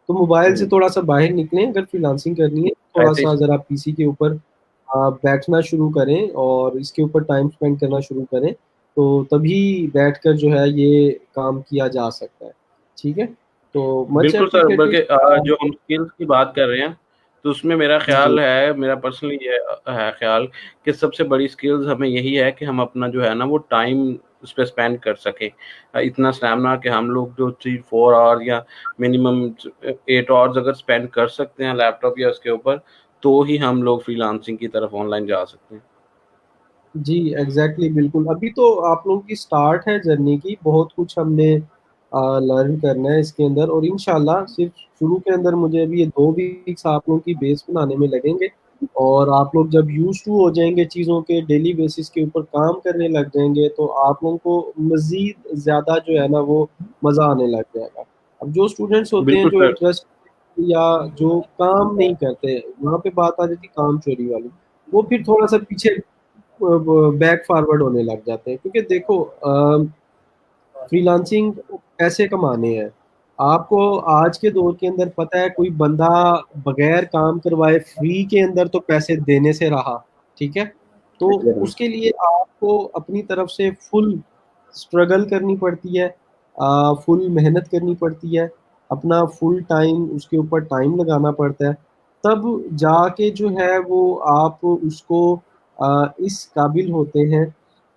तो मोबाइल से थोड़ा सा बाहर निकलें। अगर फ्रीलांसिंग करनी है थोड़ा
ऐसे
सा,
ही
अगर आप पीसी के ऊपर बैठना शुरू करें और इसके ऊपर टाइम स्पेंड करना शुरू करें, तो तभी बैठकर जो है ये काम किया जा सकता है, ठीक है? तो मच
बिल्कुल सर।
एप्रिशिएटेड।
बल्कि जो हम स्किल्स की बात कर रहे हैं, तो उसमें मेरा
जी
ख्याल है, मेरा पर्सनली ये है ख्याल कि सबसे बड़ी स्किल्स हमें यही है कि हम अपना जो है ना वो टाइम उस पे स्पेंड कर सकें। इतना स्टैमिना कि हम लोग जो 3-4 आवर्स या मिनिमम 8 आवर्स अगर स्पेंड कर सकते हैं लैपटॉप या उसके ऊपर, तो ही हम लोग फ्रीलांसिंग की तरफ ऑनलाइन जा सकते हैं।
जी एग्जैक्टली, बिल्कुल। अभी तो आप लोगों की स्टार्ट है जर्नी की, बहुत कुछ हमने लर्न करना है इसके अंदर, और इंशाल्लाह सिर्फ शुरू के अंदर मुझे अभी ये 2 वीक्स आप लोगों की बेस बनाने में लगेंगे, और आप लोग जब यूज टू हो जाएंगे चीज़ों के, डेली बेसिस के ऊपर काम करने लग जाएंगे, तो आप लोगों को मज़ीद ज़्यादा जो है ना वो मज़ा आने लग जाएगा। अब जो स्टूडेंट्स होते हैं
बिल्कुल
जो
सर।
इंटरेस्ट या जो काम नहीं करते, वहाँ पे बात आ जाती काम चोरी वाली, वो फिर थोड़ा सा पीछे बैक फॉरवर्ड होने लग जाते हैं, क्योंकि देखो फ्रीलांसिंग पैसे कमाने हैं। आपको आज के दौर के अंदर पता है, कोई बंदा बगैर काम करवाए फ्री के अंदर तो पैसे देने से रहा, ठीक है? तो उसके लिए आपको अपनी तरफ से फुल स्ट्रगल करनी पड़ती है, फुल मेहनत करनी पड़ती है, अपना फुल टाइम उसके ऊपर टाइम लगाना पड़ता है, तब जाके जो है वो आप उसको इस काबिल होते हैं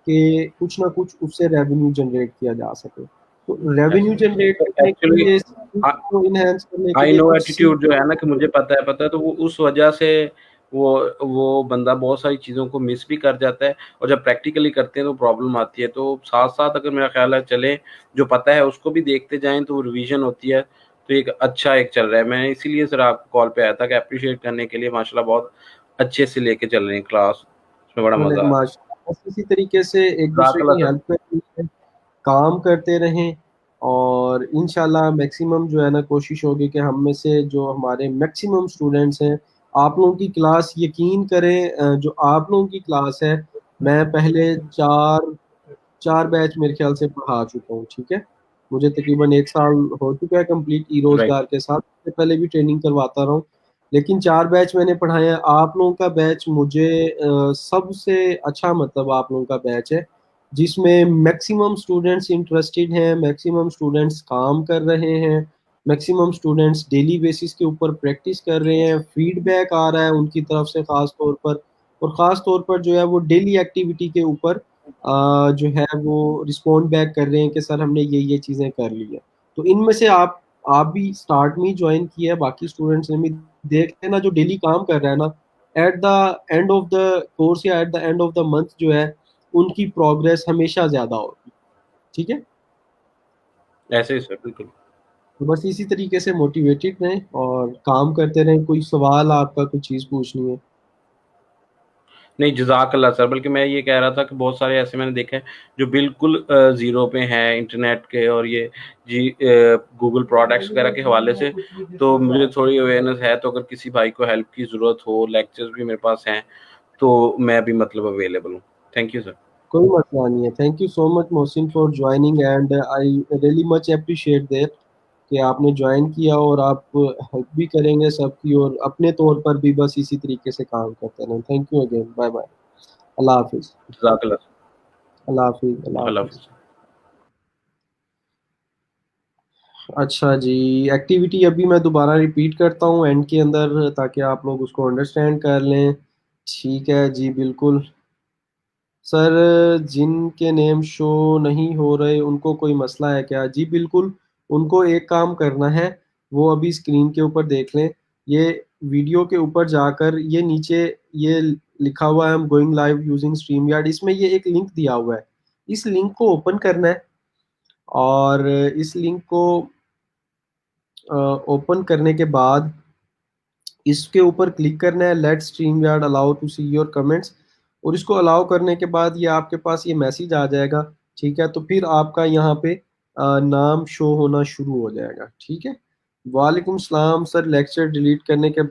कि कुछ ना कुछ उससे रेवेन्यू जनरेट किया जा सके। तो रेवेन्यू जनरेट करने के
एक्चुअली
लिए, को इनहेंस करने के
आई
लिए
नो
कुछ
एटीट्यूड जो
सीखने
है ना कि मुझे पता है, तो वो उस वजह से वो वो बंदा बहुत सारी चीज़ों को मिस भी कर जाता है, और जब प्रैक्टिकली करते हैं तो प्रॉब्लम आती है। तो साथ-साथ अगर मेरा ख्याल है चले, जो पता है उसको भी देखते जाएँ, तो रिवीजन होती है, तो एक अच्छा एक चल रहा है। मैं इसीलिए सर आपको कॉल पे आया था कि एप्रिशिएट करने के लिए। माशाल्लाह बहुत अच्छे से लेके चल रहे हैं क्लास, उसमें बड़ा
चले
मज़ा आ रहा है।
माशाल्लाह, बस इसी तरीके से एक दूसरे
जज़ाकल्लाह
की
सर।
हेल्प करते रहें, काम करते रहें, और इंशाल्लाह मैक्सिमम जो है ना कोशिश होगी कि हम में से जो हमारे मैक्सिमम स्टूडेंट्स हैं, आप लोगों की क्लास यकीन करें, जो आप लोगों की क्लास है, मैं पहले 4 बैच मेरे ख्याल से पढ़ा चुका हूँ, ठीक है? मुझे तकरीबन 1 साल हो चुका है कंप्लीट
राइट।
ई-रोज़गार के साथ, इससे पहले भी ट्रेनिंग करवाता रहा हूँ। लेकिन 4 बैच मैंने पढ़ाए हैं। आप लोगों का बैच मुझे सबसे अच्छा, मतलब आप लोगों का बैच है, जिसमें मैक्सिमम स्टूडेंट्स इंटरेस्टेड हैं, मैक्सिमम स्टूडेंट्स काम कर रहे हैं, मैक्सिमम स्टूडेंट्स डेली बेसिस के ऊपर प्रैक्टिस कर रहे हैं, फीडबैक आ रहा है उनकी तरफ से ख़ास तौर पर, और ख़ास तौर पर जो है वो डेली एक्टिविटी के ऊपर जो है वो रिस्पॉन्ड बैक कर रहे हैं कि सर हमने ये चीज़ें कर ली है। तो इनमें से आप भी स्टार्ट में ही ज्वाइन किया है, बाकी स्टूडेंट्स ने भी देख लेना जो डेली काम कर रहा है ना, at the end of the course या at the end of the month जो है उनकी प्रोग्रेस हमेशा ज़्यादा होगी। ठीक है?
ऐसे ही सर, बिल्कुल।
तो बस इसी तरीके से मोटिवेटेड रहें और काम करते रहें। कोई सवाल आपका, कोई चीज़ पूछनी है?
नहीं, जज़ाकल्लाह सर, बल्कि मैं ये कह रहा था कि बहुत सारे ऐसे मैंने देखे हैं जो बिल्कुल ज़ीरो पे हैं इंटरनेट के और ये गूगल प्रोडक्ट्स वगैरह के हवाले से, तो मुझे थोड़ी अवेयरनेस है, तो अगर किसी भाई को हेल्प की ज़रूरत हो, लेक्चर्स भी मेरे पास हैं, तो मैं भी मतलब अवेलेबल हूँ। Thank you sir.
कोई मसला नहीं है। Thank you so much Mohsin for joining, and I really much appreciate that कि आपने ज्वाइन किया और आप हेल्प भी करेंगे सबकी, और अपने तौर पर भी बस इसी तरीके से काम करते रहें। Thank you again. Bye bye. अल्लाह हाफिज़।
जज़ाकल्लाह सर।
अल्लाह हाफिज़। अल्लाह
अल्लाह
हाफिज़।
हाफ़िज़।
अच्छा जी, एक्टिविटी अभी मैं दोबारा रिपीट करता हूँ एंड के अंदर, ताकि आप लोग उसको अंडरस्टैंड कर लें। ठीक है जी, बिल्कुल। सर, जिनके नेम शो नहीं हो रहे उनको कोई मसला है क्या? जी बिल्कुल, उनको एक काम करना है, वो अभी स्क्रीन के ऊपर देख लें, ये वीडियो के ऊपर जाकर ये नीचे ये लिखा हुआ है I am going live using stream yard, इसमें ये एक लिंक दिया हुआ है, इस लिंक को ओपन करना है, और इस लिंक को ओपन करने के बाद इसके ऊपर क्लिक करना है, let StreamYard allow to see your comments, और इसको अलाउ करने के बाद ये आपके पास ये मैसेज आ जाएगा। ठीक है? तो फिर आपका यहाँ पे नाम शो होना शुरू हो जाएगा। ठीक है? वालेकुम सलाम सर, लेक्चर डिलीट करने के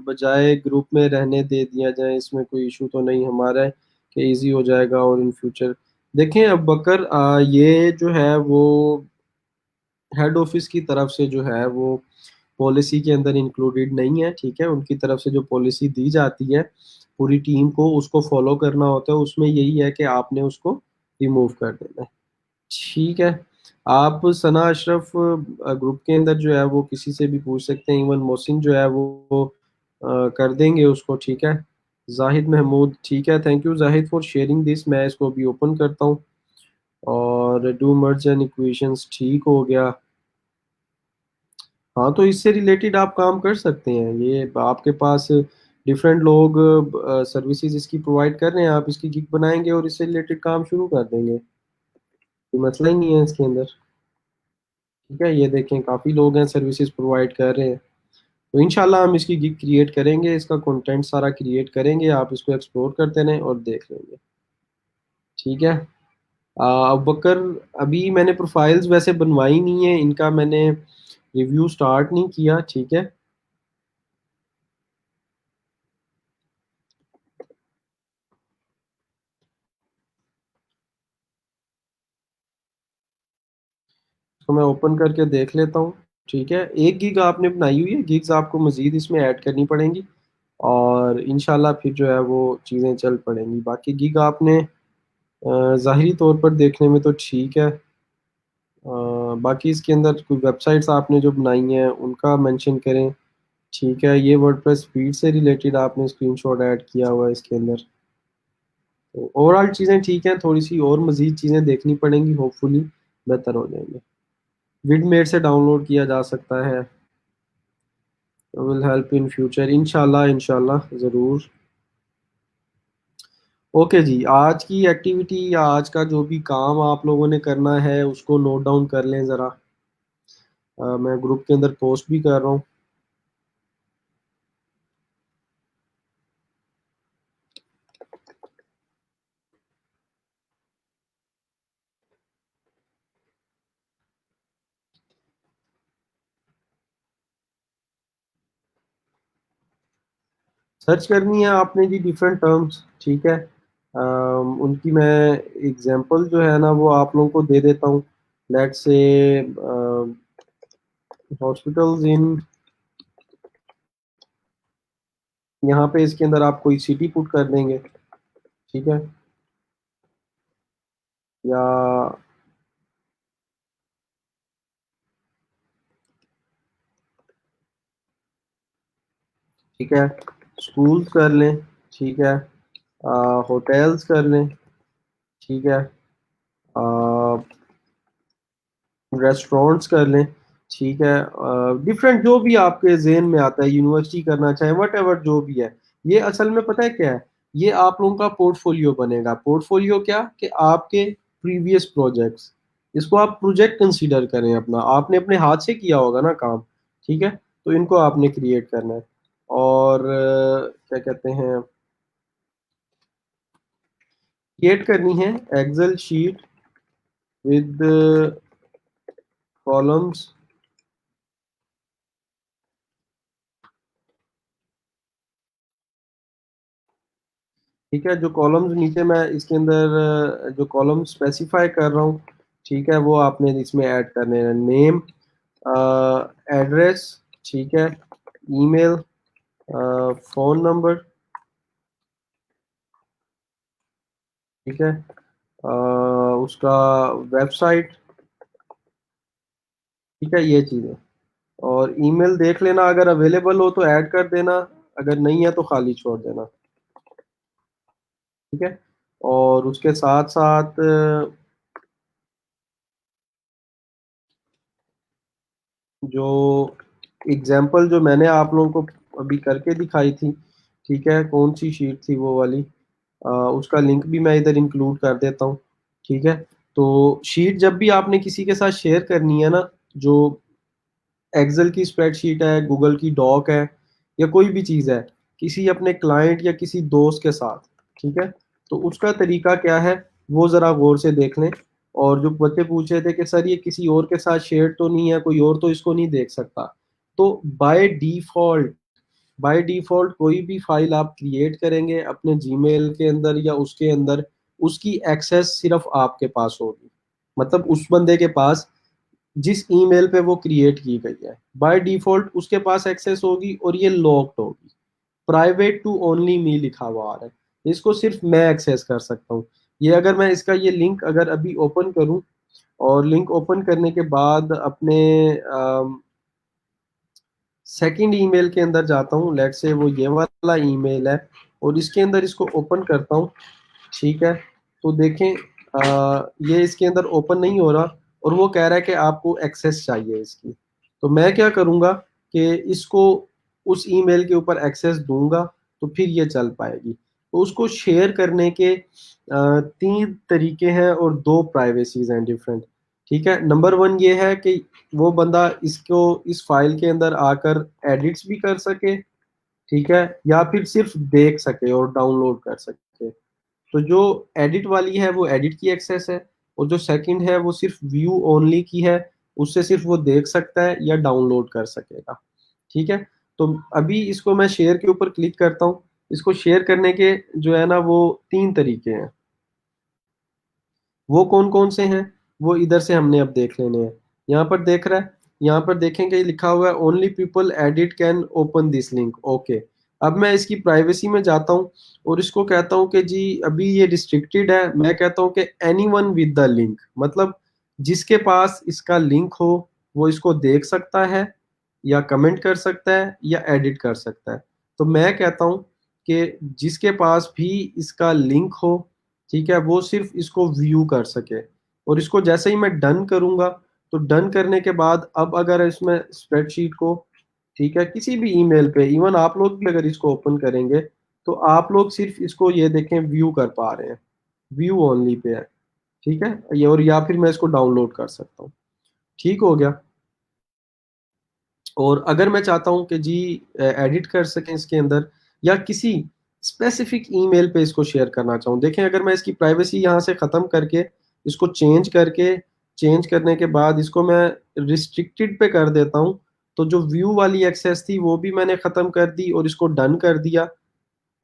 बजाय ग्रुप में रहने दे दिया जाए, इसमें कोई इशू तो नहीं हमारा है कि इजी हो जाएगा और इन फ्यूचर। देखें अब बकर, ये जो है वो हेड ऑफिस की तरफ से जो है वो पॉलिसी के अंदर इंक्लूडेड नहीं है। ठीक है? उनकी तरफ से जो पॉलिसी दी जाती है पूरी टीम को उसको फॉलो करना होता है, उसमें यही है कि आपने उसको रिमूव कर देना है। ठीक है? आप सना अशरफ ग्रुप के अंदर जो है वो किसी से भी पूछ सकते हैं, इवन मोहसिन जो है वो कर देंगे उसको। ठीक है? जाहिद महमूद, ठीक है, thank you Zahid for sharing this. मैं इसको भी ओपन करता हूँ, और डू मर्ज एंड इक्वेशंस ठीक हो गया। हाँ, तो इससे रिलेटेड आप काम कर सकते हैं, ये आपके पास डिफरेंट लोग सर्विसेज इसकी प्रोवाइड कर रहे हैं, आप इसकी गिग बनाएंगे और इससे रिलेटेड काम शुरू कर देंगे, कोई मसला ही नहीं है इसके अंदर। ठीक है? ये देखें काफ़ी लोग हैं सर्विसेज प्रोवाइड कर रहे हैं, तो इंशाल्लाह हम इसकी गिग क्रिएट करेंगे, इसका कंटेंट सारा क्रिएट करेंगे, आप इसको एक्सप्लोर करते रहें और देख लेंगे। ठीक है? अब बकर, अभी मैंने प्रोफाइल्स वैसे बनवाई नहीं है, इनका मैंने रिव्यू स्टार्ट नहीं किया। ठीक है? तो मैं ओपन करके देख लेता हूँ। ठीक है? एक गिग आपने बनाई हुई है, गिग्स आपको मज़ीद इसमें ऐड करनी पड़ेंगी, और इंशाल्लाह फिर जो है वो चीज़ें चल पड़ेंगी। बाकी गिग आपने ज़ाहिरी तौर पर देखने में तो ठीक है, बाकी इसके अंदर कोई वेबसाइट्स आपने जो बनाई हैं उनका मेंशन करें। ठीक है? ये वर्डप्रेस फीड से रिलेटेड आपने स्क्रीनशॉट ऐड किया हुआ है इसके अंदर। तो ओवरऑल चीज़ें ठीक हैं, थोड़ी सी और मज़ीद चीज़ें देखनी पड़ेंगी, होपफुली बेहतर हो जाएंगे। विडमेट से डाउनलोड किया जा सकता है, विल हेल्प इन फ्यूचर, इंशाल्लाह इंशाल्लाह ज़रूर। ओके जी, आज की एक्टिविटी या आज का जो भी काम आप लोगों ने करना है उसको नोट डाउन कर लें ज़रा। मैं ग्रुप के अंदर पोस्ट भी कर रहा हूँ। सर्च करनी है आपने जी डिफरेंट टर्म्स। ठीक है? उनकी मैं एग्जांपल जो है ना वो आप लोगों को दे देता हूँ। लेट्स से हॉस्पिटल्स इन, यहाँ पे इसके अंदर आप कोई सिटी पुट कर देंगे। ठीक है? या ठीक है, स्कूल्स कर लें, ठीक है, होटल्स कर लें, ठीक है, रेस्टोरेंट्स कर लें, ठीक है, डिफरेंट जो भी आपके जेहन में आता है, यूनिवर्सिटी करना चाहें, वट एवर जो भी है। ये असल में पता है क्या है, ये आप लोगों का पोर्टफोलियो बनेगा। पोर्टफोलियो क्या कि आपके प्रीवियस प्रोजेक्ट्स, इसको आप प्रोजेक्ट कंसीडर करें अपना, आपने अपने हाथ से किया होगा ना काम, ठीक है, तो इनको आपने क्रिएट करना है। और क्या कहते हैं, क्रिएट करनी है एक्सेल शीट विद कॉलम्स, ठीक है। जो कॉलम्स नीचे मैं इसके अंदर जो कॉलम स्पेसिफाई कर रहा हूँ, ठीक है, वो आपने इसमें ऐड करने हैं। नेम, एड्रेस, ठीक है, ईमेल, फोन नंबर, ठीक है, उसका वेबसाइट, ठीक है, ये चीज़ें। और ईमेल देख लेना, अगर अवेलेबल हो तो ऐड कर देना, अगर नहीं है तो खाली छोड़ देना, ठीक है। और उसके साथ साथ जो एग्जाम्पल जो मैंने आप लोगों को अभी करके दिखाई थी, ठीक है, कौन सी शीट थी वो वाली, उसका लिंक भी मैं इधर इंक्लूड कर देता हूँ, ठीक है। तो शीट जब भी आपने किसी के साथ शेयर करनी है ना, जो एक्सेल की स्प्रेडशीट है, गूगल की डॉक है, या कोई भी चीज़ है, किसी अपने क्लाइंट या किसी दोस्त के साथ, ठीक है, तो उसका तरीका क्या है वो ज़रा गौर से देख लें। और जो बच्चे पूछ रहे थे कि सर ये किसी और के साथ शेयर तो नहीं है, कोई और तो इसको नहीं देख सकता, तो बाय डिफ़ॉल्ट कोई भी फाइल आप क्रिएट करेंगे अपने जीमेल के अंदर या उसके अंदर, उसकी एक्सेस सिर्फ आपके पास होगी। मतलब उस बंदे के पास जिस ईमेल पे वो क्रिएट की गई है, बाय डिफ़ॉल्ट उसके पास एक्सेस होगी, और ये लॉक्ड होगी। प्राइवेट टू ओनली मी लिखा हुआ आ रहा है, इसको सिर्फ मैं एक्सेस कर सकता हूँ। ये अगर मैं इसका ये लिंक अगर अभी ओपन करूँ, और लिंक ओपन करने के बाद अपने सेकंड ईमेल के अंदर जाता हूँ, लेट से वो ये वाला ईमेल है, और इसके अंदर इसको ओपन करता हूँ, ठीक है। तो देखें ये इसके अंदर ओपन नहीं हो रहा, और वो कह रहा है कि आपको एक्सेस चाहिए इसकी। तो मैं क्या करूँगा कि इसको उस ईमेल के ऊपर एक्सेस दूंगा, तो फिर ये चल पाएगी। तो उसको शेयर करने के 3 तरीके हैं, और 2 प्राइवेसीज हैं डिफरेंट, ठीक है। नंबर 1 ये है कि वो बंदा इसको इस फाइल के अंदर आकर एडिट्स भी कर सके, ठीक है, या फिर सिर्फ देख सके और डाउनलोड कर सके। तो जो एडिट वाली है वो एडिट की एक्सेस है, और जो सेकंड है वो सिर्फ व्यू ओनली की है, उससे सिर्फ वो देख सकता है या डाउनलोड कर सकेगा, ठीक है। तो अभी इसको मैं शेयर के ऊपर क्लिक करता हूँ। इसको शेयर करने के जो है ना वो 3 तरीके हैं। वो कौन कौन से हैं वो इधर से हमने अब देख लेने हैं। यहाँ पर देख रहा है, यहाँ पर देखेंगे लिखा हुआ है only people edit can open this link, okay. अब मैं इसकी प्राइवेसी में जाता हूँ, और इसको कहता हूँ कि जी अभी ये रिस्ट्रिक्टेड है। मैं कहता हूँ कि एनीवन विद द लिंक, मतलब जिसके पास इसका लिंक हो वो इसको देख सकता है, या कमेंट कर सकता है, या एडिट कर सकता है। तो मैं कहता हूँ कि जिसके पास भी इसका लिंक हो, ठीक है, वो सिर्फ इसको व्यू कर सके। और इसको जैसे ही मैं डन करूंगा, तो डन करने के बाद अब अगर इसमें स्प्रेडशीट को, ठीक है, किसी भी ईमेल पे, इवन आप लोग भी अगर इसको ओपन करेंगे, तो आप लोग सिर्फ इसको ये देखें व्यू कर पा रहे हैं, व्यू ओनली पे है, ठीक है ये। और या फिर मैं इसको डाउनलोड कर सकता हूँ, ठीक हो गया। और अगर मैं चाहता हूं कि जी एडिट कर सकें इसके अंदर, या किसी स्पेसिफिक ईमेल पे इसको शेयर करना चाहूँ, देखें अगर मैं इसकी प्राइवेसी यहाँ से ख़त्म करके इसको चेंज करने के बाद इसको मैं रिस्ट्रिक्टेड पे कर देता हूँ, तो जो व्यू वाली एक्सेस थी वो भी मैंने ख़त्म कर दी और इसको डन कर दिया।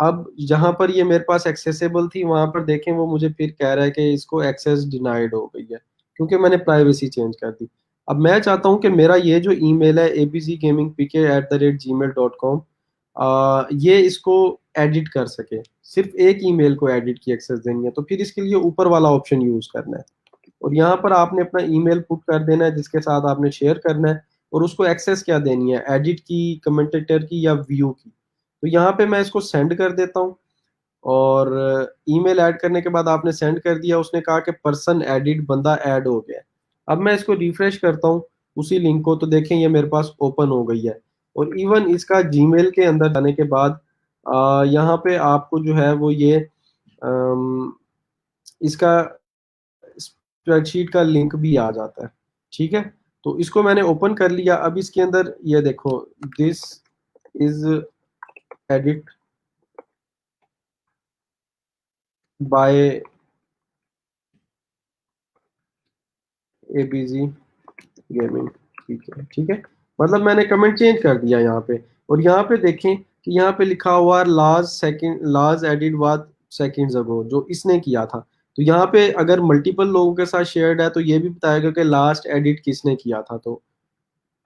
अब जहाँ पर ये मेरे पास एक्सेसिबल थी वहां पर देखें वो मुझे फिर कह रहा है कि इसको एक्सेस डिनाइड हो गई है, क्योंकि मैंने प्राइवेसी चेंज कर दी। अब मैं चाहता हूं कि मेरा ये जो ईमेल है abcgamingpk@gmail.com, ये इसको एडिट कर सके, सिर्फ एक ईमेल को एडिट की एक्सेस देनी है, तो फिर इसके लिए ऊपर वाला ऑप्शन यूज करना है और यहाँ पर आपने अपना ईमेल पुट कर देना है जिसके साथ आपने शेयर करना है, और उसको एक्सेस क्या देनी है, एडिट की, कमेंटेटर की या व्यू की। तो यहाँ पे मैं इसको सेंड कर देता हूँ और ईमेल ऐड करने के बाद आपने सेंड कर दिया, उसने कहा कि पर्सन एडिट, बंदा ऐड हो गया। अब मैं इसको रिफ्रेश करता हूँ उसी लिंक को, तो देखें ये मेरे पास ओपन हो गई है। और इवन इसका जीमेल के अंदर जाने के बाद यहाँ पे आपको जो है वो ये इसका स्प्रेडशीट का लिंक भी आ जाता है। ठीक है, तो इसको मैंने ओपन कर लिया। अब इसके अंदर ये देखो, this is edit bye ABG gaming. ठीक है, ठीक है, मतलब मैंने कमेंट चेंज कर दिया यहाँ पे। और यहाँ पे देखें कि यहाँ पे लिखा हुआ लास्ट एडिट वाद सेकंड्स अगो, जो इसने किया था। तो यहाँ पे अगर मल्टीपल लोगों के साथ शेयर्ड है तो ये भी बताएगा कि लास्ट एडिट किसने किया था, तो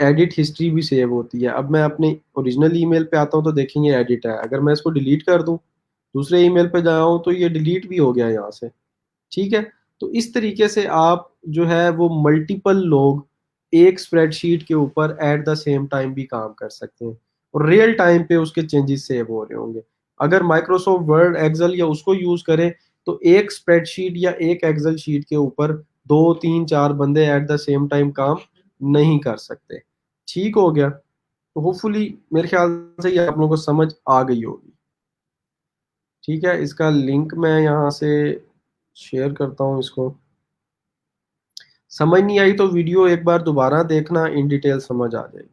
एडिट हिस्ट्री भी सेव होती है। अब मैं अपने ओरिजिनल ईमेल पे आता हूँ तो देखेंगे एडिट है। अगर मैं इसको डिलीट कर दूं, दूसरे ईमेल पे जाऊँ, तो ये डिलीट भी हो गया यहाँ से। ठीक है, तो इस तरीके से आप जो है वो मल्टीपल लोग एक स्प्रेडशीट के ऊपर एट द सेम टाइम भी काम कर सकते हैं और रियल टाइम पे उसके चेंजेस सेव हो रहे होंगे। अगर माइक्रोसॉफ्ट वर्ड, एक्सेल या उसको यूज करें तो एक स्प्रेडशीट या एक एक्सेल शीट के ऊपर 2 3 4 बंदे एट द सेम टाइम काम नहीं कर सकते। ठीक हो गया, तो होपफुली मेरे ख्याल से ये आप लोगों को समझ आ गई होगी। ठीक है, इसका लिंक मैं यहाँ से शेयर करता हूँ इसको। समझ नहीं आई तो वीडियो एक बार दोबारा देखना, इन डिटेल समझ आ जाएगी।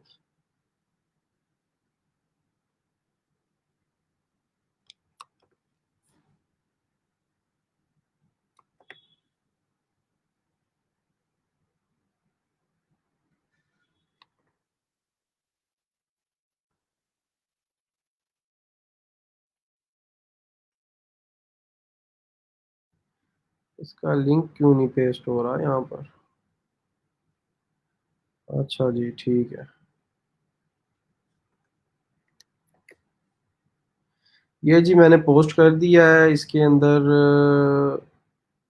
इसका लिंक क्यों नहीं पेस्ट हो रहा यहाँ पर? अच्छा जी, ठीक है। ये जी मैंने पोस्ट कर दिया है। इसके अंदर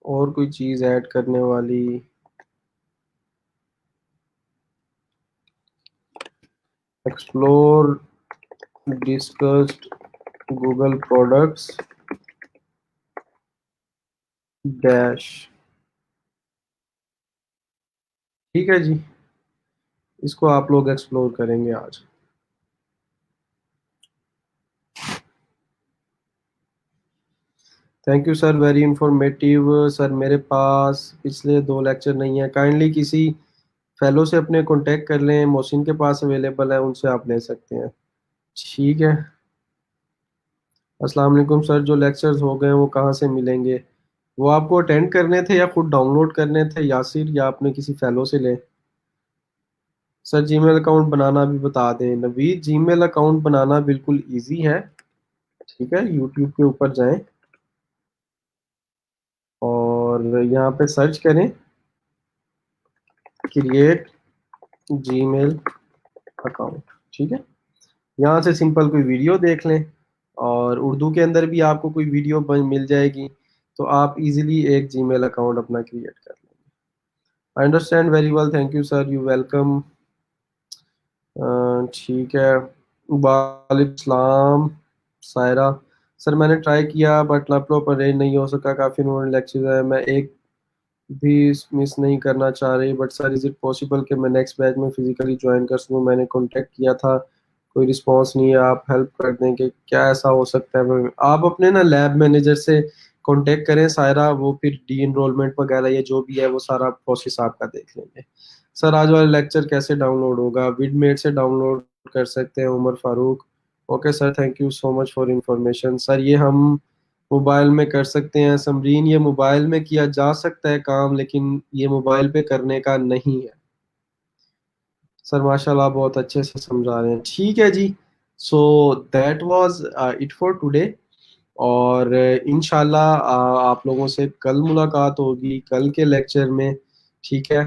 और कोई चीज़ ऐड करने वाली? Explore discussed Google products dash. ठीक है जी, इसको आप लोग एक्सप्लोर करेंगे आज। Thank you sir, very informative. Sir मेरे पास पिछले 2 लेक्चर नहीं है, काइंडली किसी फेलो से अपने कांटेक्ट कर लें, मोहसिन के पास अवेलेबल है, उनसे आप ले सकते हैं। ठीक है, अस्सलाम वालेकुम सर, जो लेक्चर्स हो गए वो कहाँ से मिलेंगे? वो आपको अटेंड करने थे या खुद डाउनलोड करने थे यासिर, या आपने किसी फेलो से ले? सर जीमेल अकाउंट बनाना भी बता दें नवीद। जीमेल अकाउंट बनाना बिल्कुल इजी है। ठीक है, यूट्यूब के ऊपर जाएं और यहाँ पे सर्च करें क्रिएट जीमेल अकाउंट। ठीक है, यहाँ से सिंपल कोई वीडियो देख लें और उर्दू के अंदर भी आपको कोई वीडियो मिल जाएगी, तो आप इजीली एक जीमेल अकाउंट अपना क्रिएट कर लेंगे। I understand very well, thank you sir, you welcome. ठीक है, वालेकुम सलाम सायरा। सर मैंने ट्राई किया बट लैपटॉप अरेंज नहीं हो सका, काफ़ी इन्होंने लेक्चर है, मैं एक भी मिस नहीं करना चाह रही, but sir is it possible कि मैं नेक्स्ट बैच में फिजिकली ज्वाइन कर सकूँ? मैंने कांटेक्ट किया था, कोई रिस्पांस नहीं है, आप हेल्प कर दें कि क्या ऐसा हो सकता है? आप अपने ना लैब मैनेजर से कांटेक्ट करें सायरा, वो फिर डी इनरोलमेंट वगैरह या जो भी है वो सारा प्रोसेस आपका देख लेंगे। सर आज वाला लेक्चर कैसे डाउनलोड होगा? विडमेट से डाउनलोड कर सकते हैं, Umar Farooq. Okay sir, thank you so much for information. Sir ये हम मोबाइल में कर सकते हैं समरीन, ये मोबाइल में किया जा सकता है काम, लेकिन ये मोबाइल पे करने का नहीं है। सर माशाल्लाह बहुत अच्छे से समझा रहे हैं। ठीक है जी, so that was it for today. और इंशाल्लाह आप लोगों से कल मुलाकात होगी, कल के लेक्चर में। ठीक है,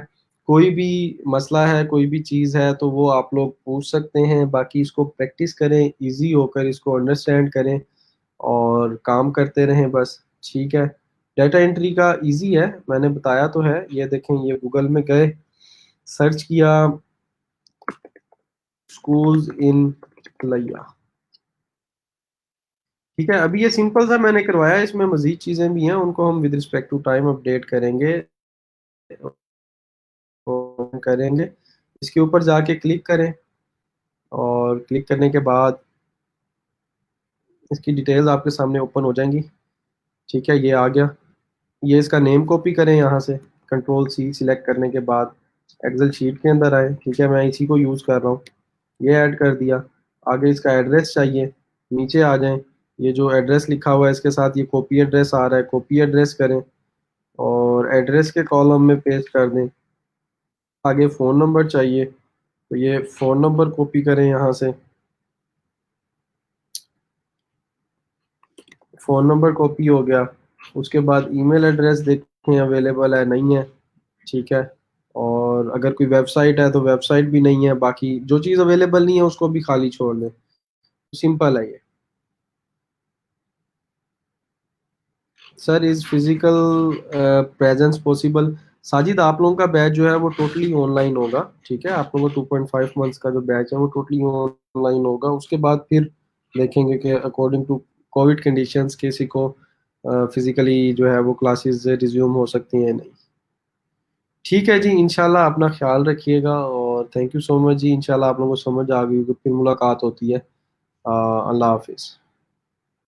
कोई भी मसला है, कोई भी चीज़ है तो वो आप लोग पूछ सकते हैं। बाकी इसको प्रैक्टिस करें, इजी होकर इसको अंडरस्टैंड करें और काम करते रहें बस, ठीक है। डाटा एंट्री का इजी है, मैंने बताया तो है। ये देखें, ये गूगल में गए, सर्च किया स्कूल्स इन लिया, ठीक है। अभी ये सिंपल सा मैंने करवाया, इसमें मजीद चीज़ें भी हैं, उनको हम with respect to time update करेंगे करेंगे। इसके ऊपर जाके क्लिक करें और क्लिक करने के बाद इसकी डिटेल्स आपके सामने ओपन हो जाएंगी, ठीक है। ये आ गया, ये इसका नेम कॉपी करें यहाँ से, कंट्रोल सी सिलेक्ट करने के बाद एक्सेल शीट के अंदर आए, ठीक है। मैं इसी को यूज़ कर रहा हूँ, ये ऐड कर दिया। आगे इसका एड्रेस चाहिए, नीचे आ जाएं, ये जो एड्रेस लिखा हुआ है इसके साथ ये कॉपी एड्रेस आ रहा है, कॉपी एड्रेस करें और एड्रेस के कॉलम में पेस्ट कर दें। आगे फ़ोन नंबर चाहिए, तो ये फ़ोन नंबर कॉपी करें यहाँ से, फ़ोन नंबर कॉपी हो गया। उसके बाद ईमेल एड्रेस देखें अवेलेबल है नहीं है, ठीक है। और अगर कोई वेबसाइट है तो वेबसाइट भी नहीं है, बाकी जो चीज़ अवेलेबल नहीं है उसको भी खाली छोड़ दें। सिंपल है ये। Sir is physical presence possible? Sajid, आप लोगों का बैच जो है वो टोटली ऑनलाइन होगा, ठीक है। आप लोगों को 2.5 मंथ्स का जो बैच है वो टोटली ऑनलाइन होगा। उसके बाद फिर देखेंगे कि अकॉर्डिंग टू कोविड कंडीशंस किसी को फिजिकली जो है वो क्लासेस रिज्यूम हो सकती हैं नहीं, ठीक है जी। इंशाल्लाह अपना ख्याल रखिएगा और थैंक यू सो मच जी। इंशाल्लाह आप लोगों को समझ आ गई, फिर मुलाकात होती है। अल्लाह हाफिज़।